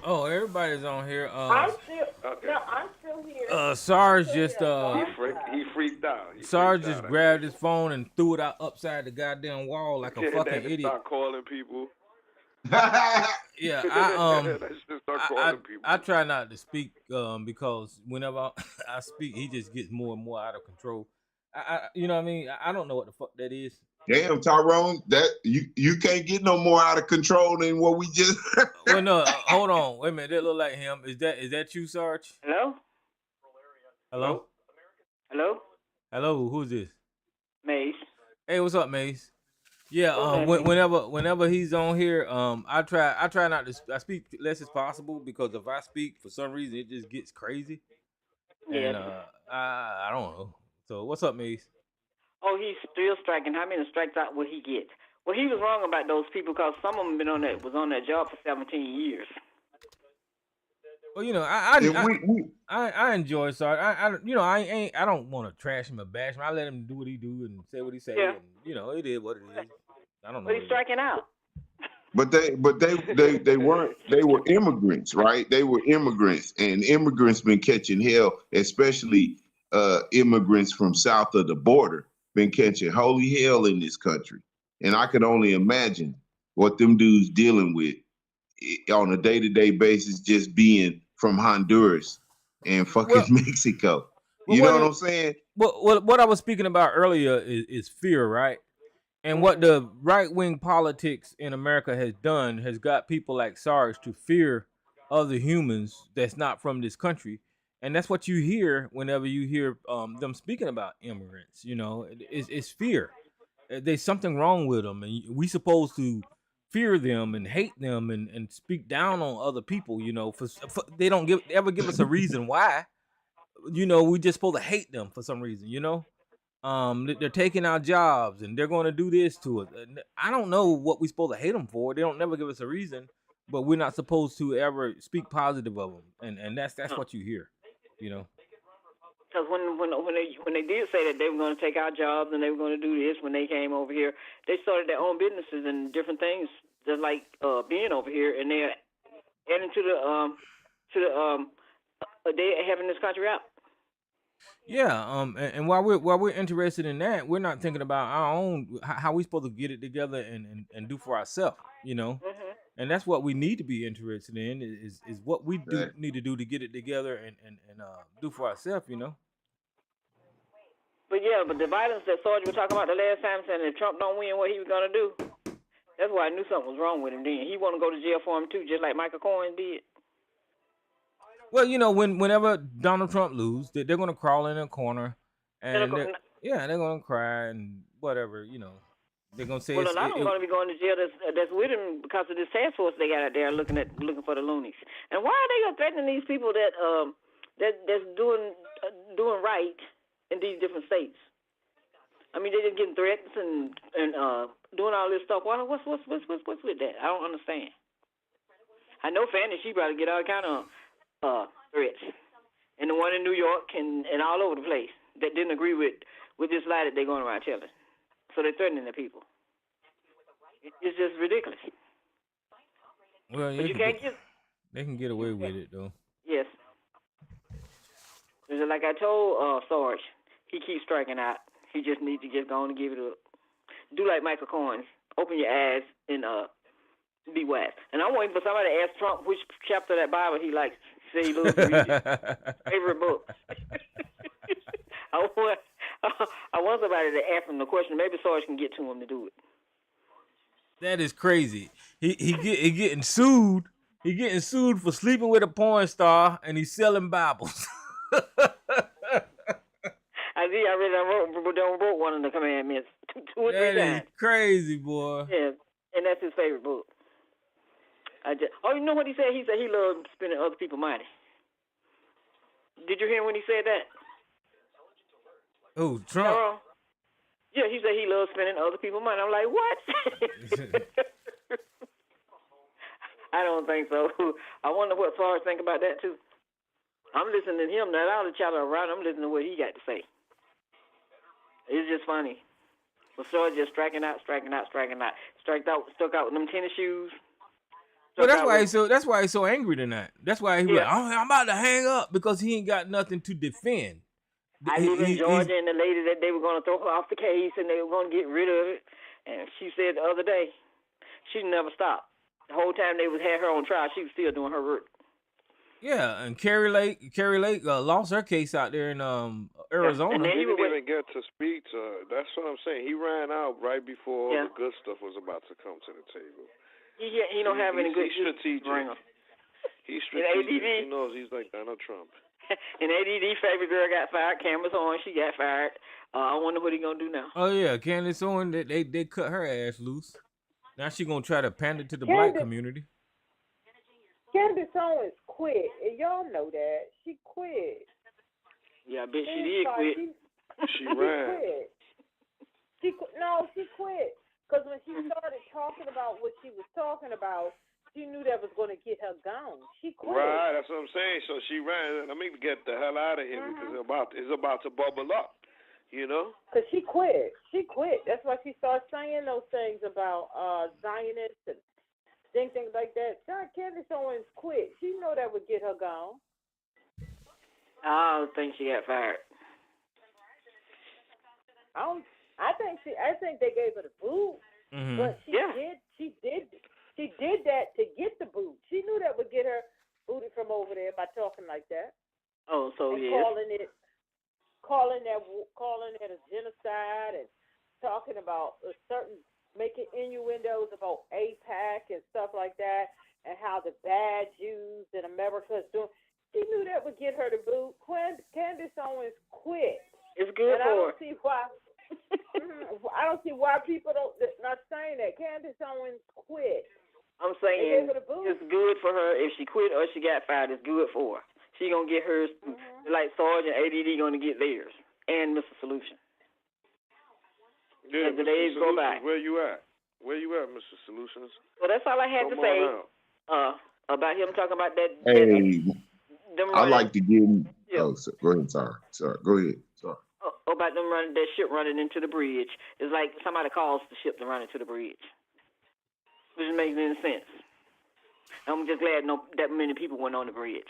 Oh, everybody's on here. I'm still here. Sarge just he freaked out. Sarge just grabbed his phone and threw it out upside the goddamn wall like a fucking idiot. Start calling people. Yeah, I try not to speak because whenever I speak, he just gets more and more out of control. You know what I mean? I don't know what the fuck that is. Damn, Tyrone, that you can't get no more out of control than what we just. Well, no, hold on, wait a minute. That look like him. Is that you, Sarge? Hello? Hello? Hello? Hello? Who's this? Mace. Hey, what's up, Mace? Yeah, whenever he's on here, I try not to. I speak less as possible because if I speak, for some reason it just gets crazy. Yeah. And I don't know. So what's up, Mace? Oh, he's still striking. How many strikes out will he get? Well, he was wrong about those people because some of them was on that job for 17 years. Well, you know, I enjoy Sarge. I don't want to trash him or bash him. I let him do what he do and say what he say. Yeah. And, you know, it is what it is. I don't know. But he's striking out. But they weren't. They were immigrants, right? They were immigrants, and immigrants been catching hell, especially immigrants from south of the border been catching holy hell in this country. And I could only imagine what them dudes dealing with on a day-to-day basis, just being from Honduras and fucking Mexico. You know what I'm saying? What I was speaking about earlier is fear, right? And what the right-wing politics in America has done has got people like Sarge to fear other humans that's not from this country. And that's what you hear whenever you hear them speaking about immigrants. You know, it's fear. There's something wrong with them, and we supposed to fear them and hate them and speak down on other people. You know, for they don't ever give us a reason why. You know, we just supposed to hate them for some reason. You know, they're taking our jobs and they're going to do this to us. I don't know what we're supposed to hate them for. They don't never give us a reason, but we're not supposed to ever speak positive of them, and that's what you hear. You know, because when they did say that they were going to take our jobs and they were going to do this when they came over here, they started their own businesses and different things, just like being over here, and they're adding to the they're having this country out. Yeah, and while we're interested in that, we're not thinking about our own how we supposed to get it together and do for ourselves, and that's what we need to be interested in is what we do need to do to get it together and do for ourselves, But yeah, but the violence that Sarge was talking about the last time, saying if Trump don't win, what he was gonna do? That's why I knew something was wrong with him. Then he want to go to jail for him too, just like Michael Cohen did. Well, whenever Donald Trump lose, they're gonna crawl in a corner, and they're gonna cry and whatever, they're gonna say. Well, a lot of them going to be going to jail that's with him because of this task force they got out there looking for the loonies. And why are they threatening these people that's doing right in these different states? I mean, they're just getting threats and doing all this stuff. What's with that? I don't understand. I know Fannie, she probably get all kind of threats, and the one in New York and all over the place that didn't agree with this lie that they're going around telling. So they're threatening the people. It's just ridiculous. Well, but you can't get. They can get away with it though. Yes. Like I told Sarge, he keeps striking out. He just needs to just go on and give it up. Do like Michael Cohen. Open your eyes and be wise. And I'm waiting for somebody to ask Trump which chapter of that Bible he likes. Say he loves to read it. Favorite book. I want somebody to ask him the question. Maybe Sarge can get to him to do it. That is crazy. He getting sued. He getting sued for sleeping with a porn star, and he's selling Bibles. I wrote one of the commandments 2 or 3 times. That is crazy, boy. Yeah, and that's his favorite book. You know what he said? He said he loved spending other people's money. Did you hear when he said that? Oh, Trump. Yeah, he said he loves spending other people's money. I'm like, what? I don't think so. I wonder what Sarge think about that too. I'm listening to him. Not all the chatter around. I'm listening to what he got to say. It's just funny. But Sarge just striking out. Stuck out with them tennis shoes. Well, that's why he's so angry tonight. That's why he was like, I'm about to hang up because he ain't got nothing to defend. I live in Georgia, and the lady that they were going to throw her off the case, and they were going to get rid of it. And she said the other day, she never stopped. The whole time they had her on trial, she was still doing her work. Yeah, and Carrie Lake lost her case out there in Arizona. He didn't even get to speak to her. That's what I'm saying. He ran out right before all the good stuff was about to come to the table. He don't have any good. He's strategic. He's strategic. He knows he's like Donald Trump. And ADD favorite girl got fired. Candace Owens, she got fired. I wonder what he gonna do now. Oh yeah, Candace Owens, they cut her ass loose. Now she gonna try to pander to the black community. Candace Owens quit, and y'all know that she quit. Yeah, I bet she did quit. She ran. She quit because when she started talking about what she was talking about, she knew that was going to get her gone. She quit. Right, that's what I'm saying. So she ran. Let me get the hell out of here because it's about to bubble up, Because she quit. That's why she started saying those things about Zionists and things like that. Candace Owens quit. She knew that would get her gone. I don't think she got fired. I think they gave her the boot, but she did that to get the boot. She knew that would get her booted from over there by talking like that. Oh, so and calling it a genocide and talking about making innuendos about AIPAC and stuff like that, and how the bad Jews in America is doing. She knew that would get her the boot. Candace Owens quit. It's good for her. I don't see why people not saying that. Candace Owens quit. I'm saying it's good for her. If she quit or she got fired, it's good for her. She gonna get hers, like Sarge and ADD gonna get theirs, and Mr. Solution. Yeah, as the days go by. Where you at? Where you at, Mr. Solutions? Well, that's all I had to say about him talking about that. Hey, I like to give him. Oh, go ahead. Sorry. Go ahead. Sorry. About them that ship running into the bridge. It's like somebody calls the ship to run into the bridge. Which makes any sense. I'm just glad that many people went on the bridge.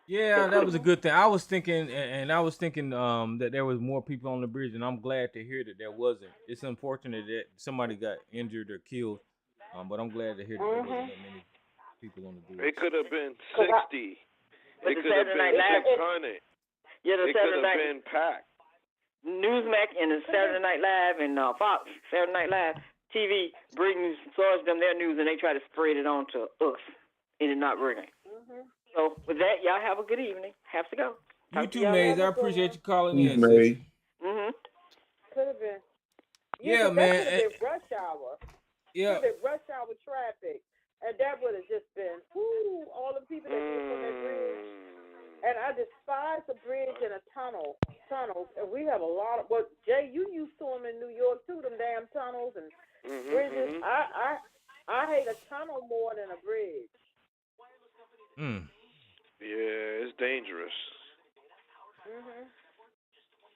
Yeah, that was a good thing. I was thinking, and I was thinking that there was more people on the bridge, and I'm glad to hear that there wasn't. It's unfortunate that somebody got injured or killed, but I'm glad to hear that there wasn't that many people on the bridge. It could have been 60. It could have been 600. Yeah, the it could have been packed. Newsmax and the Saturday Night Live and Fox Saturday Night Live TV brings them their news, and they try to spread it on to us, and it's not working. So with that, y'all have a good evening. Have to go. You too, Maze. I appreciate you calling in, Maze. Could have been. Yeah, man. That would have been rush hour. Yeah. It rush hour traffic, and that would have just been all the people that live on that bridge. And I despise a bridge and a tunnel. And we have a lot of. Well, Jay, you used to them in New York too. Them damn tunnels and bridges. I hate a tunnel more than a bridge. Yeah, it's dangerous.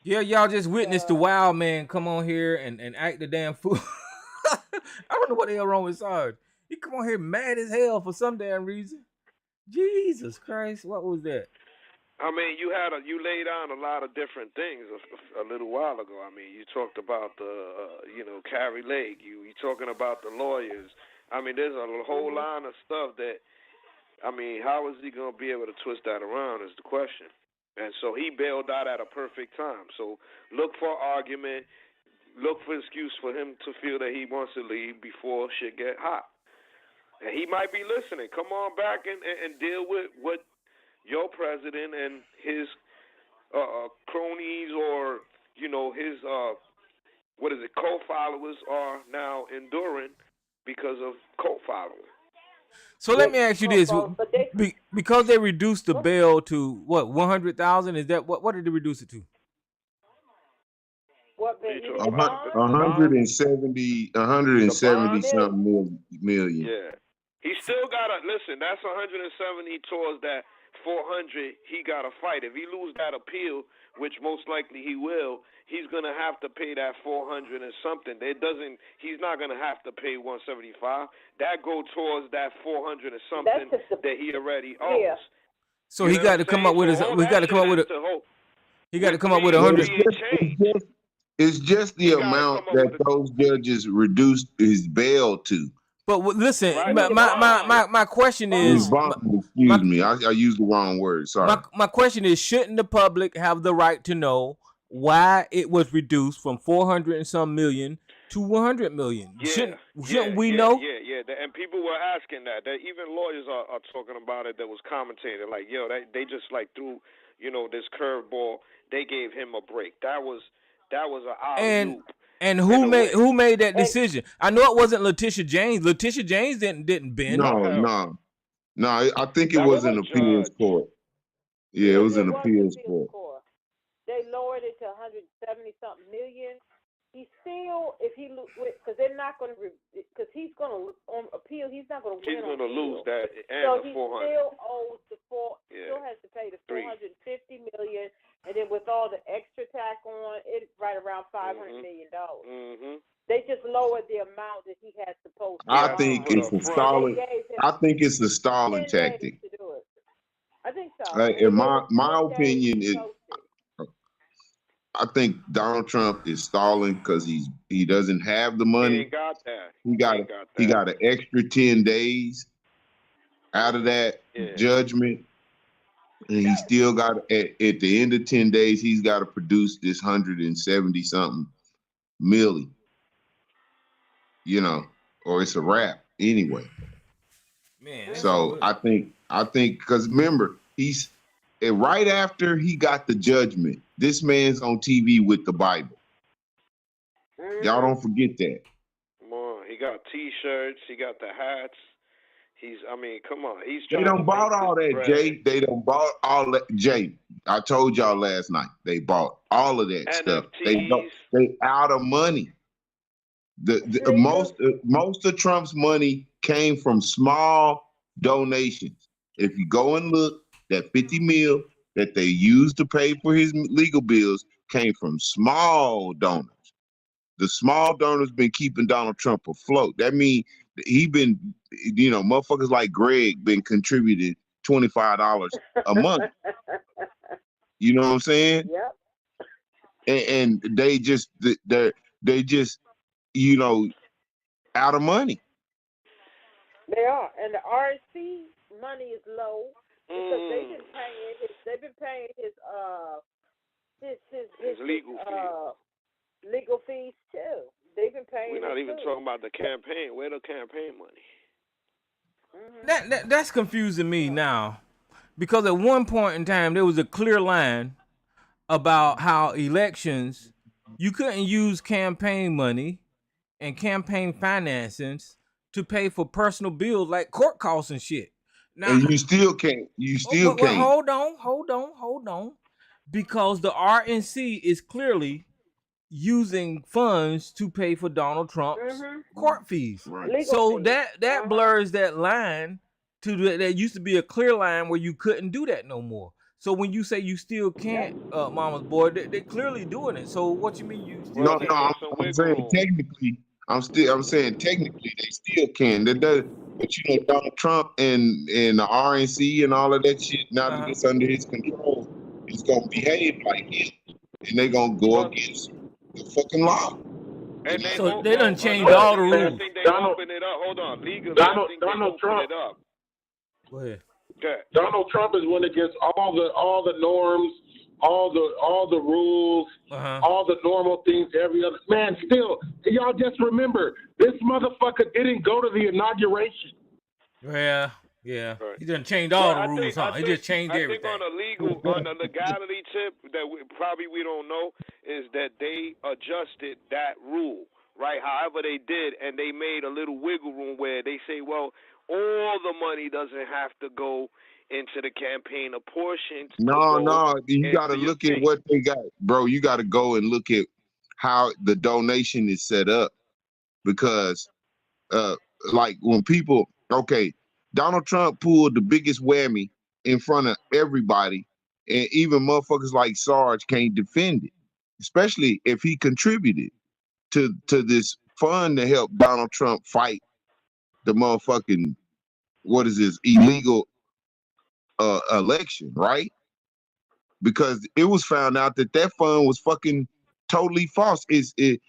Yeah, y'all just witnessed the wild man come on here and act the damn fool. I don't know what the hell wrong with Sarge. He come on here mad as hell for some damn reason. Jesus Christ, what was that? I mean, you laid down a lot of different things a little while ago. I mean, you talked about the, Carrie Lake. You talking about the lawyers. I mean, there's a whole line of stuff that, I mean, how is he going to be able to twist that around is the question. And so he bailed out at a perfect time. So look for argument, look for excuse for him to feel that he wants to leave before shit get hot. And he might be listening. Come on back and deal with what your president and his cronies or, his, co-followers are now enduring because of co-following. So let me ask you this: because they reduced the bail to what 100,000? Is that what did they reduce it to? 170 something million. Yeah, he still gotta listen. That's 170 towards that 400. He gotta fight. If he lose that appeal, which most likely he will, he's gonna have to pay that 400 and something. He's not gonna have to pay 175. That go towards that 400 and something that he already owes. Yeah. So he got to come up with He got to come up with 100. It's just the amount that those judges reduced his bail to. But listen, my question is, excuse me, I used the wrong word. Sorry. My question is, shouldn't the public have the right to know why it was reduced from 400 and some million to 100 million? Yeah, shouldn't we know? Yeah. And people were asking that. Even lawyers are talking about it. That was commentating like, yo, they just like threw, this curveball. They gave him a break. That was an alley-oop. And who made that decision? I know it wasn't Letitia James. Letitia James didn't bend. No. I think it was an appeals court. Yeah, it was an appeals court. They lowered it to 170 something million. He still, if he because they're not going to, because he's going to on appeal. He's not going to win. He's going to lose that and so the 400. So he still owes still has to pay the 450 million. And then with all the extra tax on, it's right around $500 million. They just lowered the amount that he had supposed to. I think it's a stalling. I think it's a stalling tactic. I think so. In my opinion is, I think Donald Trump is stalling because he doesn't have the money. He ain't got that. He got an extra 10 days out of that judgment. And he still got, at the end of 10 days, he's got to produce this 170 something million, or it's a wrap anyway. Man. So I think, because remember, he's right after he got the judgment, this man's on TV with the Bible. Y'all don't forget that. Come on, he got T-shirts, he got the hats. Come on. They done bought all that, Jay. They done bought all that, Jay. I told y'all last night. They bought all of that NFTs. stuff. They out of money. Most of Trump's money came from small donations. If you go and look, that 50 mil that they used to pay for his legal bills came from small donors. The small donors been keeping Donald Trump afloat. That means he been, motherfuckers like Greg been contributing $25 a month. You know what I'm saying? Yep. And they just you know, out of money. They are, and the RSC money is low because they've been paying his legal fees too. They've been paying. We're not even talking about the campaign. Where the campaign money? That's confusing me now, because at one point in time there was a clear line about how elections, you couldn't use campaign money and campaign financings to pay for personal bills like court costs and shit. Now, and you still can't. Well, hold on. Because the RNC is clearly using funds to pay for Donald Trump's court fees. Right. So that blurs that line to that used to be a clear line where you couldn't do that no more. So when you say you still can't, mama's boy, they're clearly doing it. So what you mean you still can't? I'm saying technically. I'm saying technically they still can. That does, but you know, Donald Trump and the RNC and all of that shit, now that it's under his control, he's gonna behave like it, and they're gonna go against the fucking law. And so they done changed all the rules. I think they open it up. Hold on, legally, Donald Trump. It up. Go ahead. Okay. Donald Trump is went against all the norms, all the rules, all the normal things. Every other man, still, y'all just remember this motherfucker didn't go to the inauguration. Yeah. Right. He done changed all the rules, He just changed everything. I think on the legality tip that we don't know is that they adjusted that rule, right? However they did, and they made a little wiggle room where they say, well, all the money doesn't have to go into the campaign. A portion. No, you got to look at what they got, bro. You got to go and look at how the donation is set up, because, like when people, Donald Trump pulled the biggest whammy in front of everybody, and even motherfuckers like Sarge can't defend it, especially if he contributed to this fund to help Donald Trump fight the motherfucking, what is this, illegal election, right? Because it was found out that fund was fucking totally false. The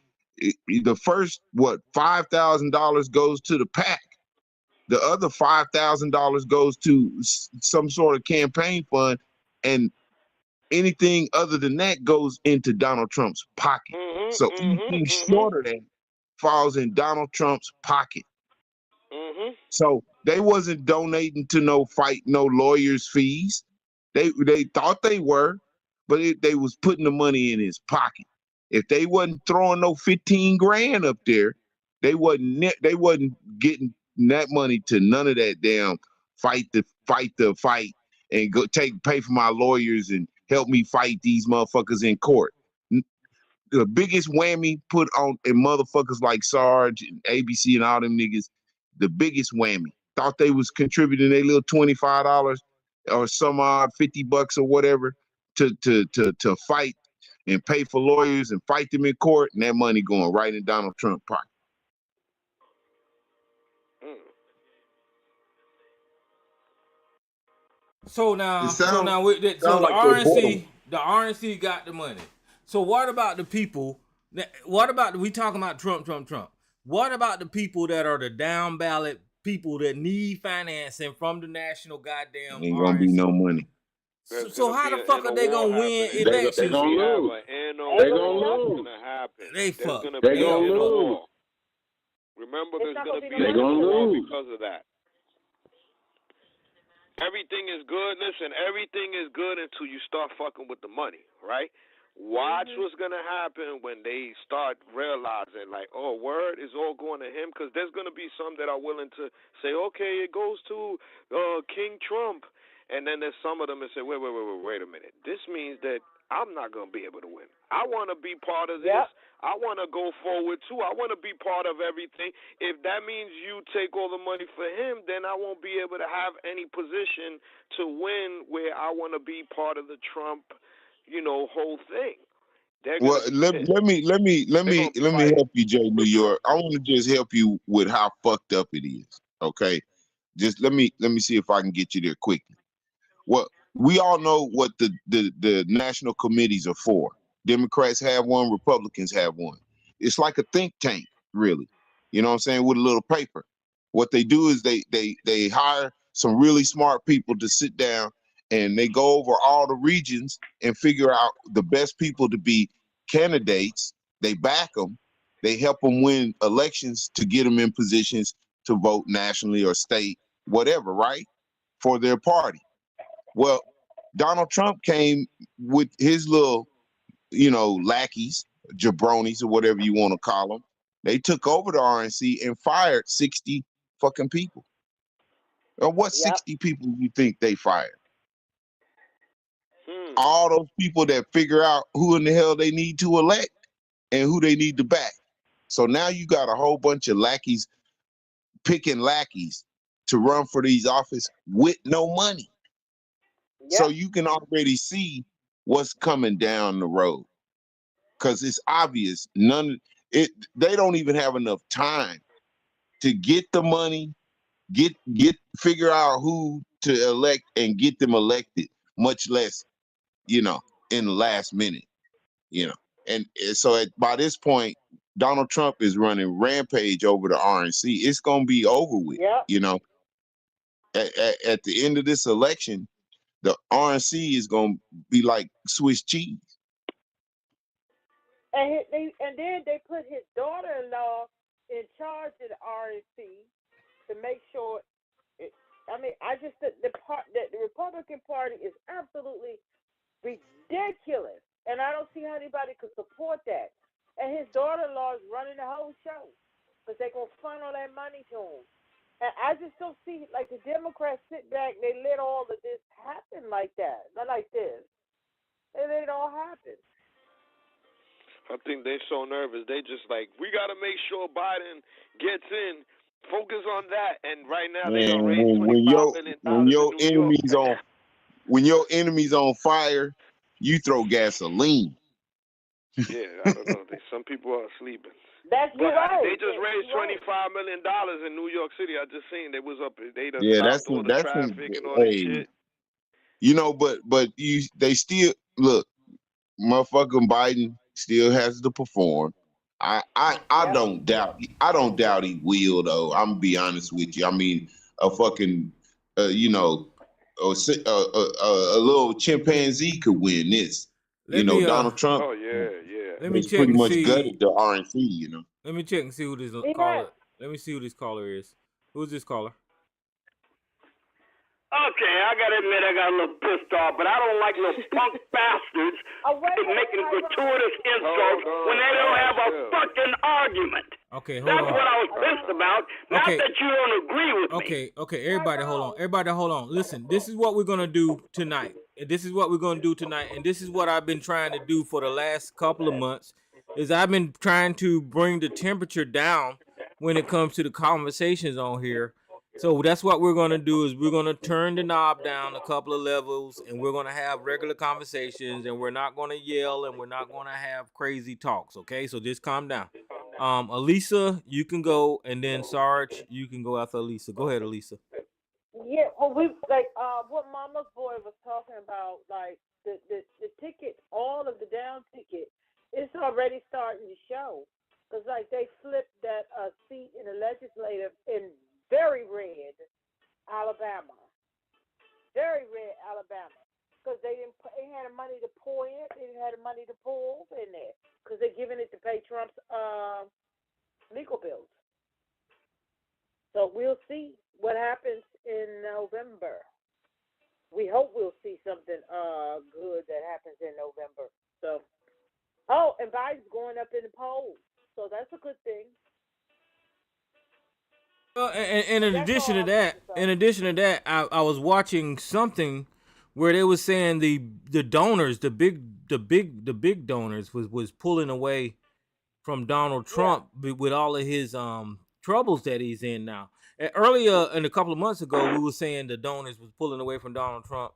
first, $5,000 goes to the PAC. The other $5,000 goes to some sort of campaign fund, and anything other than that goes into Donald Trump's pocket. So anything short of that falls in Donald Trump's pocket. So they wasn't donating to no lawyers' fees. They thought they were, but they was putting the money in his pocket. If they wasn't throwing no 15 grand up there, they wasn't getting that money to none of that damn fight and pay for my lawyers and help me fight these motherfuckers in court. The biggest whammy put on in motherfuckers like Sarge and ABC and all them niggas, the biggest whammy. Thought they was contributing a little $25 or some odd $50 or whatever to fight and pay for lawyers and fight them in court, and that money going right in Donald Trump's pocket. So now the RNC got the money. So what about the people? We talking about Trump? What about the people that are the down ballot people that need financing from the national goddamn? Ain't gonna be no money. So how the fuck are they gonna win elections? They gonna lose. They gonna lose. They fuck. They gonna lose. Remember, there's gonna be a war because of that. Everything is good. Listen, everything is good until you start fucking with the money, right? Watch what's going to happen when they start realizing, like, oh, word is all going to him, because there's going to be some that are willing to say, okay, it goes to King Trump. And then there's some of them that say, wait a minute. This means that I'm not going to be able to win. I want to be part of this. Yep. I want to go forward, too. I want to be part of everything. If that means you take all the money for him, then I won't be able to have any position to win where I want to be part of the Trump, whole thing. Well, let me help you, Jay New York. I want to just help you with how fucked up it is. Okay, just let me see if I can get you there quickly. Well, we all know what the national committees are for. Democrats have one, Republicans have one. It's like a think tank, really. You know what I'm saying? With a little paper. What they do is they hire some really smart people to sit down and they go over all the regions and figure out the best people to be candidates. They back them. They help them win elections to get them in positions to vote nationally or state, whatever, right? For their party. Well, Donald Trump came with his little, lackeys, jabronis, or whatever you want to call them. They took over the RNC and fired 60 fucking people. Or what 60 people do you think they fired? All those people that figure out who in the hell they need to elect and who they need to back. So now you got a whole bunch of lackeys picking lackeys to run for these office with no money. So you can already see what's coming down the road. Because it's obvious they don't even have enough time to get the money, figure out who to elect and get them elected, much less, in the last minute, And so by this point, Donald Trump is running rampage over the RNC. It's gonna be over with, At the end of this election, the RNC is gonna be like Swiss cheese. And then they put his daughter-in-law in charge of the RNC to make sure. The Republican Party is absolutely ridiculous, and I don't see how anybody could support that. And his daughter-in-law is running the whole show because they're gonna funnel that money to him. And I just don't see like the Democrats sit back. They let all of this happen like that, not like this. They let it all happen. I think they're so nervous. They just like, we got to make sure Biden gets in. Focus on that. And right now they don't raise $25 million when your enemy's on fire, you throw gasoline. Yeah, I don't know. Some people are sleeping. That's right. They just raised $25 million in New York City. I just seen they was up. They done stopped all the traffic and all that shit. But they still look. Motherfucking Biden still has to perform. I don't doubt he will though. I'm gonna be honest with you. I mean, a fucking a little chimpanzee could win this. Donald Trump. Oh yeah. Let me check pretty and much see. gutted the RNC. Let me check and see who this caller. Let me see who this caller is. Who's this caller? Okay, I gotta admit I got a little pissed off, but I don't like little punk bastards making gratuitous insults when they don't have a fucking argument. Okay, hold That's on. what I was pissed about. Not that you don't agree with me. Okay, everybody hold on. Listen, this is what we're gonna do tonight. And this is what I've been trying to do for the last couple of months, is I've been trying to bring the temperature down when it comes to the conversations on here. So that's what we're going to do, is we're going to turn the knob down a couple of levels, and we're going to have regular conversations, and we're not going to yell, and we're not going to have crazy talks, okay? So just calm down. Elisa, you can go, and then Sarge, you can go after Elisa. Go ahead, Elisa. Yeah, well, what Mama's boy was talking about, like the ticket, all of the down ticket, it's already starting to show. Because, like, they flipped that seat in the legislative in very red Alabama. Very red Alabama. Because they had the money to pour in. They didn't have the money to pour over in there. Because they're giving it to pay Trump's legal bills. So we'll see what happens in November. We hope we'll see something good that happens in November. So, and Biden's going up in the polls. So that's a good thing. And in addition to that, I was watching something where they were saying the donors, the big donors was pulling away from Donald Trump with all of his troubles that he's in now. And earlier, in a couple of months ago, we were saying the donors was pulling away from Donald Trump.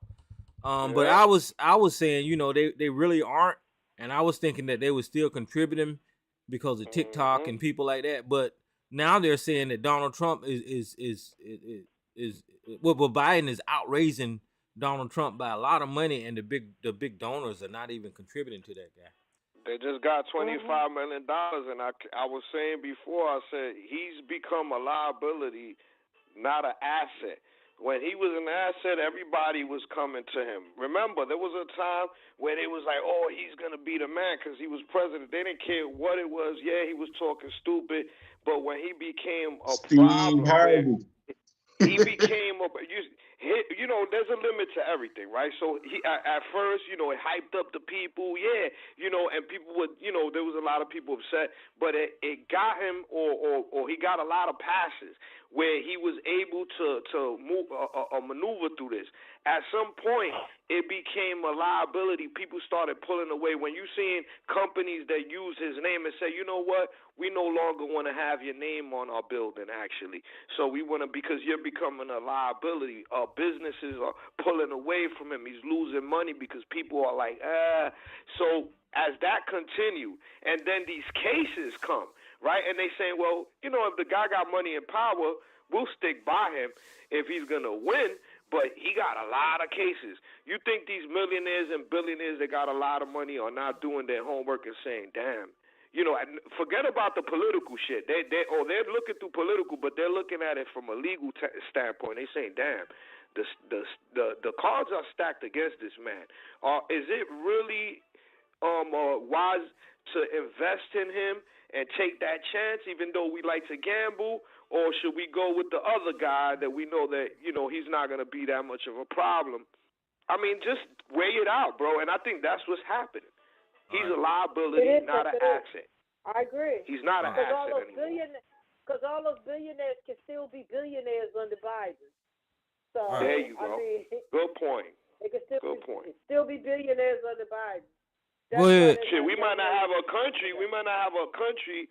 But I was saying, they really aren't, and I was thinking that they were still contributing because of TikTok and people like that. But now they're saying that Donald Trump is Biden is outraising Donald Trump by a lot of money, and the big donors are not even contributing to that guy. They just got $25 million, and I was saying before, I said he's become a liability, not an asset. When he was an asset, everybody was coming to him. Remember, there was a time when it was like, oh, he's going to be the man because he was president. They didn't care what it was. Yeah, he was talking stupid, but when he became a problem, he became a you know, there's a limit to everything, right? So he at first, you know, it hyped up the people, yeah, you know, and people would, you know, there was a lot of people upset, but it got him, or he got a lot of passes where he was able to move maneuver through this. At some point, it became a liability. People started pulling away. When you seeing companies that use his name and say, you know what, we no longer want to have your name on our building, actually. So we want to, because you're becoming a liability. Businesses are pulling away from him. He's losing money because people are like, So as that continued, and then these cases come, right? And they say, well, you know, if the guy got money and power, we'll stick by him if he's going to win. But he got a lot of cases. You think these millionaires and billionaires that got a lot of money are not doing their homework and saying, damn, you know, forget about the political shit. They're looking through political, but they're looking at it from a legal standpoint. They're saying, damn, the cards are stacked against this man. Is it really wise to invest in him and take that chance, even though we like to gamble? Or should we go with the other guy that we know that, you know, he's not going to be that much of a problem? I mean, just weigh it out, bro. And I think that's what's happening. He's a liability, not an asset. I agree. He's not an asset anymore. Because all those billionaires can still be billionaires under Biden. So, there you go. I mean, good point. They can still be billionaires under Biden. Go ahead. Shit, we might not have a country. We might not have a country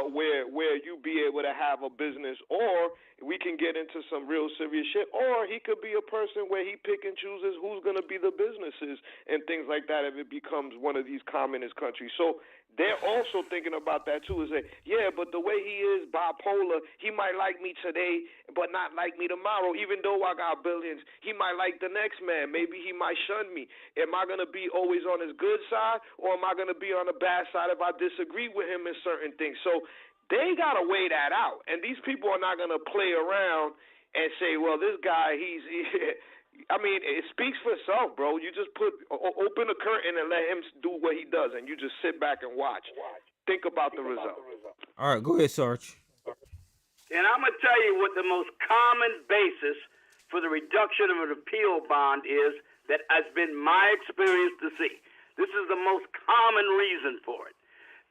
where you be able to have a business, or we can get into some real serious shit, or he could be a person where he pick and chooses who's going to be the businesses and things like that if it becomes one of these communist countries. So they're also thinking about that too, is that, yeah, but the way he is bipolar, he might like me today but not like me tomorrow. Even though I got billions, he might like the next man. Maybe he might shun me. Am I going to be always on his good side, or am I going to be on the bad side if I disagree with him in certain things? So they got to weigh that out. And these people are not going to play around and say, well, this guy, I mean, it speaks for itself, bro. You just open the curtain and let him do what he does, and you just sit back and watch. Think about the result. All right, go ahead, Sarge. And I'm going to tell you what the most common basis for the reduction of an appeal bond is that has been my experience to see. This is the most common reason for it,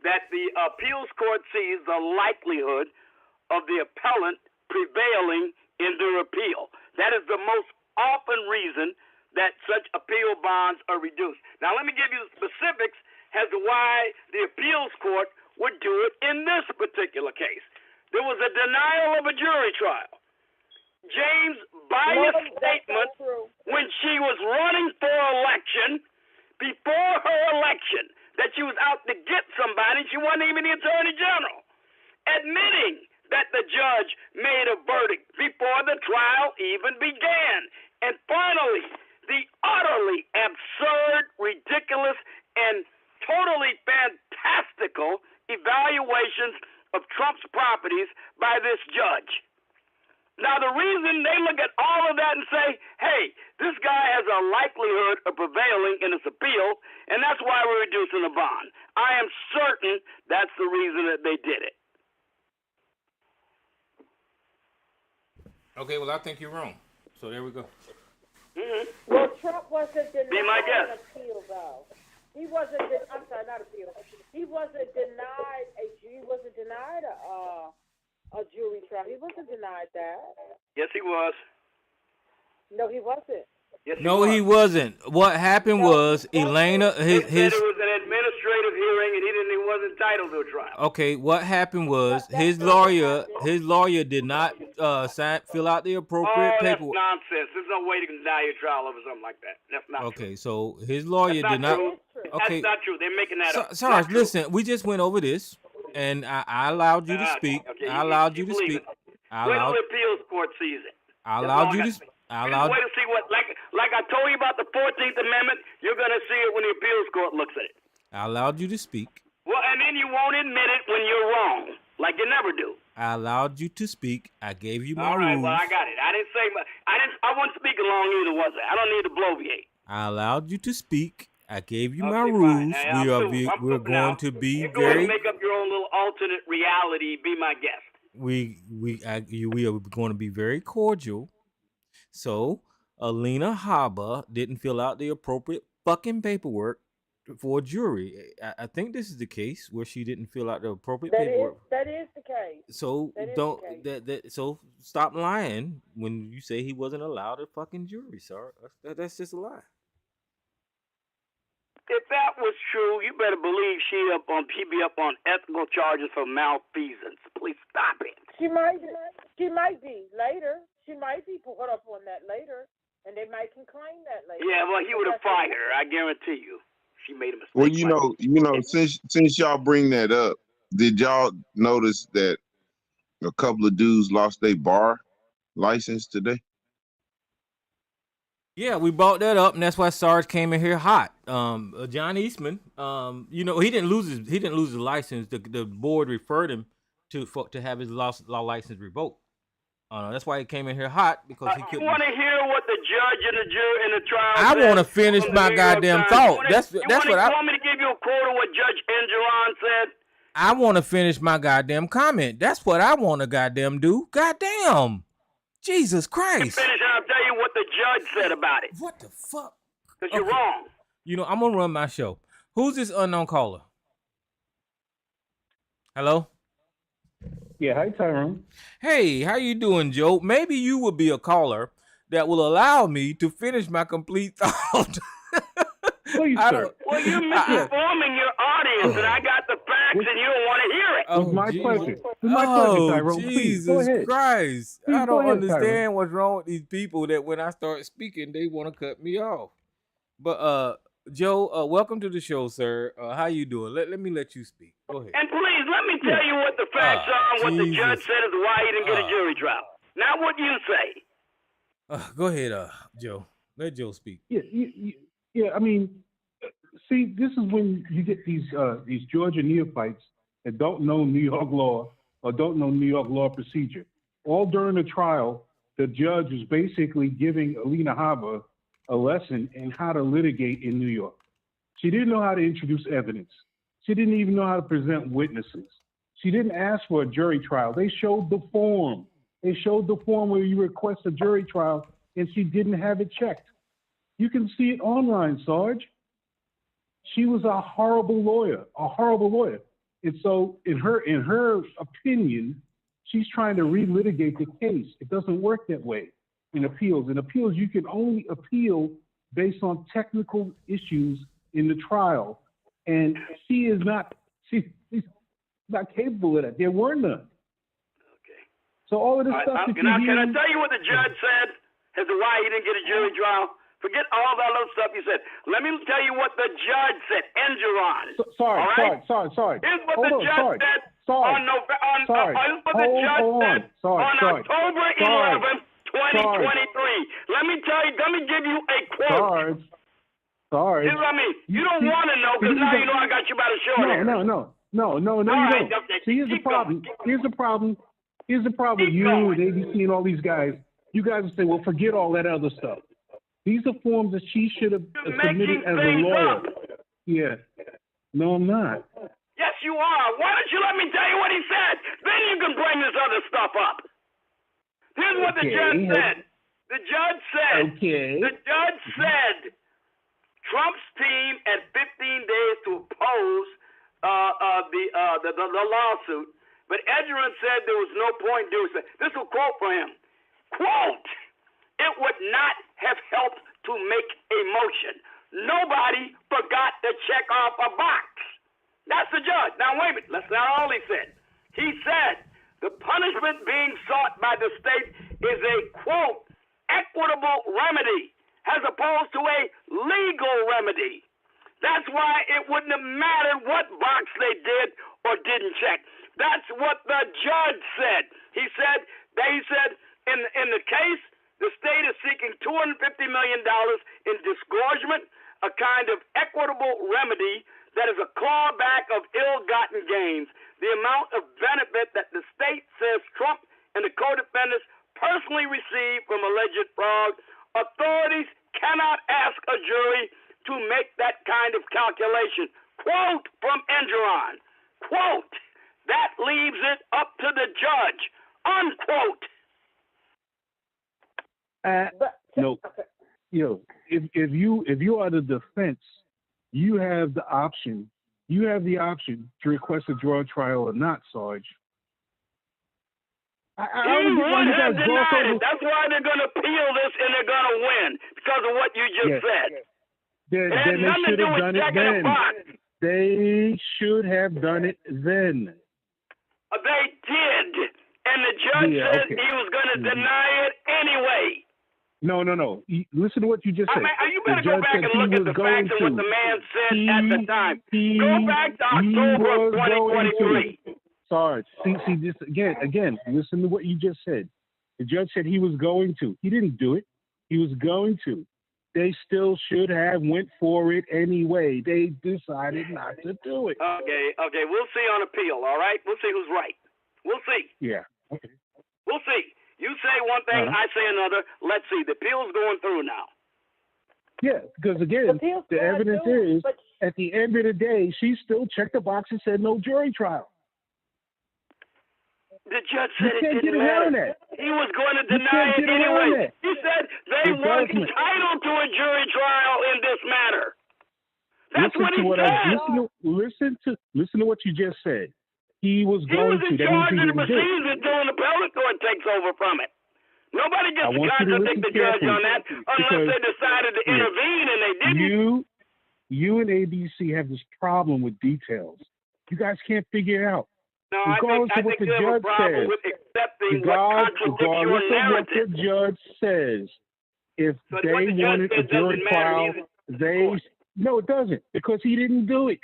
that the appeals court sees the likelihood of the appellant prevailing in their appeal. That is the most often reason that such appeal bonds are reduced. Now, let me give you the specifics as to why the appeals court would do it in this particular case. There was a denial of a jury trial. James' biased statement when she was running for election, before her election, that she was out to get somebody, she wasn't even the attorney general, admitting that the judge made a verdict before the trial even began. And finally, the utterly absurd, ridiculous, and totally fantastical evaluations of Trump's properties by this judge. Now, the reason they look at all of that and say, hey, this guy has a likelihood of prevailing in his appeal, and that's why we're reducing the bond. I am certain that's the reason that they did it. Okay, well, I think you're wrong. So there we go. Mm-hmm. Well, Trump wasn't denied Be my guest. an appeal, though. He wasn't. I'm sorry, not appeal. He wasn't denied a jury trial. He wasn't denied that. Yes, he was. No, he wasn't. Yes, he wasn't. What happened was Elena, He said it was an administrative hearing, and he wasn't entitled to a trial. Okay, what happened was his lawyer did not fill out the appropriate paperwork. That's nonsense. There's no way to deny your trial over something like that. That's not true. Okay, so his lawyer did not. Okay, that's not true. They're making that up. Sarge, listen, we just went over this, and I allowed you to speak. Okay, I allowed you to speak. Wait till the appeals court sees it. I allowed you to. I allowed. Wait to see what, like I told you about the 14th Amendment. You're going to see it when the appeals court looks at it. I allowed you to speak. Well, and then you won't admit it when you're wrong, like you never do. I allowed you to speak. I gave you my All right, rules. well, I got it. I didn't say I wasn't speaking long either, was I? I don't need to bloviate. I allowed you to speak. I gave you my Okay, rules. Hey, We're going to be you go ahead very. and make up your own little alternate reality. Be my guest. We are going to be very cordial. So Alina Haba didn't fill out the appropriate fucking paperwork for a jury. I think this is the case where she didn't fill out the appropriate paperwork. That is the case. So so stop lying when you say he wasn't allowed a fucking jury, sir. That's just a lie. If that was true, you better believe she'd be up on ethical charges for malfeasance. Please stop it. She might be later. She might be put up on that later, and they might can claim that later. Yeah, well, he would have fired her. I guarantee you. She made a mistake. Well, you know, since y'all bring that up, did y'all notice that a couple of dudes lost their bar license today? Yeah, we brought that up, and that's why Sarge came in here hot. John Eastman, you know, he didn't lose his license. The board referred him to have his law license revoked. That's why he came in here hot, because he couldn't. I want to hear what the judge and the jury and the trial. I want to finish my goddamn thought. That's what I. You want me to give you a quote of what Judge Engeron said? I want to finish my goddamn comment. That's what I want to goddamn do. Goddamn. Jesus Christ. Finish and I'll tell you what the judge said about it. What the fuck? Because you're wrong. You know, I'm going to run my show. Who's this unknown caller? Hello? Yeah, hi, Tyrone. Hey, how you doing, Joe? Maybe you will be a caller that will allow me to finish my complete thought. Please, sir. Well, you're misinforming your audience, and I got the facts, and you don't want to hear it. It's my pleasure. It's my pleasure, Tyrone. Please, go Jesus ahead. Christ. Please I go don't ahead, understand Tyrone. what's wrong with these people that when I start speaking, they want to cut me off. But, Joe, welcome to the show, sir. How you doing? Let me let you speak. Go ahead. And please, let me tell you what the facts are and what the judge said is why he didn't get a jury trial. Not what you say. Go ahead, Joe. Let Joe speak. Yeah. I mean, see, this is when you get these Georgia neophytes that don't know New York law or don't know New York law procedure. All during the trial, the judge is basically giving Alina Haba a lesson in how to litigate in New York. She didn't know how to introduce evidence. She didn't even know how to present witnesses. She didn't ask for a jury trial. They showed the form. They showed the form where you request a jury trial, and she didn't have it checked. You can see it online, Sarge. She was a horrible lawyer. And so in her opinion, she's trying to relitigate the case. It doesn't work that way in appeals. In appeals, you can only appeal based on technical issues in the trial. And she's not capable of that. There were none. Okay. So all of this stuff can I tell you what the judge said as to why he didn't get a jury trial? Forget all that other stuff you said. Let me tell you what the judge said. Engeron. Sorry. Here's what the judge said on October 11th, 2023. Let me give you a quote. Sorry. Here's what I mean. You don't want to know because now you know I got you by the short hair. No, you don't. See, here's the problem. Here's the problem with you and ABC and all these guys. You guys will say, well, forget all that other stuff. These are forms that she should have submitted as a lawyer. Yeah. No, I'm not. Yes, you are. Why don't you let me tell you what he said? Then you can bring this other stuff up. Here's what the judge said. The judge said Trump's team had 15 days to oppose the lawsuit, but Engeron said there was no point doing so. This is a quote from him. Quote, it would not have helped to make a motion. Nobody forgot to check off a box. That's the judge. Now, wait a minute. That's not all he said. He said the punishment being sought by the state is a, quote, equitable remedy as opposed to a legal remedy. That's why it wouldn't have mattered what box they did or didn't check. That's what the judge said. He said in the case The state is seeking $250 million in disgorgement, a kind of equitable remedy that is a clawback of ill-gotten gains. The amount of benefit that the state says Trump and the co-defendants personally received from alleged fraud. Authorities cannot ask a jury to make that kind of calculation. Quote from Engeron, quote, that leaves it up to the judge, unquote. No, if you are the defense, you have the option. You have the option to request a draw trial or not, Sarge. He would have denied it. That's why they're going to appeal this and they're going to win because of what you just said. Then they should have done it then. They should have done it then. They did, and the judge said he was going to deny it anyway. No. Listen to what you just said. You better go back and look at the facts and what the man said at the time. Go back to October of 2023. Sarge, see this again. Listen to what you just said. The judge said he was going to. He didn't do it. He was going to. They still should have went for it anyway. They decided not to do it. Okay. We'll see on appeal, all right? We'll see who's right. We'll see. Yeah. Okay. We'll see. You say one thing, I say another. Let's see. The appeal's going through now. Yeah, because again, the evidence is, at the end of the day, she still checked the box and said no jury trial. The judge said it didn't matter. He was going to deny it anyway. He said they weren't entitled to a jury trial in this matter. That's what he said. Listen to what you just said. He was going to. He was in charge of the proceedings until the appellate court takes over from it. Nobody gets to contradict the judge on that unless they decided to intervene, and they didn't. You and ABC have this problem with details. You guys can't figure it out. No, I think they have a problem with accepting what contradicts your narrative. What the judge says, if they wanted a jury trial, no, it doesn't, because he didn't do it.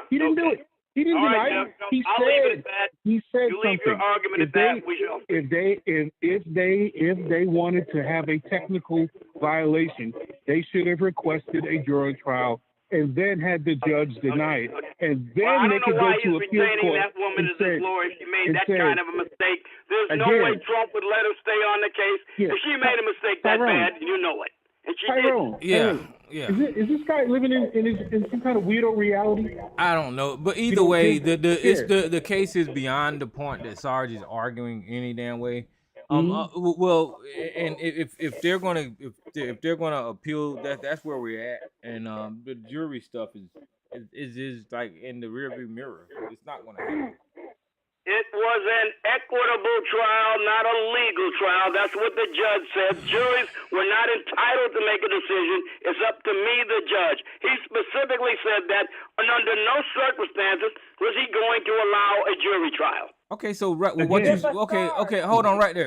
He didn't do it. He didn't deny it. He said something. Your argument if they wanted to have a technical violation, they should have requested a jury trial and then had the judge deny it, and then they could go to appeal court. That woman as his lawyer, she made that kind of a mistake. There's no way Trump would let her stay on the case. If she made a mistake that bad, you know it, and she did. Yeah. Is this guy living in some kind of weirdo reality? I don't know, but either way, the case is beyond the point that Sarge is arguing any damn way. Well, and if they're gonna appeal, that's where we're at, and the jury stuff is like in the rearview mirror. It's not gonna happen. It was an equitable trial, not a legal trial. That's what the judge said. Juries were not entitled to make a decision. It's up to me, the judge. He specifically said that, and under no circumstances was he going to allow a jury trial. Okay, so hold on, right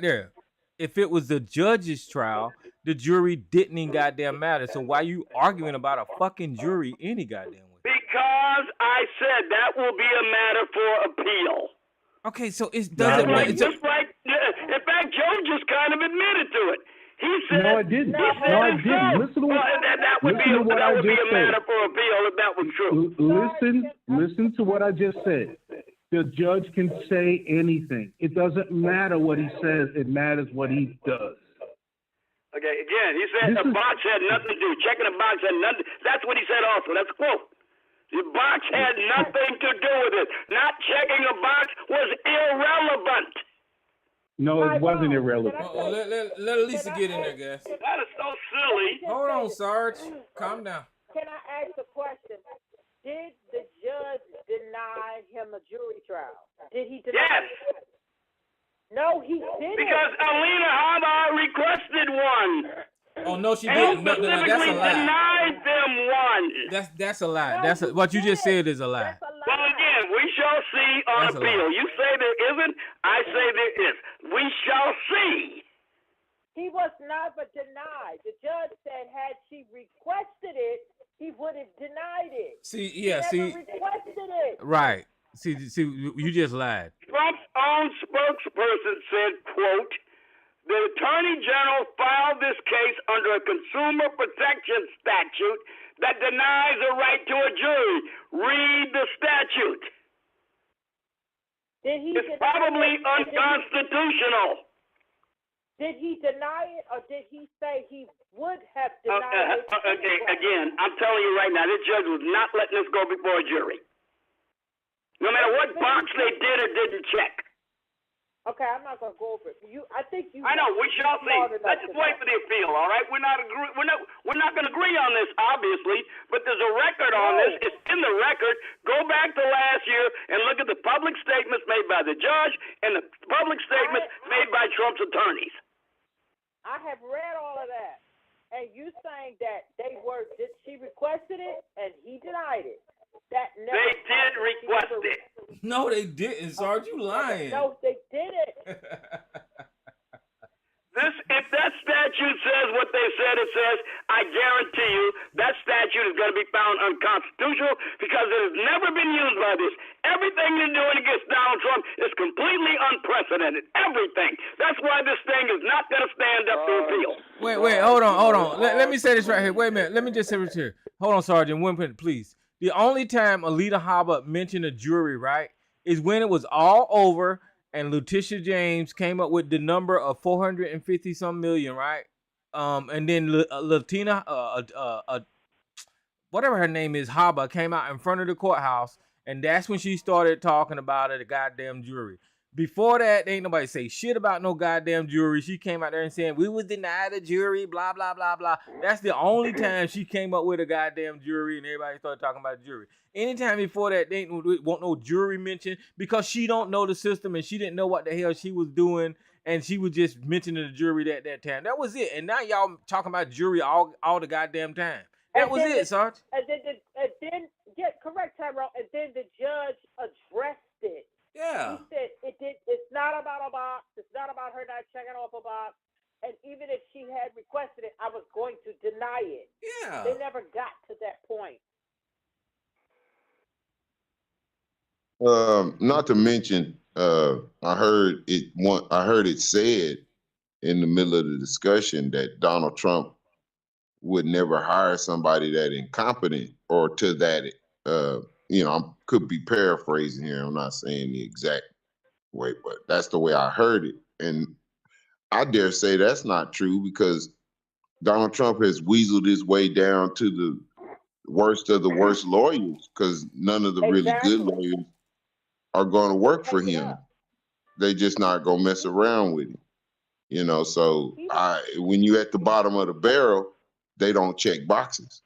there. If it was the judge's trial, the jury didn't even goddamn matter. So why you arguing about a fucking jury any goddamn way? Because I said that will be a matter for appeal. Okay, so it doesn't matter. In fact, Joe just kind of admitted to it. He said, "No, I didn't. Listen to what that would be a matter for appeal if that was true." Listen to what I just said. The judge can say anything. It doesn't matter what he says. It matters what he does. Okay, again, he said the box had nothing to do. Checking the box had nothing. That's what he said also. That's a quote. The box had nothing to do with it. Not checking a box was irrelevant. No, it wasn't irrelevant. Let Lisa get in there, guys. That is so silly. Hold on, Sarge. Calm down. Can I ask a question? Did the judge deny him a jury trial? Did he deny it? No, he didn't. Because Alina Haba requested one. Oh no, she didn't. No, that's a lie. Denied them one. That's a lie. What you just said is a lie. Well, again, we shall see on appeal. You say there isn't. I say there is. We shall see. He was never denied. The judge said had she requested it, he would have denied it. See. He never requested it. Right. See, you just lied. Trump's own spokesperson said, quote, the Attorney General filed this case under a consumer protection statute that denies a right to a jury. Read the statute. It's probably unconstitutional. Did he deny it, or did he say he would have denied it? Okay, again, I'm telling you right now, this judge was not letting this go before a jury. No matter what box they did or didn't check. Okay, I'm not gonna go over it. I know. We shall see. Let's just wait for the appeal. All right. We're not going to agree on this, obviously. But there's a record on this. It's in the record. Go back to last year and look at the public statements made by the judge and the public statements made by Trump's attorneys. I have read all of that, and you saying that she requested it and he denied it. They did request it. No, they didn't, Sarge. You lying. No, they didn't. If that statute says what they said it says, I guarantee you that statute is going to be found unconstitutional because it has never been used by this. Everything they're doing against Donald Trump is completely unprecedented. Everything. That's why this thing is not going to stand up to appeal. Wait, hold on. Let me say this right here. Wait a minute. Let me just say this here. Hold on, Sergeant. 1 minute, please. The only time Alita Haba mentioned a jury, right, is when it was all over and Letitia James came up with the number of 450 some million, right? And then Latina, whatever her name is, Haba, came out in front of the courthouse, and that's when she started talking about it, the goddamn jury. Before that, ain't nobody say shit about no goddamn jury. She came out there and saying, we was denied a jury, blah, blah, blah, blah. That's the only time she came up with a goddamn jury and everybody started talking about jury. Anytime before that, they ain't want no jury mention because she don't know the system and she didn't know what the hell she was doing and she was just mentioning the jury that time. That was it. And now y'all talking about jury all the goddamn time. That was it, Sarge. And then, correct, Tyrone. And then the judge addressed it. Yeah. He said it's not about a box. It's not about her not checking off a box. And even if she had requested it, I was going to deny it. Yeah. They never got to that point. Not to mention, I heard it said in the middle of the discussion that Donald Trump would never hire somebody that incompetent or to that. I could be paraphrasing here. I'm not saying the exact way, but that's the way I heard it. And I dare say that's not true because Donald Trump has weaseled his way down to the worst of the worst lawyers because none of the really good lawyers are going to work for him. They just not going to mess around with him. So when you're at the bottom of the barrel, they don't check boxes.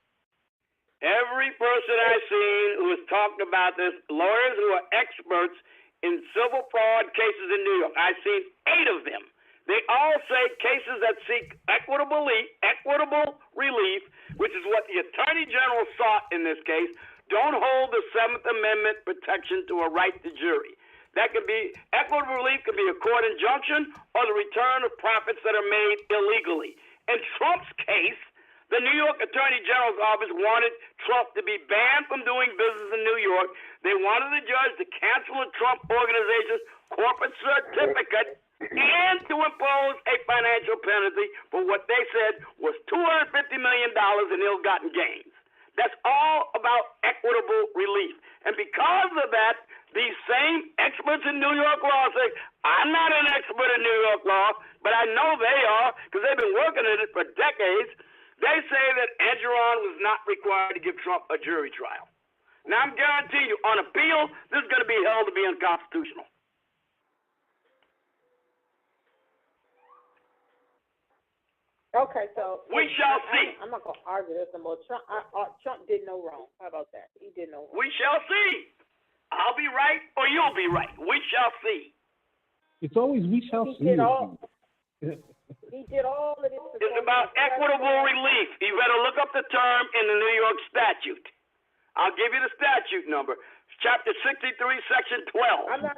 Every person I've seen who has talked about this, lawyers who are experts in civil fraud cases in New York, I've seen 8 of them. They all say cases that seek equitable relief, which is what the Attorney General sought in this case, don't hold the 7th Amendment protection to a right to jury. That could be equitable relief, could be a court injunction, or the return of profits that are made illegally. In Trump's case, the New York Attorney General's office wanted Trump to be banned from doing business in New York. They wanted the judge to cancel the Trump Organization's corporate certificate and to impose a financial penalty for what they said was $250 million in ill-gotten gains. That's all about equitable relief. And because of that, these same experts in New York law say, I'm not an expert in New York law, but I know they are because they've been working at it for decades. They say that Engeron was not required to give Trump a jury trial. Now, I'm guaranteeing you, on appeal, this is going to be held to be unconstitutional. Okay, so we shall see. I'm not going to argue this anymore. Trump did no wrong. How about that? He did no wrong. We shall see. I'll be right or you'll be right. We shall see. It's always we shall see. He did all of this. It's about equitable relief. You better look up the term in the New York statute. I'll give you the statute number. Chapter 63, section 12.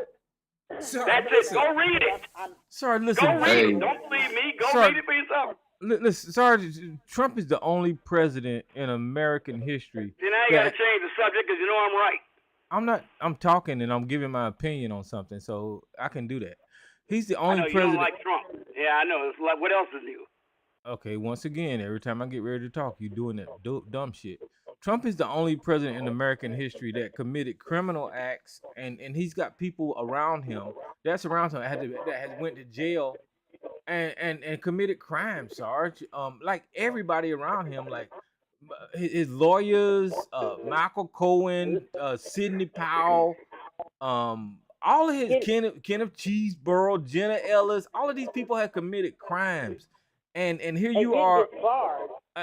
That's it. Go read it. Sorry, listen. Go read it. Don't believe me. Go read it for yourself. Listen, sorry, Trump is the only president in American history. See, now you got to change the subject because you know I'm right. I'm talking and I'm giving my opinion on something, so I can do that. He's the I only know you don't president. like Trump. Yeah, I know. It's like, what else is new? Okay, once again, every time I get ready to talk, you doing that dumb shit. Trump is the only president in American history that committed criminal acts, and he's got people around him that surrounds him that has went to jail and committed crimes, Sarge. Like everybody around him, like his lawyers, Michael Cohen, Sidney Powell, all of his Kenneth Cheeseborough, Jenna Ellis, all of these people have committed crimes, and here you are,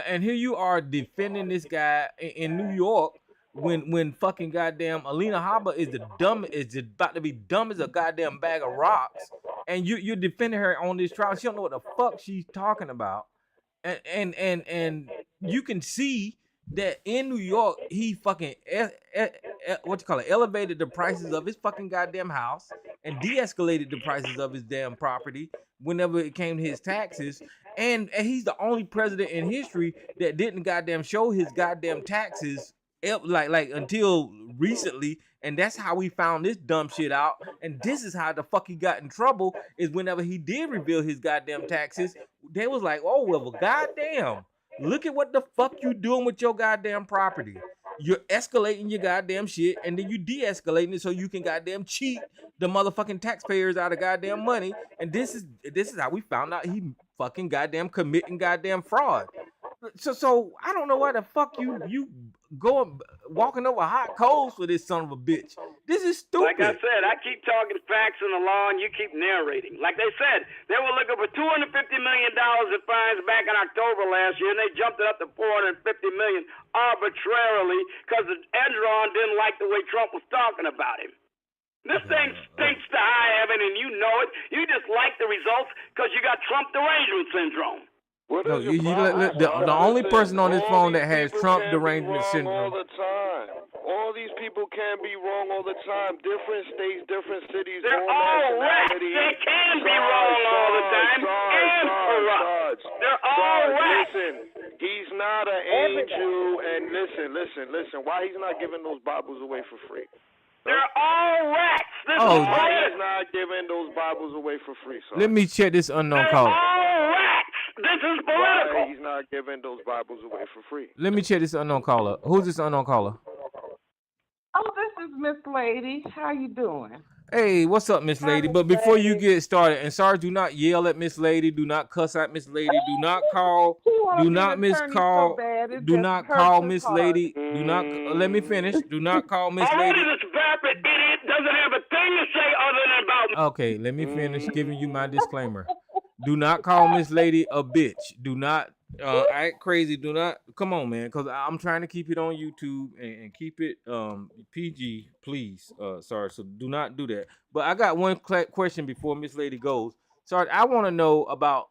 and here you are defending this guy in New York when fucking goddamn Alina Habba is about to be dumb as a goddamn bag of rocks, and you're defending her on this trial. She don't know what the fuck she's talking about, and you can see that in New York he fucking elevated the prices of his fucking goddamn house and de-escalated the prices of his damn property whenever it came to his taxes. And he's the only president in history that didn't goddamn show his goddamn taxes like until recently, and that's how we found this dumb shit out. And this is how the fuck he got in trouble, is whenever he did reveal his goddamn taxes, they was like, oh well, goddamn, look at what the fuck you doing with your goddamn property. You're escalating your goddamn shit, and then you de-escalating it so you can goddamn cheat the motherfucking taxpayers out of goddamn money. And this is how we found out he fucking goddamn committing goddamn fraud. So I don't know why the fuck you going walking over hot coals for this son of a bitch. This is stupid. Like I said, I keep talking facts in the law, and you keep narrating. Like they said, they were looking for $250 million in fines back in October last year, and they jumped it up to $450 million arbitrarily because Enron didn't like the way Trump was talking about him. This thing stinks to high heaven, and you know it. You just like the results because you got Trump derangement syndrome. No, the only person on this phone that has Trump derangement syndrome. All the time. All these people can be wrong all the time. Different states, different cities. They're all wrecked. They can be wrong all the time and corrupt. They're all wrecked. Listen, he's not an angel. And listen. Why he's not giving those Bibles away for free? They're all wrecked. Why he's not giving those Bibles away for free? Let me check this unknown They're caller. all wrecked. This is political. Why he's not giving those Bibles away for free? Let me check this unknown caller. Who's this unknown caller? Oh, this is Miss Lady. How you doing? Hey, what's up, Miss Lady? But before you get started, and sorry, do not yell at Miss Lady. Do not cuss at Miss Lady. Do not call. Do not miscall. Do not call Miss Lady. Do not. Let me finish. Do not call Miss Lady. This vapid idiot doesn't have a thing to say other than about me. Okay, let me finish giving you my disclaimer. Do not call Miss Lady a bitch. Do not act crazy. Do not. Come on, man, because I'm trying to keep it on YouTube and keep it PG, please. Sorry, so do not do that. But I got one question before Miss Lady goes. Sorry, I want to know about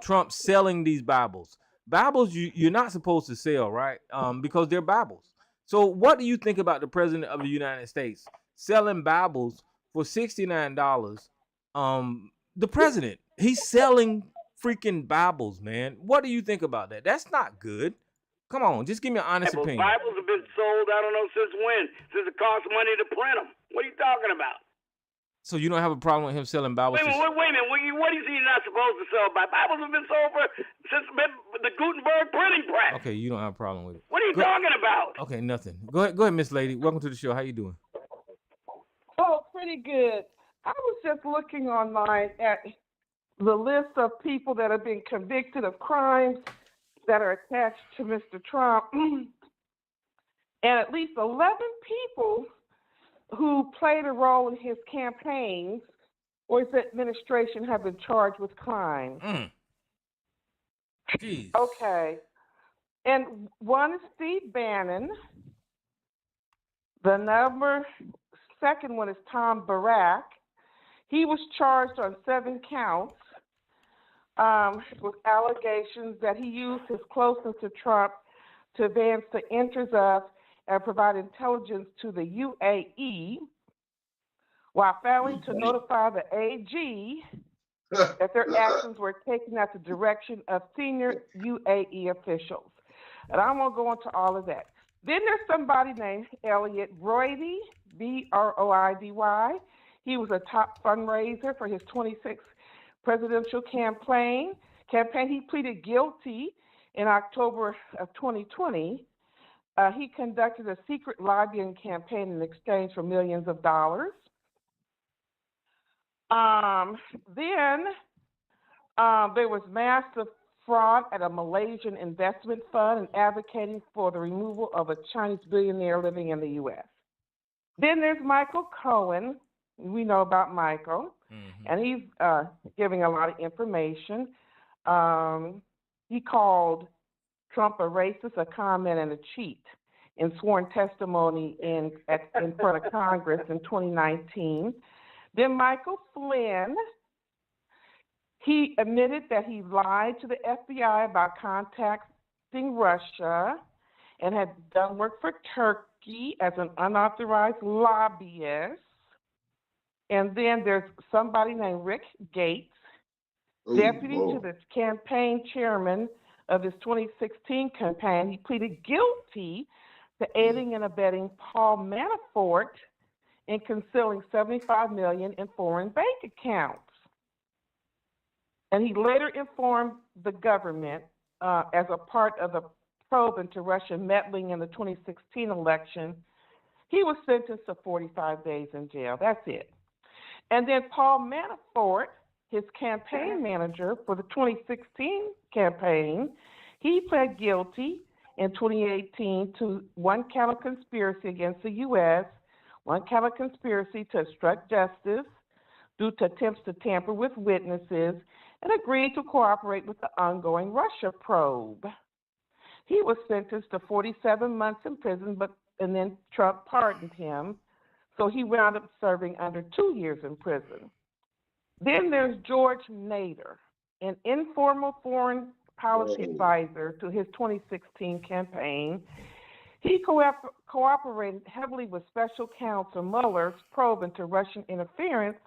Trump selling these Bibles. Bibles you're not supposed to sell, right? Because they're Bibles. So what do you think about the President of the United States selling Bibles for $69? The president, he's selling freaking Bibles, man. What do you think about that? That's not good. Come on, just give me an honest opinion. Bibles have been sold, I don't know since when. Since it costs money to print them. What are you talking about? So you don't have a problem with him selling Bibles? Wait a minute. What do you think you're not supposed to sell? Bibles have been sold since the Gutenberg printing press. Okay, you don't have a problem with it. What are you talking about? Okay, nothing. Go ahead, Miss Lady. Welcome to the show. How you doing? Oh, pretty good. I was just looking online at the list of people that have been convicted of crimes that are attached to Mr. Trump, and at least 11 people who played a role in his campaigns or his administration have been charged with crimes. Jeez. Okay. And one is Steve Bannon. The second one is Tom Barrack. He was charged on 7 counts with allegations that he used his closeness to Trump to advance the interests of and provide intelligence to the UAE while failing to notify the AG that their actions were taken at the direction of senior UAE officials. And I won't go into all of that. Then there's somebody named Elliot Broidy, Broidy. He was a top fundraiser for his 26th presidential campaign. He pleaded guilty in October of 2020. He conducted a secret lobbying campaign in exchange for millions of dollars. Then there was massive fraud at a Malaysian investment fund and advocating for the removal of a Chinese billionaire living in the U.S. Then there's Michael Cohen. We know about Michael, and he's giving a lot of information. He called Trump a racist, a con man, and a cheat in sworn testimony in front of Congress in 2019. Then Michael Flynn, he admitted that he lied to the FBI about contacting Russia and had done work for Turkey as an unauthorized lobbyist. And then there's somebody named Rick Gates, deputy to the campaign chairman of his 2016 campaign. He pleaded guilty to aiding and abetting Paul Manafort in concealing $75 million in foreign bank accounts. And he later informed the government as a part of the probe into Russian meddling in the 2016 election. He was sentenced to 45 days in jail. That's it. And then Paul Manafort, his campaign manager for the 2016 campaign, he pled guilty in 2018 to one count of conspiracy against the U.S., one count of conspiracy to obstruct justice due to attempts to tamper with witnesses, and agreed to cooperate with the ongoing Russia probe. He was sentenced to 47 months in prison, and then Trump pardoned him, so he wound up serving under 2 years in prison. Then there's George Nader, an informal foreign policy advisor to his 2016 campaign. He cooperated heavily with Special Counsel Mueller's probe into Russian interference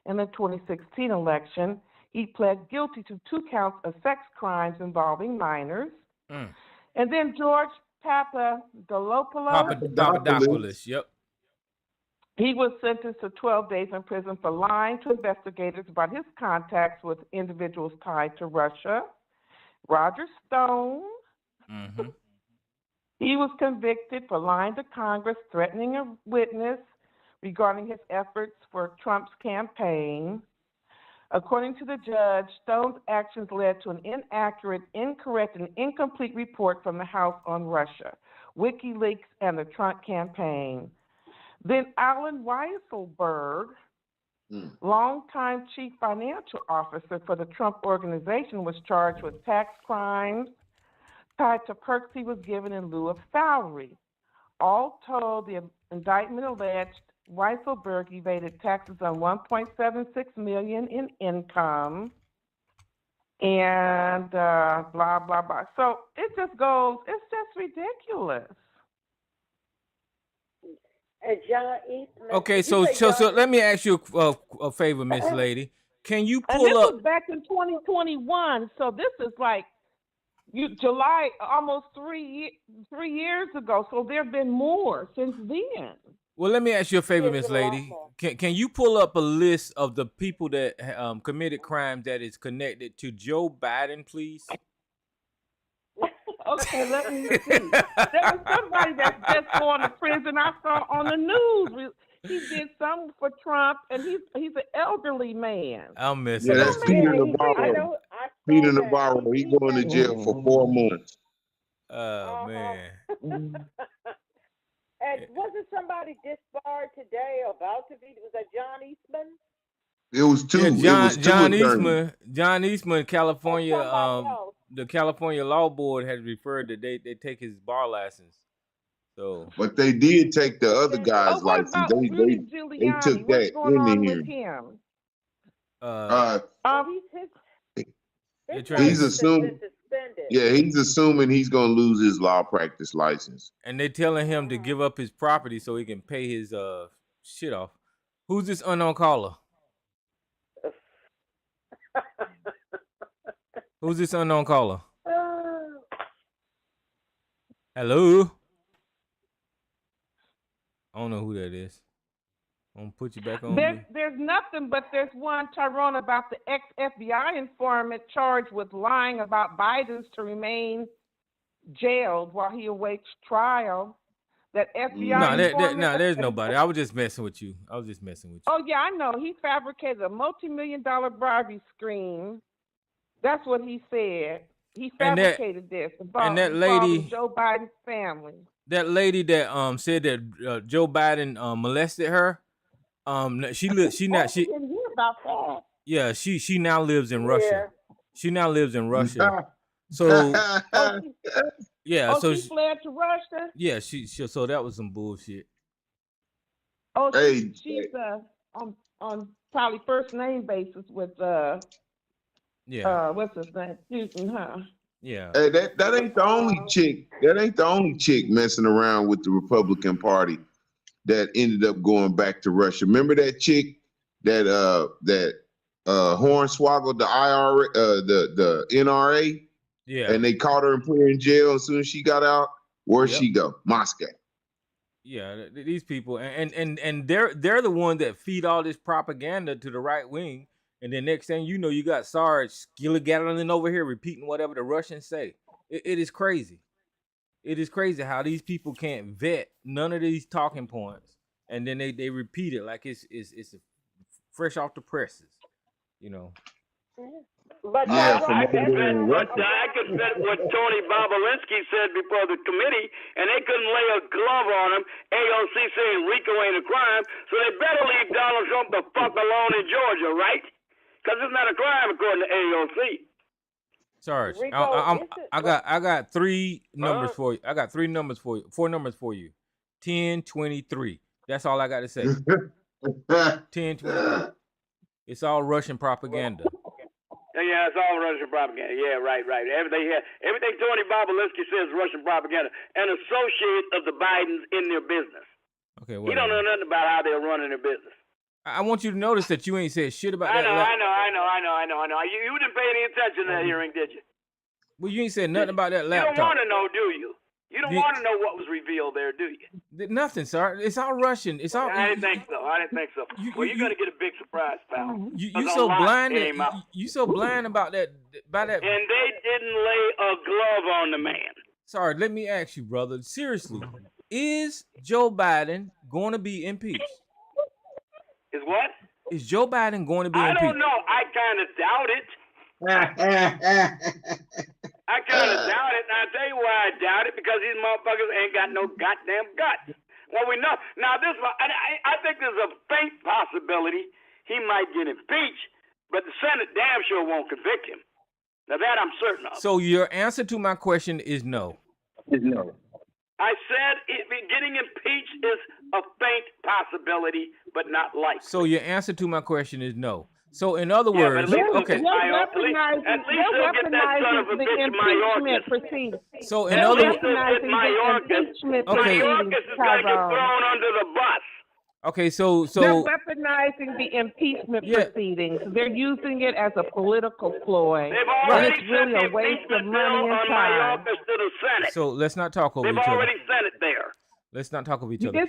in the 2016 election. He pled guilty to 2 counts of sex crimes involving minors. And then George Papadopoulos, yep. He was sentenced to 12 days in prison for lying to investigators about his contacts with individuals tied to Russia. Roger Stone. He was convicted for lying to Congress, threatening a witness regarding his efforts for Trump's campaign. According to the judge, Stone's actions led to an inaccurate, incorrect, and incomplete report from the House on Russia, WikiLeaks, and the Trump campaign. Then Alan Weisselberg, longtime chief financial officer for the Trump organization, was charged with tax crimes tied to perks he was given in lieu of salary. All told, the indictment alleged Weisselberg evaded taxes on $1.76 million in income, and blah, blah, blah. So it just goes, it's just ridiculous. John Eastman. Okay, so let me ask you a favor, Miss Lady. Can you pull and this up? was back in 2021, so this is like July, almost 3 years ago. So there have been more since then. Well, let me ask you a favor, Miss Lady. Can you pull up a list of the people that committed crimes that is connected to Joe Biden, please? Okay, let me see. There was somebody that's just going to prison. I saw on the news. He did something for Trump, and he's an elderly man. I'll miss it. Yeah, that's Peter Navarro. Peter Navarro. He going to jail for 4 months. Oh man. And wasn't somebody disbarred today, about to be? Was that John Eastman? It was 2. Yeah, it was 2 John attorneys. Eastman, California. The California Law Board has referred that they take his bar license. So, but they did take the other guy's license. They took that in the hearing. He's assuming. Yeah, he's assuming he's gonna lose his law practice license. And they telling him to give up his property so he can pay his shit off. Who's this unknown caller? Who's this unknown caller? Hello? put you back on me. There's nothing, but there's one, Tyrone, about the ex-FBI informant charged with lying about Biden's to remain jailed while he awaits trial. That FBI informant. No, there's nobody. I was just messing with you. Oh, yeah, I know. He fabricated a multi-million-dollar bribery scheme. That's what he said. He fabricated this involving Joe Biden's family. That lady that said that Joe Biden molested her. She didn't hear about that. Yeah, she now lives in Russia. She now lives in Russia. So yeah, so she fled to Russia. Yeah, she so that was some bullshit. Oh, she's on probably first name basis with what's his name? Houston, huh? Yeah. Hey, that ain't the only chick. That ain't the only chick messing around with the Republican Party that ended up going back to Russia. Remember that chick that hornswoggled the IRA, the NRA? Yeah. And they caught her and put her in jail as soon as she got out. Where'd she go? Moscow. Yeah, these people and they're the ones that feed all this propaganda to the right wing. And then next thing you know, you got Sarge Skilligatlin over here repeating whatever the Russians say. It is crazy. It is crazy how these people can't vet none of these talking points, and then they repeat it like it's fresh off the presses, you know. But I could bet what Tony Bobolinsky said before the committee, and they couldn't lay a glove on him. AOC saying RICO ain't a crime, so they better leave Donald Trump the fuck alone in Georgia, right? Because it's not a crime according to AOC. Sarge, I got three numbers for you. I got three numbers for you. Four numbers for you. 10, 23. That's all I got to say. 10, 23. It's all Russian propaganda. Yeah, it's all Russian propaganda. Yeah, right. Everything Tony Bobolinsky says is Russian propaganda. An associate of the Bidens in their business. Okay, he don't know nothing about how they're running their business. I want you to notice that you ain't said shit about that. I know. You didn't pay any attention to that hearing, did you? Well, you ain't said nothing about that laptop. You don't want to know, do you? You don't want to know what was revealed there, do you? Nothing, sir. It's all Russian. It's all. I didn't think so. You're gonna get a big surprise, pal. You so blind. You so blind about that. And they didn't lay a glove on the man. Sorry, let me ask you, brother. Seriously, is Joe Biden going to be impeached? Is what? Is Joe Biden going to be impeached? I don't know. I kind of doubt it. I kind of doubt it, and I'll tell you why I doubt it, because these motherfuckers ain't got no goddamn guts. Well, we know. Now, I think there's a faint possibility he might get impeached, but the Senate damn sure won't convict him. Now, that I'm certain of. So your answer to my question is no. Is no. I said getting impeached is a faint possibility, but not likely. So your answer to my question is no. So in other words, okay. At least they'll get that son of a bitch Mayorkas. So in other words, Mayorkas is going to get thrown under the bus. Okay, so they're weaponizing the impeachment proceedings. They're using it as a political ploy. And it's really a waste of money and time. To the Senate. So let's not talk over each other. They've already sent it there. Let's not talk over each other. They're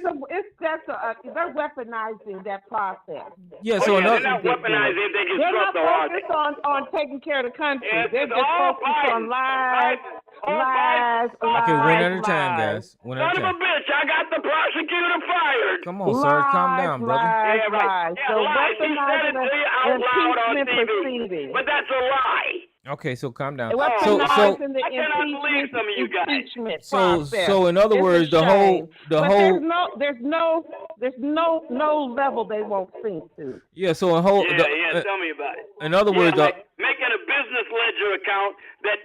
weaponizing that process. Yeah, so they're not weaponizing. They're not focused on taking care of the country. They're just focused on lies. Okay, one at a time, guys. One at a time. Son of a bitch, I got the prosecutor fired. Come on, sir, calm down, brother. Yeah, right. So lies. He said it to you out loud on TV. But that's a lie. Okay, so calm down. So I cannot believe some of you guys. So in other words, the whole there's no level they won't sink to. Yeah, so tell me about it. In other words, like making a business ledger account that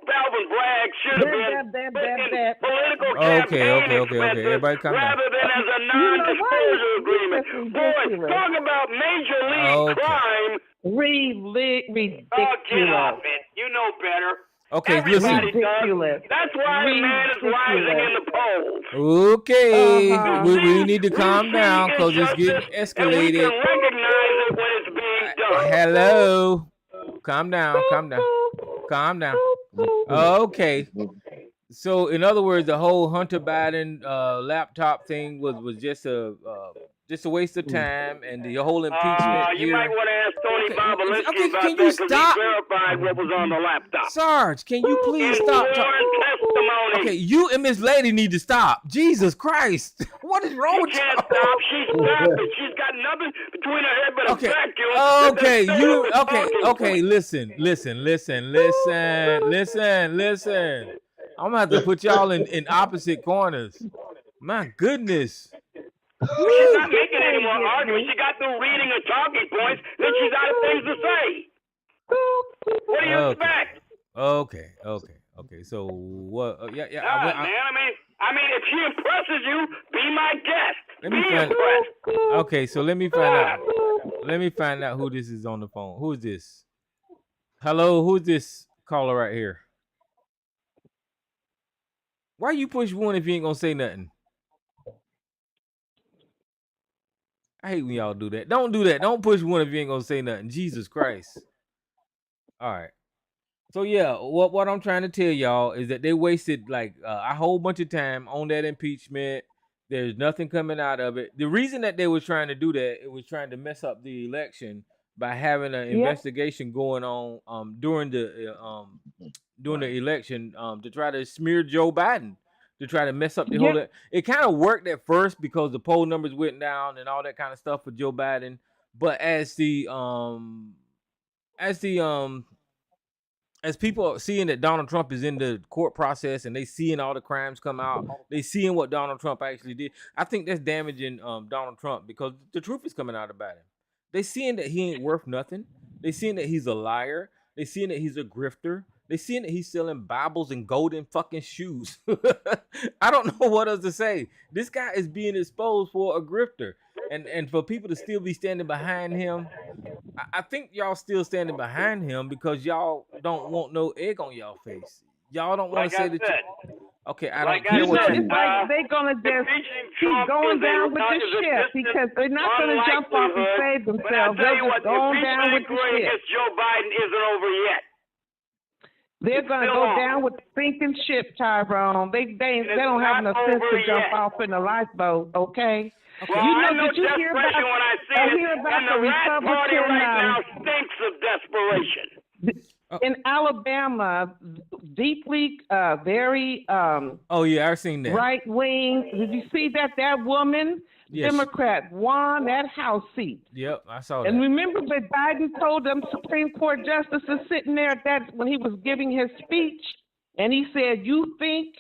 Alvin Bragg should have been political campaign expenses everybody calm down. rather than as a non-disclosure agreement. Boy, talk about major league crime. Ridiculous. Oh, get off it. You know better. Okay, everybody listen. Does. That's why the man is rising in the polls. Okay, we need to calm down because it's getting escalated. And we can recognize it when it's being done. Hello. Calm down. Okay. So in other words, the whole Hunter Biden laptop thing was just a just a waste of time, and the whole impeachment You might want to ask Tony Bobolinsky about can that you because he stop? verified what was on the laptop. Sarge, can you please stop? Testimony. Okay, you and Miss Lady need to stop. Jesus Christ, what is wrong with you? She can't stop. She's stopping. She's got nothing between her head but a vacuum. Okay, listen. I'm gonna have to put y'all in opposite corners. My goodness. She's not making any more arguments. She got through reading her talking points, then she's out of things to say. What do you expect? Okay. So what? Man. I mean, if she impresses you, be my guest. Be impressed. Okay, so let me find out. Let me find out who this is on the phone. Who is this? Hello, who's this caller right here? Why you push one if you ain't gonna say nothing? I hate when y'all do that. Don't do that. Don't push one if you ain't gonna say nothing. Jesus Christ. All right. So yeah, what I'm trying to tell y'all is that they wasted like a whole bunch of time on that impeachment. There's nothing coming out of it. The reason that they were trying to do that, it was trying to mess up the election by having an investigation going on during the election to try to smear Joe Biden, to try to mess up the whole. It kind of worked at first because the poll numbers went down and all that kind of stuff for Joe Biden. But as people are seeing that Donald Trump is in the court process and they seeing all the crimes come out, they seeing what Donald Trump actually did, I think that's damaging Donald Trump because the truth is coming out about him. They seeing that he ain't worth nothing. They seeing that he's a liar. They seeing that he's a grifter. They seeing that he's selling Bibles and golden fucking shoes. I don't know what else to say. This guy is being exposed for a grifter. And for people to still be standing behind him, I think y'all still standing behind him because y'all don't want no egg on y'all face. Y'all don't want to say that. Okay, I don't care what you. It's like they're gonna just keep going down with the ship because they're not gonna jump off and save themselves. They're just going down with the ship. Joe Biden isn't over yet. They're gonna go down with the sinking ship, Tyrone. They don't have enough sense to jump off in a lifeboat. Okay. Well, I know desperation when I see it, and the Rat Party right now stinks of desperation. In Alabama, deeply, very I've seen that. Right wing. Did you see that woman, Democrat, won that House seat? Yep, I saw that. And remember when Biden told them Supreme Court justices sitting there when he was giving his speech, and he said, "You think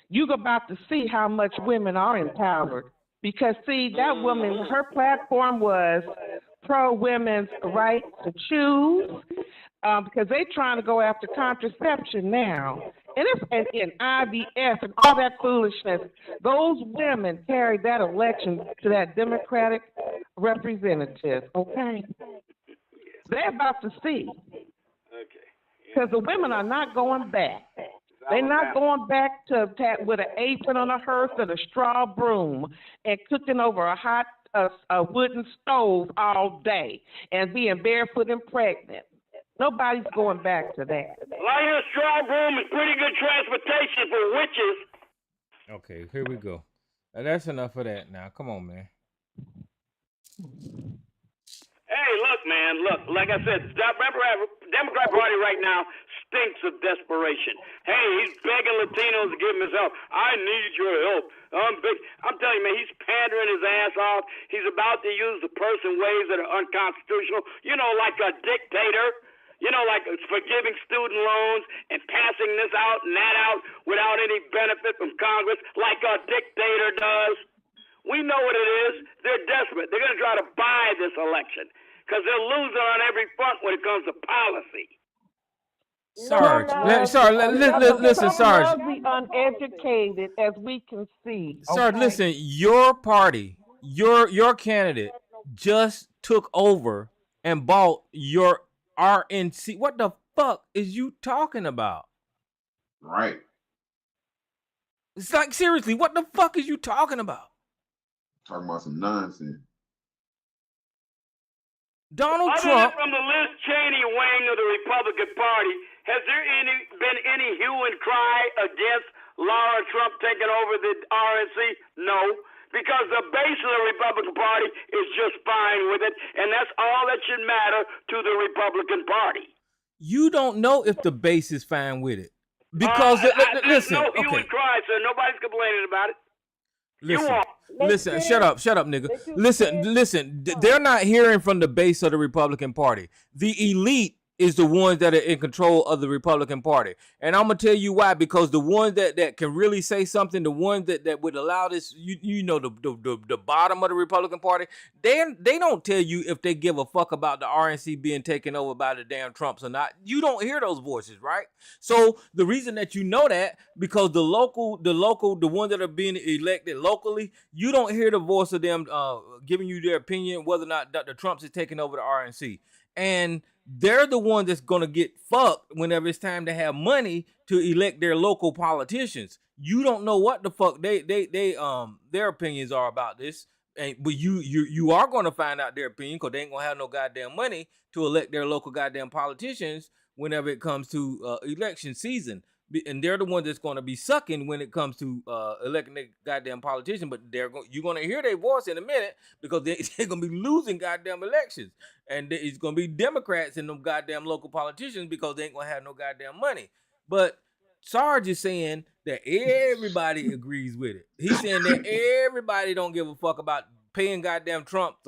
you're about to see how much women are empowered." Because, see, that woman, her platform was pro-women's right to choose, because they're trying to go after contraception now. And IVF and all that foolishness. Those women carried that election to that Democratic representative, okay? They're about to see. Okay. Because the women are not going back. They're not going back to with an apron on a hearth and a straw broom and cooking over a hot wooden stove all day and being barefoot and pregnant. Nobody's going back to that. Well, I hear straw broom is pretty good transportation for witches. Okay, here we go. Now, that's enough of that now. Come on, man. Hey, look, man, like I said, the Democrat Party right now stinks of desperation. Hey, he's begging Latinos to give him his help. I need your help. I'm telling you, man, he's pandering his ass off. He's about to use the purse in ways that are unconstitutional, like a dictator, like forgiving student loans and passing this out and that out without any benefit from Congress like a dictator does. We know what it is. They're desperate. They're going to try to buy this election because they're losing on every front when it comes to policy. Sarge, listen, Sarge. The uneducated, as we can see. Sarge, listen. Your party, your candidate, just took over and bought your RNC. What the fuck is you talking about? Right. It's like, seriously, what the fuck is you talking about? Talking about some nonsense. Donald Other Trump. than from the Liz Cheney wing of the Republican Party, has there been any hue and cry against Laura Trump taking over the RNC? No, because the base of the Republican Party is just fine with it, and that's all that should matter to the Republican Party. You don't know if the base is fine with it. Because, listen, no hue okay. and cry, so nobody's complaining about it. Listen, shut up, nigga. Listen, they're not hearing from the base of the Republican Party. The elite is the ones that are in control of the Republican Party. And I'm gonna tell you why, because the ones that can really say something, the ones that would allow this, the bottom of the Republican Party, they don't tell you if they give a fuck about the RNC being taken over by the damn Trumps or not. You don't hear those voices, right? So the reason that you know that, because the ones that are being elected locally, you don't hear the voice of them giving you their opinion whether or not the Trumps is taking over the RNC. And they're the ones that's gonna get fucked whenever it's time to have money to elect their local politicians. You don't know what the fuck their opinions are about this, but you are gonna find out their opinion, because they ain't gonna have no goddamn money to elect their local goddamn politicians whenever it comes to election season. And they're the ones that's going to be sucking when it comes to electing their goddamn politician. But you're going to hear their voice in a minute, because they're going to be losing goddamn elections. And it's going to be Democrats and them goddamn local politicians, because they ain't going to have no goddamn money. But Sarge is saying that everybody agrees with it. He's saying that everybody don't give a fuck about paying goddamn Trump's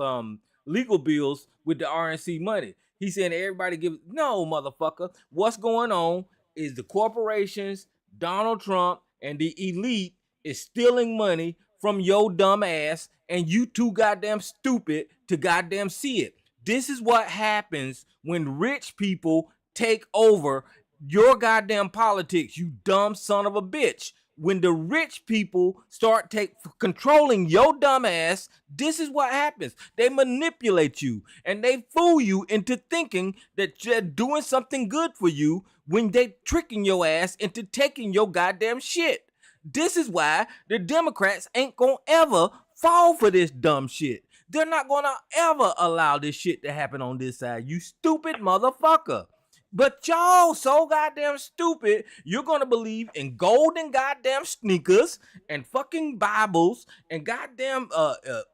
legal bills with the RNC money. He's saying that everybody no, motherfucker. What's going on is the corporations, Donald Trump, and the elite is stealing money from your dumb ass, and you too goddamn stupid to goddamn see it. This is what happens when rich people take over your goddamn politics, you dumb son of a bitch. When the rich people start controlling your dumb ass, this is what happens. They manipulate you, and they fool you into thinking that they're doing something good for you, when they tricking your ass into taking your goddamn shit. This is why the Democrats ain't gonna ever fall for this dumb shit. They're not gonna ever allow this shit to happen on this side, you stupid motherfucker. But y'all so goddamn stupid, you're gonna believe in golden goddamn sneakers and fucking Bibles and goddamn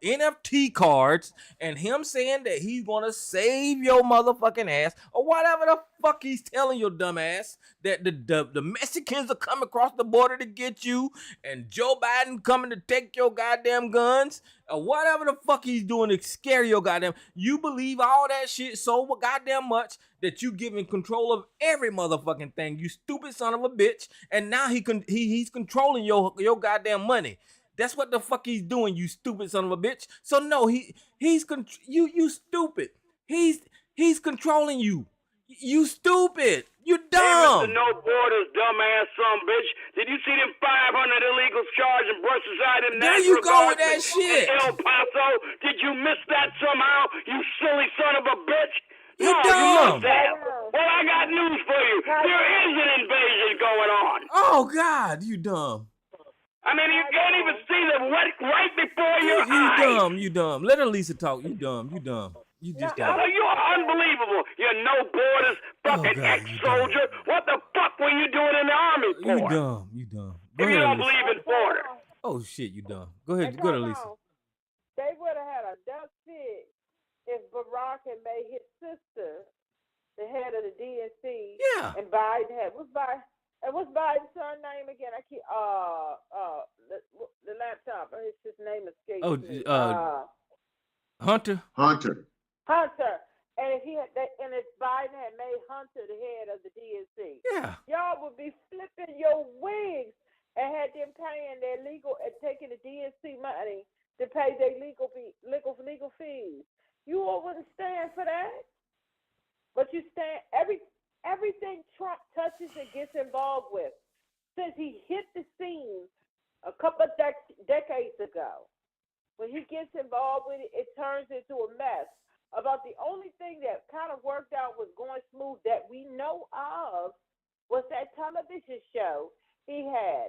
NFT cards, and him saying that he's gonna save your motherfucking ass, or whatever the fuck he's telling your dumb ass, that the Mexicans are coming across the border to get you, and Joe Biden coming to take your goddamn guns, or whatever the fuck he's doing to scare your goddamn. You believe all that shit so goddamn much that you giving control of every motherfucking thing, you stupid son of a bitch. And now he's controlling your goddamn money. That's what the fuck he's doing, you stupid son of a bitch. So no, you stupid. He's controlling you. You stupid. You dumb. Hey, Mr. No Borders, dumbass son bitch. Did you see them 500 illegals charged and brushed aside in there you go with that shit. El Paso? Did you miss that somehow, you silly son of a bitch? You no, dumb. You must have. Well, I got news for you. There is an invasion going on. Oh, God, you dumb. I mean, you can't even see them right before your eyes. You dumb. Let Lisa talk. You dumb. You just got it. You are unbelievable. You're No Borders fucking ex-soldier. What the fuck were you doing in the army for? You dumb. If you don't believe in border. Oh, shit, you dumb. Go ahead, Lisa. They would have had a duck fit if Barack had made his sister the head of the DNC. Yeah. And Biden had. What's Biden's son name again? I keep the laptop. His name escapes me. Hunter. And if Biden had made Hunter the head of the DNC, y'all would be flipping your wigs and had them paying their legal and taking the DNC money to pay their legal fees. You all wouldn't stand for that, but you stand everything Trump touches and gets involved with. Since he hit the scene a couple of decades ago, when he gets involved with it, it turns into a mess. About the only thing that kind of worked out was going smooth that we know of was that television show he had.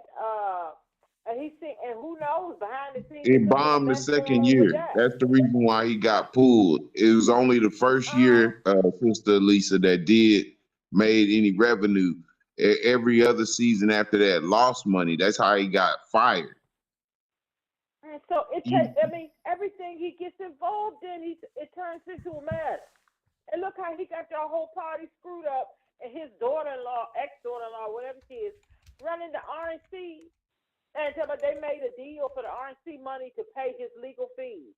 And who knows, behind the scenes. It bombed the second year. That's the reason why he got pulled. It was only the first year, Sister Lisa, that made any revenue. Every other season after that lost money. That's how he got fired. And so everything he gets involved in, it turns into a mess. And look how he got your whole party screwed up, and his daughter-in-law, ex-daughter-in-law, whatever she is, running the RNC, and tell me they made a deal for the RNC money to pay his legal fees.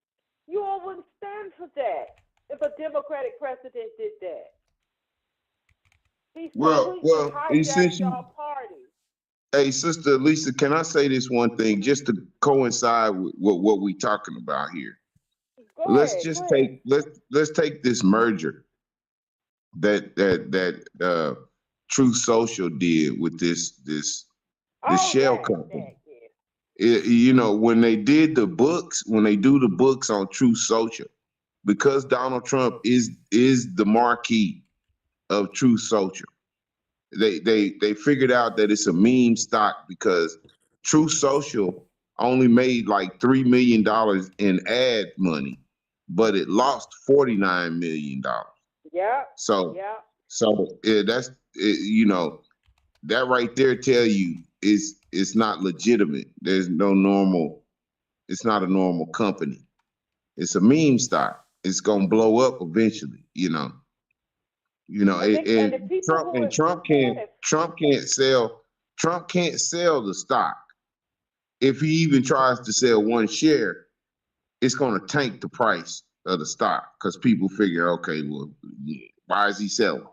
You all wouldn't stand for that if a Democratic president did that. Well, hijacked y'all party. Hey, Sister Lisa, can I say this one thing just to coincide with what we talking about here? Let's take this merger that Truth Social did with this shell company. When they did the books, when they do the books on Truth Social, because Donald Trump is the marquee of Truth Social. They figured out that it's a meme stock because Truth Social only made like $3 million in ad money, but it lost $49 million. Yeah. So that's that right there tell you it's not legitimate. There's no normal. It's not a normal company. It's a meme stock. It's gonna blow up eventually. Trump can't sell the stock. If he even tries to sell one share, it's going to tank the price of the stock because people figure, okay, well, why is he selling?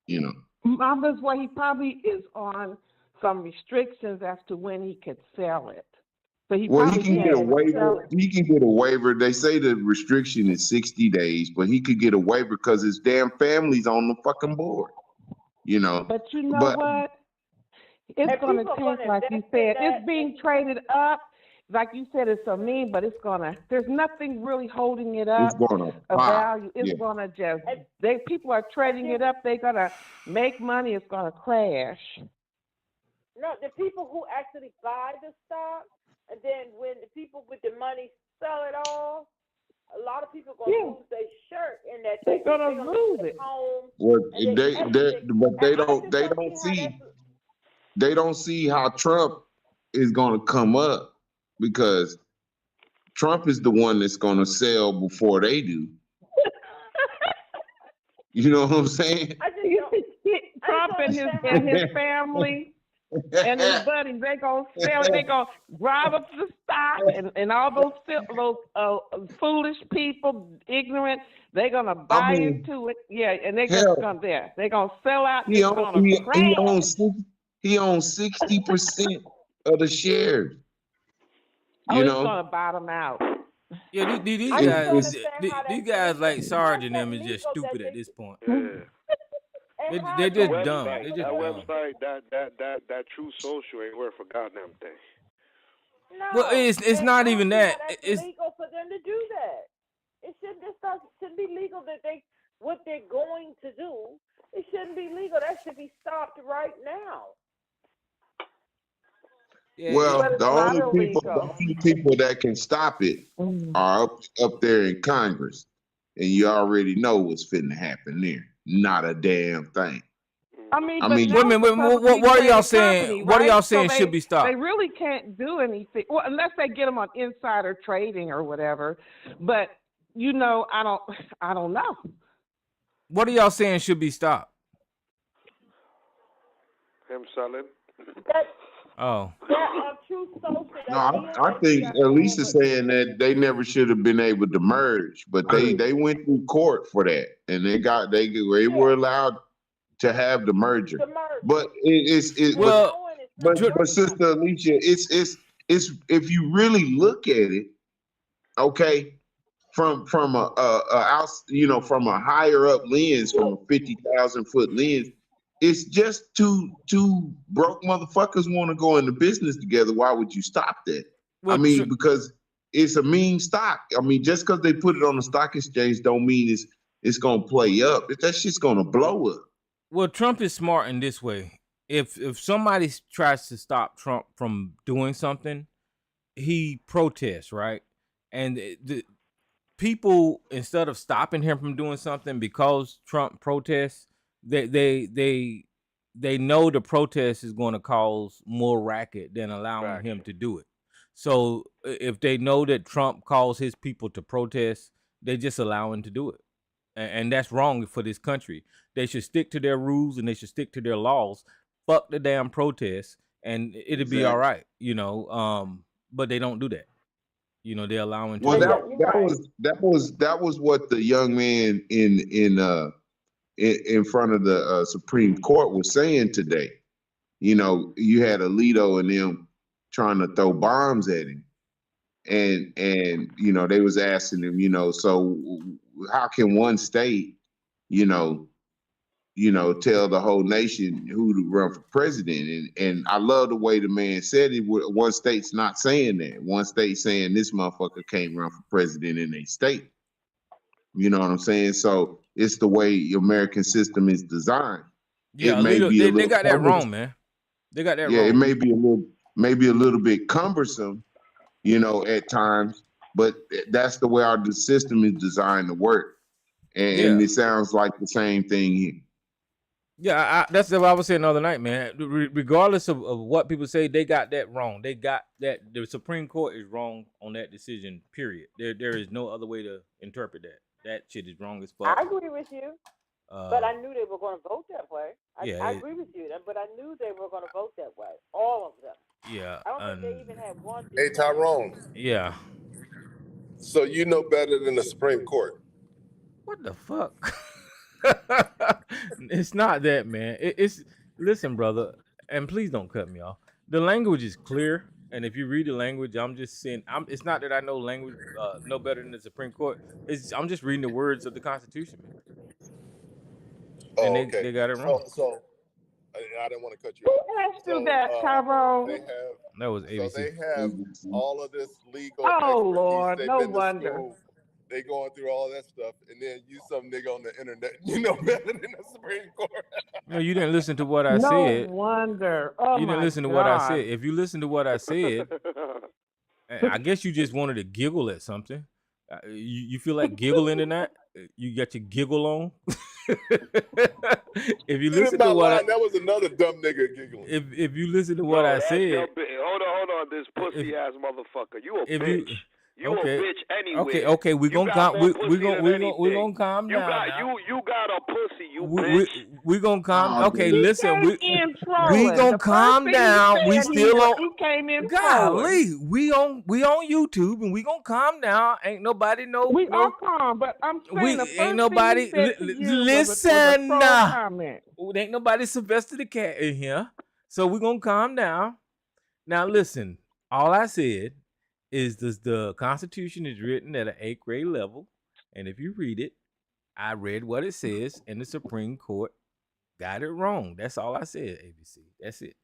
That's why he probably is on some restrictions as to when he could sell it. So he can get a waiver. He can get a waiver. They say the restriction is 60 days, but he could get a waiver because his damn family's on the fucking board. But what? It's going to take, like you said, it's being traded up. Like you said, it's a meme, but there's nothing really holding it up. It's going to value. It's going to people are trading it up. They're going to make money. It's going to crash. No, the people who actually buy the stock, and then when the people with the money sell it all, a lot of people are going to lose their shirt in that. They're going to lose it. They don't see how Trump is going to come up because Trump is the one that's going to sell before they do. You know what I'm saying? Trump and his family and his buddies, they gonna sell it. They gonna drive up the stock, and all those foolish people, ignorant, they're gonna buy into it. Yeah, and they're gonna sell out. He owns 60% of the shares. He's gonna bottom out. Yeah, these guys like Sarge and them is just stupid at this point. They're just dumb. They're just that dumb. website, that True Social ain't worth a goddamn thing. No, well, it's not even that. It's legal for them to do that. It shouldn't be legal that what they're going to do. It shouldn't be legal. That should be stopped right now. Yeah, well, the only people that can stop it are up there in Congress, and you already know what's finna happen there. Not a damn thing. I mean, what are y'all saying? Company, what right? are y'all saying should be stopped? They really can't do anything, unless they get them on insider trading or whatever. But I don't know. What are y'all saying should be stopped? Him selling. Oh. True Social. No, I think Elisa saying that they never should have been able to merge, but they went through court for that, and they were allowed to have the merger. But but Sister Alicia, it's if you really look at it, okay, from a from a higher up lens, from a 50,000 foot lens. It's just two broke motherfuckers want to go into business together. Why would you stop that? Well, because it's a meme stock. I mean, just because they put it on the stock exchange don't mean it's gonna play up. That shit's gonna blow up. Well, Trump is smart in this way. If somebody tries to stop Trump from doing something, he protests, right? And the people, instead of stopping him from doing something because Trump protests, they know the protest is going to cause more racket than allowing him to do it. So if they know that Trump calls his people to protest, they just allow him to do it. And that's wrong for this country. They should stick to their rules and they should stick to their laws. Fuck the damn protests and it'll be all right, you know. But they don't do that. You know, they're allowing Well, to do that was what the young man in front of the Supreme Court was saying today. You know, you had Alito and them trying to throw bombs at him, and you know they was asking him, you know, so how can one state, you know, tell the whole nation who to run for president? And I love the way the man said it. One state's not saying that. One state saying this motherfucker can't run for president in a state. You know what I'm saying? So it's the way your American system is designed. Yeah, It may Alito, be a they little got that cumbersome. wrong, man. They got that Yeah, wrong. it may be a little bit cumbersome, you know, at times, but that's the way our system is designed to work. And it sounds like the same thing here. Yeah, that's what I was saying the other night, man. Regardless of what people say, they got that wrong. They got that the Supreme Court is wrong on that decision, period. There is no other way to interpret that. That shit is wrong as fuck. I agree with you, but I knew they were going to vote that way. I agree with you, but I knew they were going to vote that way. All of them. Yeah. I don't think they even had one. Hey, Tyrone. Yeah. So you know better than the Supreme Court. What the fuck? It's not that, man. It's listen, brother, and please don't cut me off. The language is clear, and if you read the language, I'm just saying. It's not that I know language no better than the Supreme Court. I'm just reading the words of the Constitution, man. And okay. They got it wrong. So I didn't want to cut you off. Who asked you that, Tyrone? That was ABC. So they have all of this legal. Oh Lord, no wonder. They going through all that stuff, and then you some nigga on the internet, you know better than the Supreme Court. No, you didn't listen to what I said. No wonder. Oh you didn't listen to what I said. If you listen to what I said, I guess you just wanted to giggle at something. You feel like giggling in that? You got your giggle on? If you listen to what that was another dumb nigga giggling. If you listen to what I said, hold on, this pussy ass motherfucker. You a bitch. You a bitch anyway. Okay, we're gonna calm down. You got a pussy, you bitch. We gonna calm. Okay, listen. We gonna calm down. We still on. You came in. Golly, we on YouTube and we gonna calm down. Ain't nobody know. We are calm, but I'm saying the first ain't nobody listen. Ain't nobody Sylvester the Cat in here, so we gonna calm down. Now listen. All I said is the Constitution is written at an 8th grade level, and if you read it, I read what it says, and the Supreme Court got it wrong. That's all I said, ABC. That's it.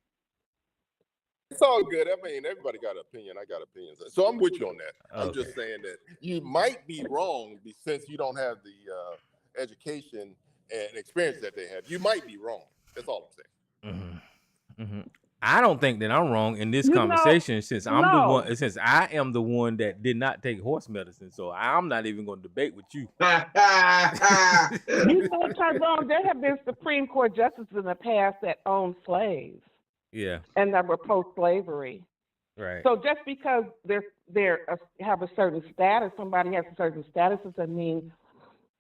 It's all good. I mean, everybody got an opinion. I got opinions. So I'm with you on that. I'm just saying that you might be wrong since you don't have the education and experience that they have. You might be wrong. That's all I'm saying. Mm-hmm. Mm-hmm. I don't think that I'm wrong in this conversation since I am the one that did not take horse medicine, so I'm not even going to debate with you. You know, Tyrone, there have been Supreme Court justices in the past that owned slaves. Yeah. And that were post-slavery. Right. So just because they have a certain status, somebody has a certain status, doesn't mean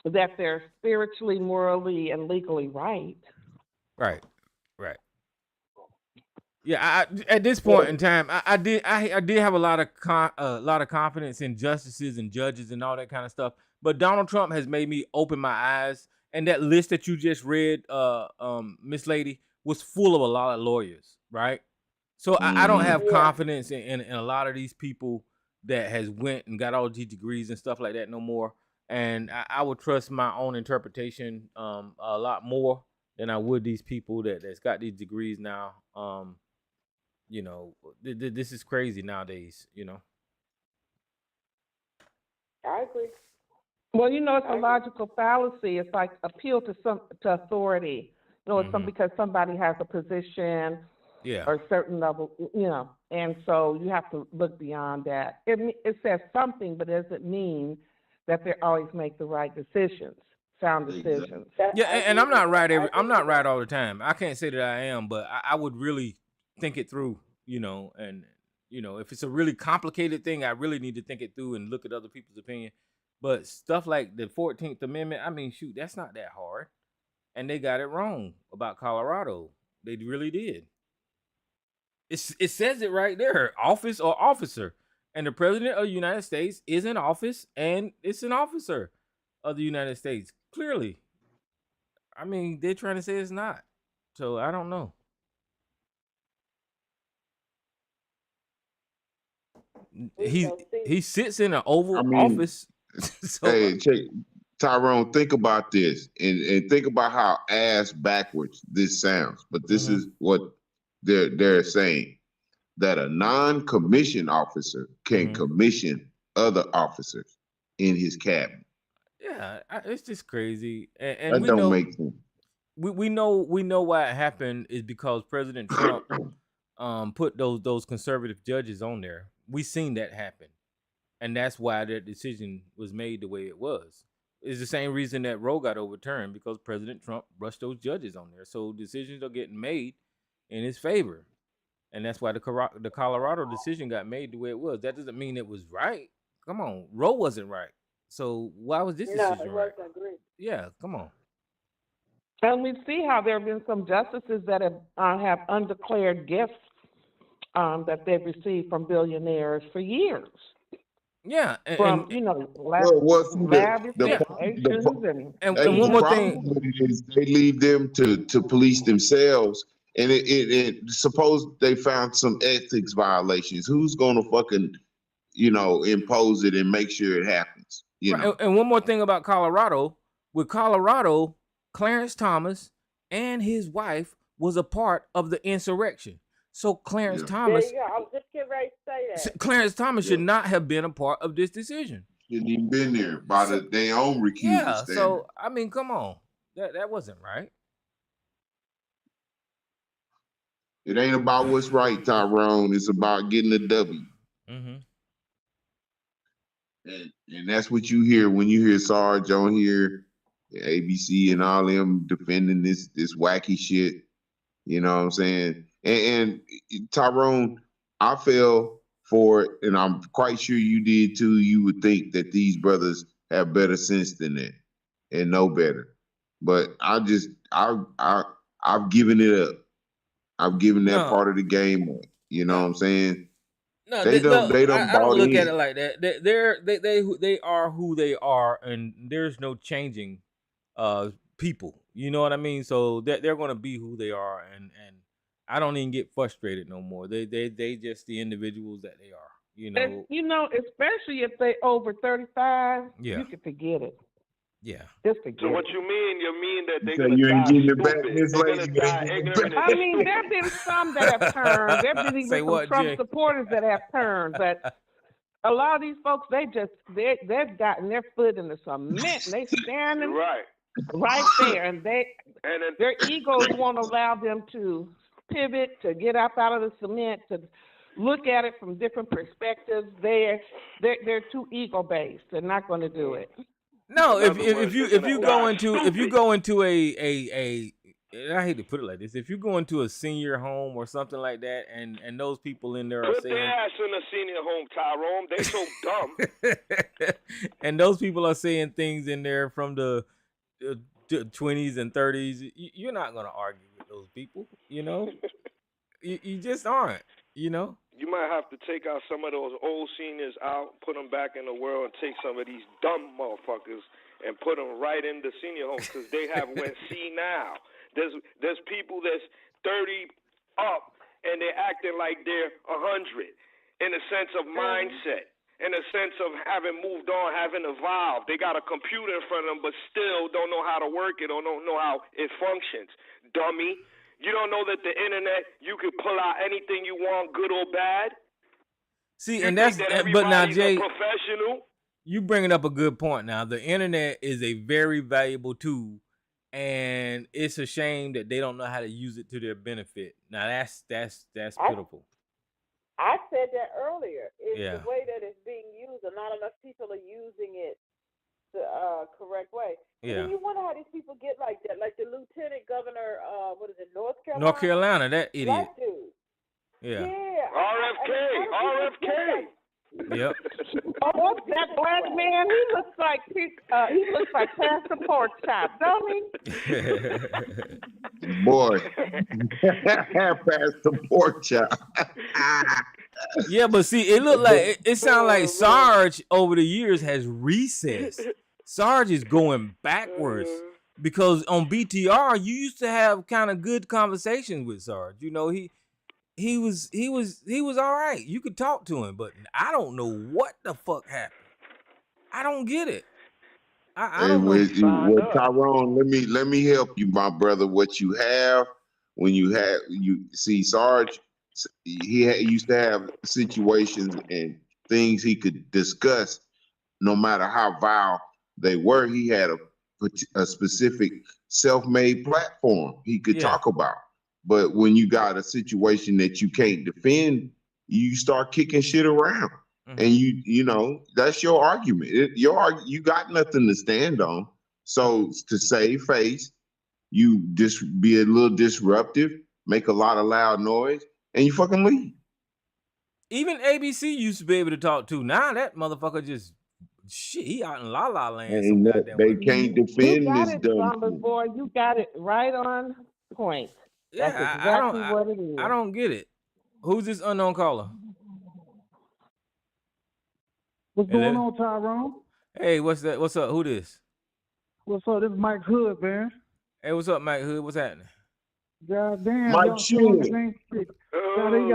that they're spiritually, morally, and legally right. Right. Right. Yeah, at this point in time, I did have a lot of confidence in justices and judges and all that kind of stuff. But Donald Trump has made me open my eyes, and that list that you just read, Miss Lady, was full of a lot of lawyers, right? So I don't have confidence in a lot of these people that has went and got all these degrees and stuff like that no more. And I would trust my own interpretation a lot more than I would these people that's got these degrees now. You know, this is crazy nowadays, you know. I agree. Well, you know, it's a logical fallacy. It's like appeal to authority. You know, it's because somebody has a position or a certain level, you know, and so you have to look beyond that. It says something, but it doesn't mean that they always make the right decisions, sound decisions. Yeah, and I'm not right I'm not right all the time. I can't say that I am, but I would really think it through, you know, and You know, if it's a really complicated thing, I really need to think it through and look at other people's opinion. But stuff like the 14th Amendment, I mean, shoot, that's not that hard. And they got it wrong about Colorado. They really did. It says it right there, office or officer. And the president of the United States is in office, and it's an officer of the United States. Clearly. I mean, they're trying to say it's not. So I don't know. He sits in an Oval Office. So, hey, Tyrone, think about this and think about how ass backwards this sounds. But this is what they're saying, that a non-commissioned officer can commission other officers in his cabinet. Yeah, it's just crazy. And that we don't know, make sense. We know why it happened is because President Trump put those conservative judges on there. We seen that happen. And that's why that decision was made the way it was. It's the same reason that Roe got overturned, because President Trump rushed those judges on there. So decisions are getting made in his favor. And that's why the Colorado decision got made the way it was. That doesn't mean it was right. Come on. Roe wasn't right. So why was this decision it right? wasn't great. Yeah, come on. And we see how there have been some justices that have undeclared gifts that they've received from billionaires for years. Yeah, from lavish vacations and one more thing, is they leave them to police themselves, and it suppose they found some ethics violations. Who's gonna fucking impose it and make sure it happens? You know. And one more thing about Colorado. With Colorado, Clarence Thomas and his wife was a part of the insurrection. So Clarence Thomas, there you go. I was just getting ready to say that. Clarence Thomas should not have been a part of this decision. Shouldn't even been there by their own recusal. Yeah, standard. so I mean, come on, that wasn't right. It ain't about what's right, Tyrone. It's about getting a W. Mm-hmm. And that's what you hear when you hear Sarge on here, ABC and all them defending this wacky shit. You know what I'm saying? And Tyrone, I fell for it, and I'm quite sure you did too. You would think that these brothers have better sense than that and know better. But I've given it up. I've given that part of the game up. You know what I'm saying? No, they don't I don't look at it like that. They are who they are, and there's no changing people. You know what I mean? So they're gonna be who they are, and I don't even get frustrated no more. They just the individuals that they are. You know. Especially if they over 35, yeah. you can forget it. Yeah. Just forget so what it. you mean? You mean that they're so gonna you die ain't getting it stupid? back, Miss They're Lady. gonna die ignorant. I mean, there have been some that have turned. There have been even some Trump Jay? supporters that have turned, but a lot of these folks, they've gotten their foot in the cement, and they standing right there, and their egos won't allow them to pivot, to get up out of the cement, to look at it from different perspectives. They're too ego based. They're not going to do it. No, if you go into a I hate to put it like this, if you go into a senior home or something like that, and those people in there are Put saying, their ass in a senior home, Tyrone. They so dumb. and those people are saying things in there from the 20s and 30s, you're not going to argue with those people. You know, you just aren't. You know. You might have to take out some of those old seniors out, put them back in the world, and take some of these dumb motherfuckers and put them right in the senior homes, because they have went senile. There's people that's 30 up and they're acting like they're 100 in a sense of mindset, in a sense of having moved on, having evolved. They got a computer in front of them, but still don't know how to work it or don't know how it functions. Dummy. You don't know that the internet, you can pull out anything you want, good or bad? See, you and that's but now, Jay, professional? You bringing up a good point. Now, the internet is a very valuable tool, and it's a shame that they don't know how to use it to their benefit. Now, that's pitiful. I said that earlier. It's Yeah. the way that it's being used, and not enough people are using it the correct way. Yeah. And you wonder how these people get like that. Like the lieutenant governor, North Carolina? North Carolina, that idiot. That dude. Yeah. Yeah. RFK. RFK. Yep. Oh, that black man, he looks like Pastor Pork Chop, don't he? Boy, Pastor Pork Chop. Yeah, but see, it looked like it sounded like Sarge over the years has recessed. Sarge is going backwards because on BTR you used to have kind of good conversations with Sarge. You know, he was all right. You could talk to him, but I don't know what the fuck happened. I don't get it. I don't know. Well, Tyrone, let me help you, my brother. What you have when you see Sarge, he used to have situations and things he could discuss, no matter how vile they were. He had a specific self-made platform he could talk about. But when you got a situation that you can't defend, you start kicking shit around. And you know, that's your argument. You got nothing to stand on. So to save face, you just be a little disruptive, make a lot of loud noise, and you fucking leave. Even ABC used to be able to talk to. Now that motherfucker just shit, he out in La La Land. And they can't defend this dumb shit. Boy, you got it right on point. Yeah, that's exactly what it is. I don't get it. Who's this unknown caller? What's going on, Tyrone? Hey, what's that? What's up? Who this? What's up? This is Mike Hood, man. Hey, what's up, Mike Hood? What's happening? God damn, Mike Hood. We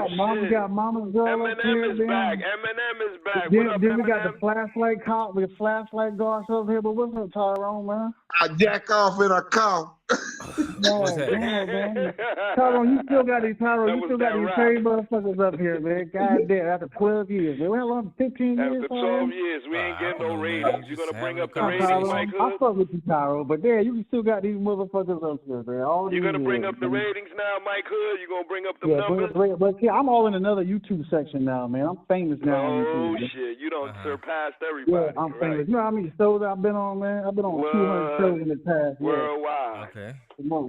got Mama's girl up here. Eminem is back. Eminem is back. Then we got the flashlight cop with flashlight guards over here. But what's up, Tyrone, man? I jack off in a car. What's that? Man. Tyrone, you still got these same motherfuckers up here, man. God damn, after 12 years, man. Well, 15 years. After 12 years, we ain't getting no ratings. You gonna bring up the ratings, Mike Hood? I fuck with you, Tyrone, but yeah, you still got these motherfuckers up here, man. You gonna bring up the ratings now, Mike Hood? You gonna bring up the numbers? But yeah, I'm all in another YouTube section now, man. I'm famous now. Oh shit, you done surpassed everybody. Yeah, I'm famous. You know how many shows I've been on, man? I've been on 200 shows in the past. Worldwide. Okay.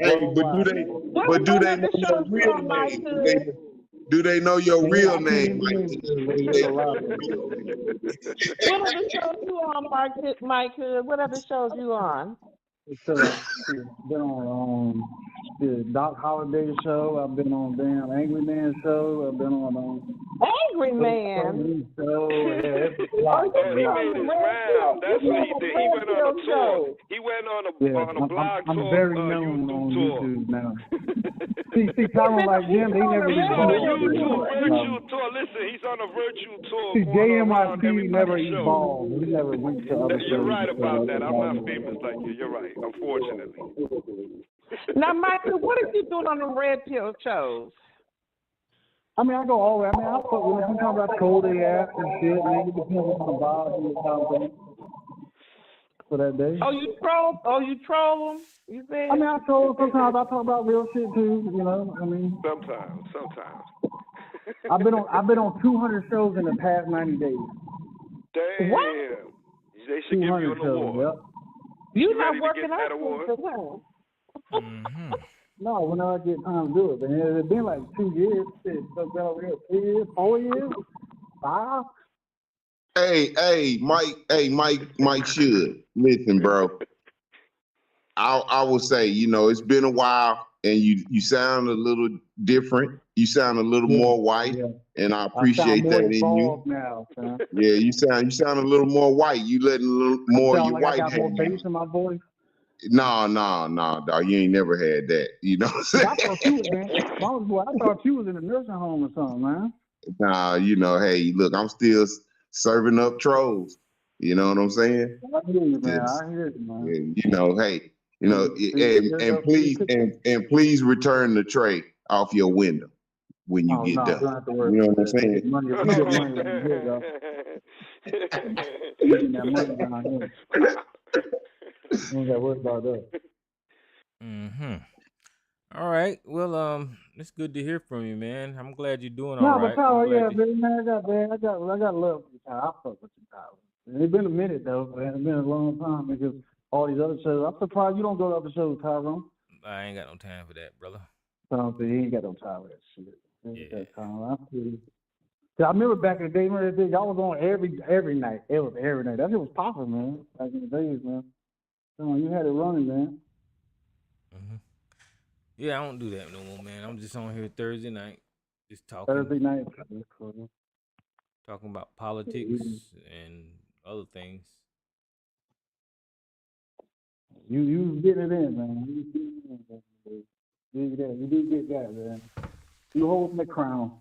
Hey, but do they know your real name? Do they know your real name, Mike? What other shows you on, Mike Hood? What other shows you on? Been on the Doc Holliday show. I've been on damn Angry Man show. I've been on Angry Man. Show. He made his round. That's what he did. He went on a tour. He went on a blog tour. I'm very known on YouTube now. see, Tyrone like him, they never he's eat on a balls. virtual tour. Listen, he's on a virtual tour. See, JMYP never eat balls. He never went to other shows. You're right about that. I'm not famous like you. You're right, unfortunately. Now, Michael, what are you doing on the Red Pill shows? I mean, I go all the way. I mean, I fuck with them. Sometimes I troll their ass and shit, man. It depends on the vibe and the content for that day. Oh, you troll them? You say? I mean, I troll. Sometimes I talk about real shit too. You know, I mean. Sometimes. I've been on 200 shows in the past 90 days. Damn. What? They should give you an award. Yep. You're not working out for that. No, when I get time to do it, man. It's been like 2 years. Shit, so been over here 3 years, 4 years, 5. Hey, Mike should listen, bro. I will say, you know, it's been a while, and you sound a little different. You sound a little more white, and I appreciate that in you. Now, yeah, you sound a little more white. You letting a little more of your like white I got more bass in my voice. No, dog. You ain't never had that. You know what I'm saying? I thought you was, man. I thought you was in a nursing home or something, man. Nah, you know, hey, look, I'm still serving up trolls. You know what I'm saying? I hear you, man. I hear you, man. You know, hey, you know, and please return the tray off your window when you get done. You know what I'm saying? Money down here. Don't got worried about that. All right. Well, it's good to hear from you, man. I'm glad you're doing all right. But Tyler, man, I got love for you, Tyler. I fuck with you, Tyler. It's been a minute though, man. It's been a long time because all these other shows. I'm surprised you don't go to other shows, Tyrone. I ain't got no time for that, brother. You ain't got no time for that shit. Because I remember back in the day, y'all was on every night. It was every night. That shit was popping, man. Back in the days, man. So you had it running, man. Mm-hmm. Yeah, I don't do that no more, man. I'm just on here Thursday night, just talking. Thursday night. Talking about politics and other things. You was getting it in, man. You did get that, man. You holding the crown.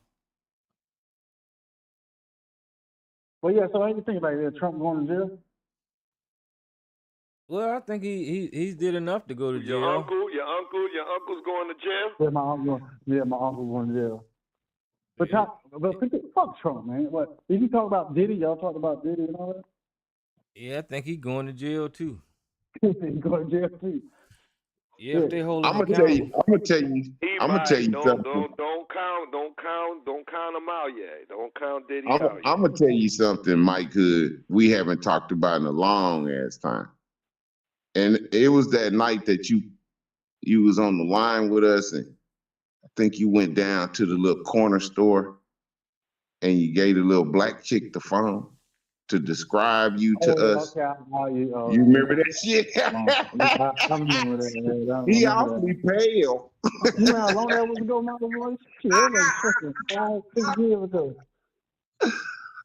Well, yeah. So how you think about it? Trump going to jail? Well, I think he's did enough to go to jail. Your uncle's going to jail. Yeah, my uncle going to jail. But fuck Trump, man. What did you talk about Diddy? Y'all talked about Diddy and all that. Yeah, I think he's going to jail too. He's going to jail too. Yeah, if they hold him I'm gonna tell you something. Don't count him out yet. Don't count Diddy out yet. I'm gonna tell you something, Mike Hood. We haven't talked about in a long ass time, and it was that night that you was on the line with us, and I think you went down to the little corner store, and you gave the little black chick the phone to describe you to us. Okay, you remember that shit? I remember that. He awfully pale. You know how long that was ago, my boy? Shit, it was like fucking 5-6 years ago.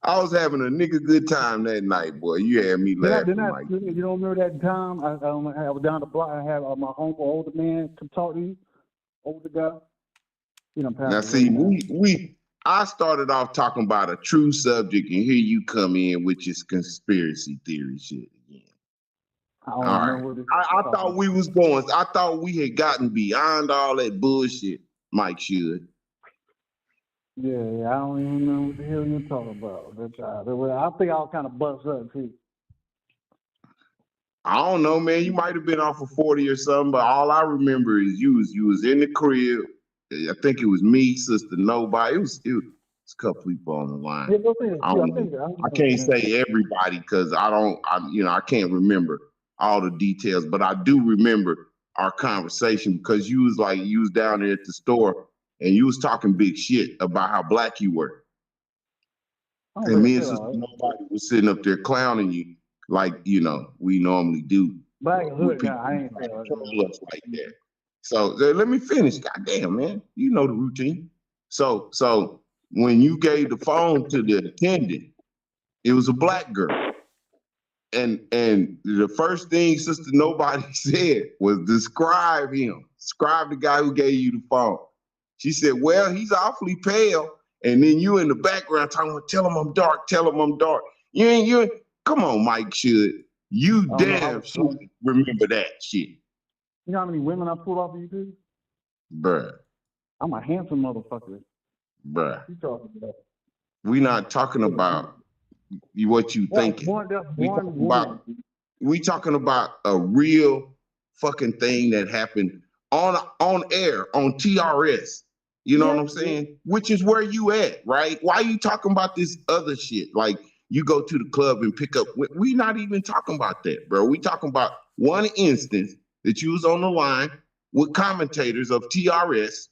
I was having a nigga good time that night, boy. You had me laughing, Mike. You don't remember that time? I was down the block. I had my uncle, older man, come talk to you, older guy. You know, now see, I started off talking about a true subject, and here you come in with your conspiracy theory shit again. All right. I thought we was going. I thought we had gotten beyond all that bullshit. Mike should. Yeah, I don't even know what the hell you're talking about. I think I was kind of bust up too. I don't know, man. You might have been off of 40 or something, but all I remember is you was in the crib. I think it was me, Sister Nobody. It was a couple people on the line. I can't say everybody because I can't remember all the details, but I do remember our conversation because you was down there at the store and you was talking big shit about how black you were. And me and Sister Nobody was sitting up there clowning you like, we normally do. Black hood, I ain't troll us like that. So let me finish. Goddamn, man. You know the routine. So when you gave the phone to the attendant, it was a black girl. And the first thing Sister Nobody said was describe him. Describe the guy who gave you the phone. She said, well, he's awfully pale. And then you in the background talking about, tell him I'm dark, tell him I'm dark. You ain't, come on, Mike should. You damn should remember that shit. You know how many women I pulled off of you, dude? Bruh. I'm a handsome motherfucker. Bruh. You talking about? We not talking about what you thinking. We talking about a real fucking thing that happened on air, on TRS. You know what I'm saying? Which is where you at, right? Why you talking about this other shit? Like you go to the club and pick up. We not even talking about that, bro. We talking about one instance that you was on the line with commentators of TRS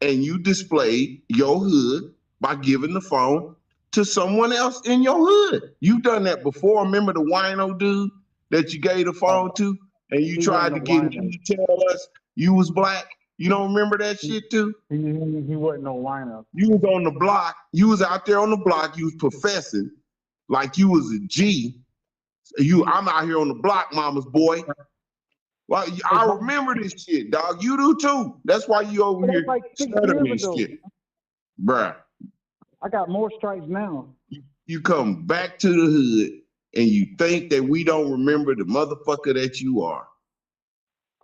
and you displayed your hood by giving the phone to someone else in your hood. You've done that before. Remember the wino dude that you gave the phone to and you tried to get him to tell us you was black? You don't remember that shit too? He wasn't no wino. You was on the block. You was out there on the block. You was professing like you was a G. I'm out here on the block, mama's boy. Well, I remember this shit, dog. You do too. That's why you over here stuttering shit. Bruh. I got more strikes now. You come back to the hood and you think that we don't remember the motherfucker that you are.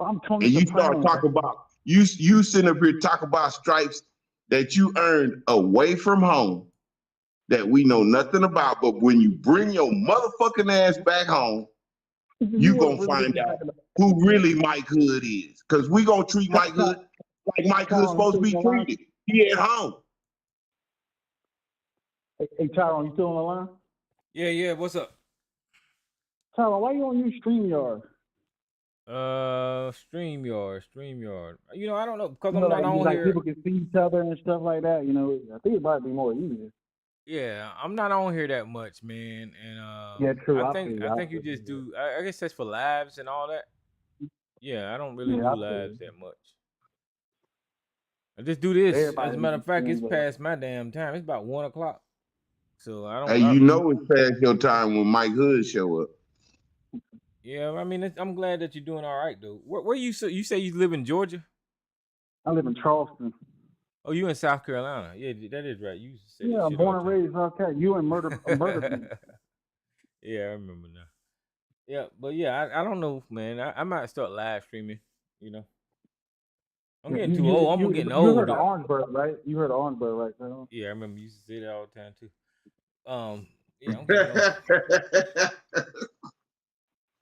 I'm Tony and you Soprano. start talking about, you sitting up here talking about stripes that you earned away from home that we know nothing about, but when you bring your motherfucking ass back home, you gonna find out who really Mike Hood is. Because we gonna treat Mike Hood like Mike Hood's supposed to be treated. He at home. Hey, Tyrone, you still on the line? Yeah, what's up? Tyrone, why you on your StreamYard? StreamYard. You know, I don't know because You I'm know, not on like here. people can see each other and stuff like that. You know, I think it might be more easier. Yeah, I'm not on here that much, man. And Yeah, true. I think you just do. I guess that's for lives and all that. Yeah, I don't really Yeah, do I feel lives you. that much. I just do this. As Everybody a be matter of fact, it's doing that. past my damn time. It's about 1 o'clock. So I Hey, don't. you know it's past your time when Mike Hood show up. Yeah, I mean, I'm glad that you're doing all right though. Where you say you live in Georgia? I live in Charleston. Oh, you in South Carolina? Yeah, that is right. You used to say Yeah, that I'm shit all born the and time. raised. Okay, you in murder beat. Yeah, I remember now. Yeah, but yeah, I don't know, man. I might start live streaming. You know, I'm Yeah, getting too old. I'm getting you heard of older. Orangeburg, right? You heard of Orangeburg, right? Now? Yeah, I remember you used to say that all the time too. Yeah, I'm getting old.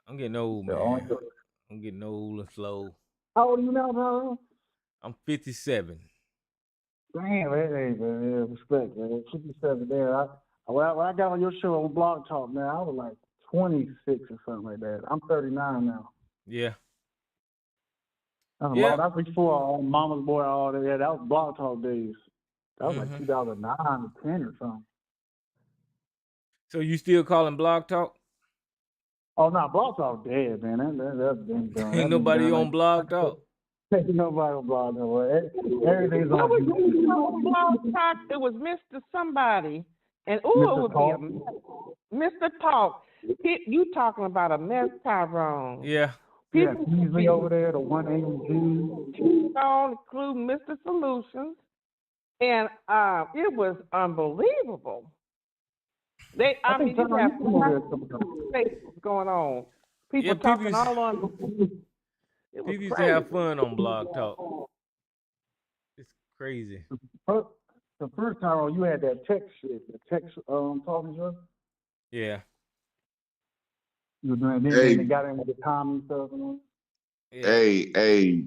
I'm getting old, Yeah, man. Orangeburg. I'm getting old and slow. How old are you now, bro? I'm 57. Damn, hey, man, yeah, respect, man. 57 there. When I got on your show on Blog Talk, man, I was like 26 or something like that. I'm 39 now. Yeah. That's a Yeah. lot. That's before Mama's Boy, all that. Yeah, that was Blog Talk days. That was like 2009 or 10 or something. So you still calling Blog Talk? Oh, no, Blog Talk dead, man. That's been done. Ain't nobody on Blog Talk. Ain't nobody on Blog Talk. Everything's What on was YouTube. on Blog Talk? It was Mr. Somebody. And ooh, Mr. it would Talk. be a Mr. Talk. You talking about a mess, Tyrone. Yeah. Yeah, Beasley over there, the 180G. On, including Mr. Solutions. And it was unbelievable. I mean, you have what's going on. People talking all on. People used to have fun on Blog Talk. It's crazy. The first time you had that text shit, the text talking show. Yeah. You were doing then they got in with the Tom and stuff and all. Hey,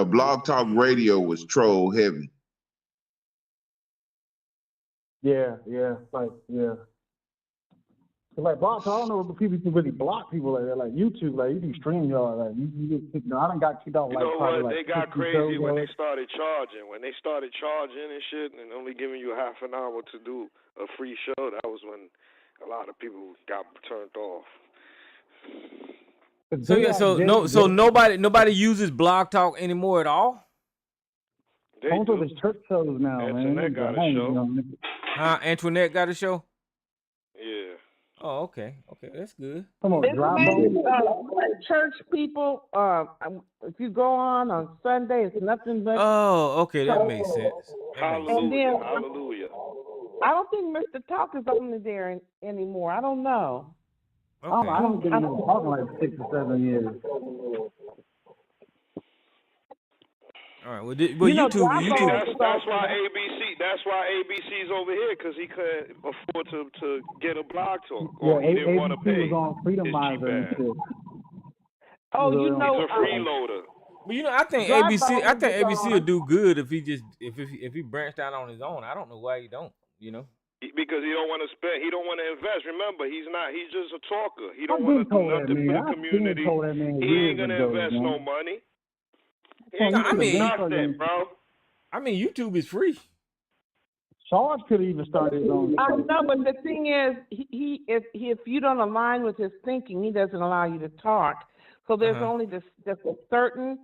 Blog Talk Radio was troll heavy. Yeah, like Blog Talk, I don't know if people can really block people like that, like YouTube, like you can StreamYard, like you get kicked. I done got kicked out like probably like they got 50 crazy shows, when they started charging. When they started charging and shit, and only giving you half an hour to do a free show, that was when a lot of people got turned off. So yeah, so nobody uses Blog Talk anymore at all. Also, there's church shows now, man. Antoinette got a show. Antoinette got a show. Yeah. Oh, okay, that's good. Come on, church people. If you go on Sunday, it's nothing but. Oh, okay, that makes sense. Hallelujah, hallelujah. I don't think Mr. Talk is only there anymore. I don't know. Okay. I don't think he's been talking like 6 or 7 years. All right. Well, YouTube. That's why ABC's over here, because he couldn't afford to get a Blog Talk, or he didn't want to pay. Was on Freedomizer and shit. Oh, he's a freeloader. But I think ABC will do good if he branched out on his own. I don't know why he don't. Because he don't want to spend. He don't want to invest. Remember, he's just a talker. He don't want to do nothing for the community. He ain't gonna invest no money. Nothing, bro. I mean, YouTube is free. Sarge could even start his own. I know, but the thing is, if you don't align with his thinking, he doesn't allow you to talk. So there's only just a certain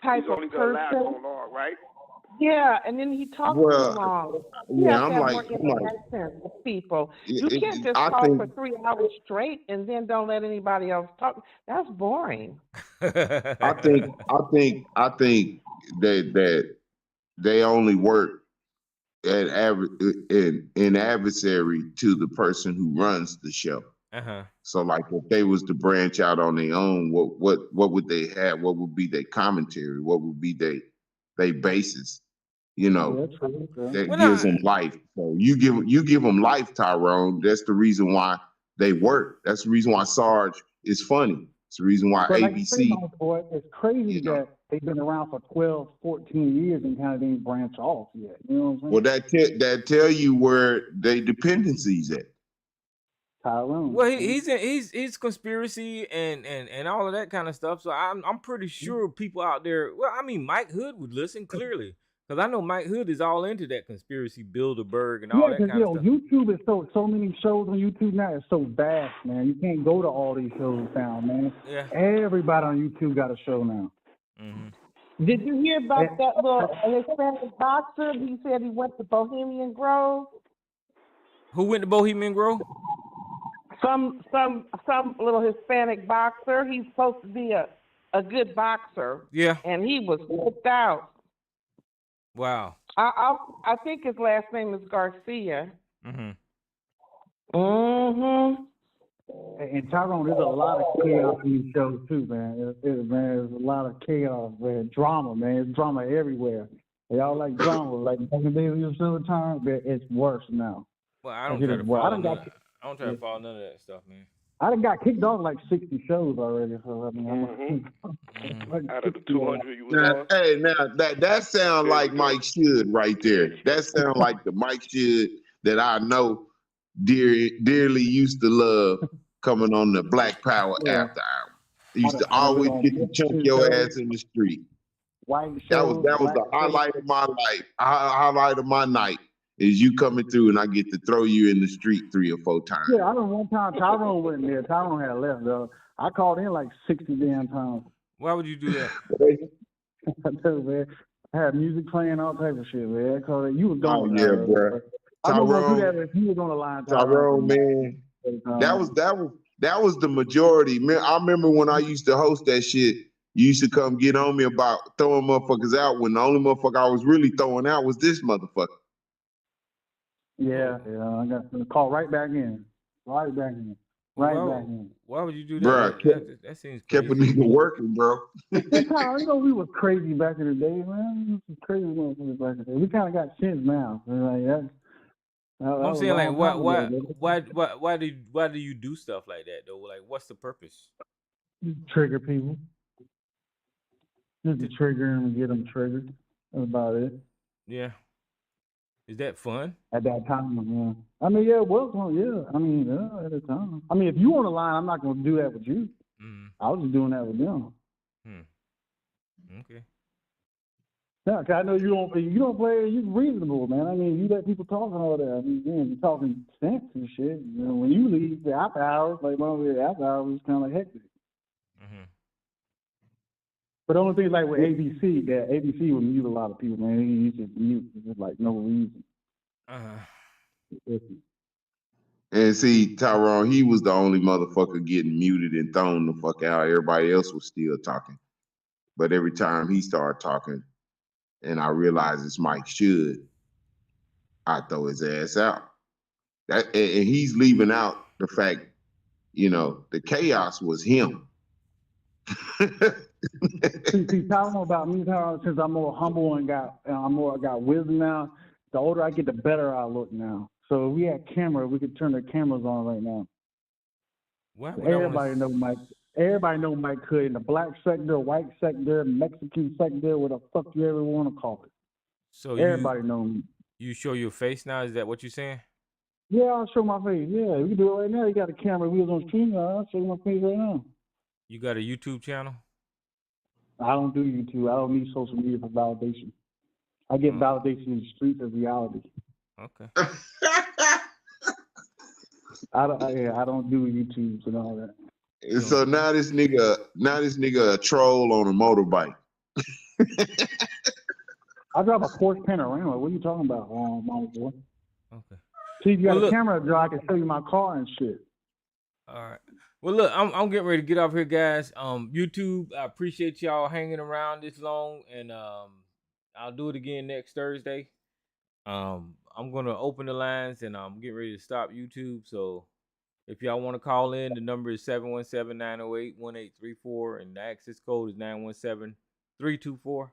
type of person. He's only gonna last so long, right? Yeah, and then he talks too long. I'm like, with people. You can't just talk for 3 hours straight and then don't let anybody else talk. That's boring. I think that they only work in adversary to the person who runs the show. So like if they was to branch out on their own, what would they have? What would be their commentary? What would be their basis? That gives them life. So you give them life, Tyrone. That's the reason why they work. That's the reason why Sarge is funny. It's the reason why ABC. Boy, it's crazy that they've been around for 12, 14 years and kind of didn't branch off yet. You know what I'm saying? Well, that tell you where they dependencies at. Tyrone. Well, he's conspiracy and all of that kind of stuff. So I'm pretty sure people out there. Well, I mean, Mike Hood would listen clearly because I know Mike Hood is all into that conspiracy, Bilderberg, and all that because kind of stuff. YouTube is so many shows on YouTube now. It's so vast, man. You can't go to all these shows now, man. Yeah. Everybody on YouTube got a show now. Mm-hmm. Did you hear about that little Hispanic boxer? He said he went to Bohemian Grove. Who went to Bohemian Grove? Some little Hispanic boxer. He's supposed to be a good boxer. Yeah. And he was whooped out. Wow. I think his last name is Garcia. Mm-hmm. Mm-hmm. And Tyrone, there's a lot of chaos in these shows too, man. There's a lot of chaos, man. Drama, man. There's drama everywhere. They all like drama. Like back in the days of your silver time, but it's worse now. Well, I don't try to follow none of that stuff, man. I done got kicked off like 60 shows already. So I mean, out of the 200 you was on. Hey, now that sounds like Mike Should right there. That sounds like the Mike Should that I know dearly used to love coming on the Black Power after hour. He used to always get to chunk your ass in the street. That was the highlight of my life. Highlight of my night is you coming through and I get to throw you in the street 3 or 4 times. Yeah, I remember one time Tyrone wasn't there. Tyrone had left, though. I called in like 60 damn times. Why would you do that? I tell you, man. I had music playing, all type of shit, man. I called it. You was gone. Oh, yeah, bro. Tyrone, if you was on the line, Tyrone, man. That was the majority. Man, I remember when I used to host that shit, you used to come get on me about throwing motherfuckers out when the only motherfucker I was really throwing out was this motherfucker. Yeah, I got the call right back in. Right back in. Why would you do that? Bruh, that seems kept a crazy. nigga working, bro. You know we was crazy back in the day, man. We was crazy motherfuckers back in the day. We kind of got sense now. Like I'm saying, like, why do you do stuff like that though? Like, what's the purpose? Trigger people. Just to trigger them and get them triggered. That's about it. Yeah. Is that fun? At that time, yeah. I mean, yeah, it was fun, yeah. I mean, at the time. I mean, if you on the line, I'm not going to do that with you. I was just doing that with them. Okay. Yeah, cause I know you don't play, you reasonable, man. I mean, you let people talk and all that. I mean, man, you're talking sense and shit. You know, when you leave the after hours, like the after hours was kind of like hectic. But the only thing is, like with ABC, that ABC would mute a lot of people, man. He just mute, just like no reason. And see, Tyrone, he was the only motherfucker getting muted and thrown the fuck out. Everybody else was still talking. But every time he started talking, and I realized it's Mike Should, I throw his ass out. And he's leaving out the fact, the chaos was him. see, talking about me, since I'm more humble and got wisdom now. The older I get, the better I look now. So if we had camera, we could turn the cameras on right now. Everybody know Mike. Everybody know Mike Hood in the black sector, white sector, Mexican sector, what the fuck you ever want to call it. So everybody know me. You show your face now? Is that what you're saying? Yeah, I'll show my face. Yeah, we can do it right now. You got a camera. We was on stream. I'll show you my face right now. You got a YouTube channel? I don't do YouTube. I don't need social media for validation. I get validation in the streets of reality. Okay. I don't do YouTubes and all that. And so now this nigga a troll on a motorbike. I drive a Porsche Panorama. What are you talking about, Mama Boy? Okay. See, if you got a camera, Joe, I can show you my car and shit. All right. Well, look, I'm getting ready to get off here, guys. YouTube, I appreciate y'all hanging around this long, and I'll do it again next Thursday. I'm gonna open the lines, and I'm getting ready to stop YouTube. So if y'all want to call in, the number is 717-908-1834, and the access code is 917-324.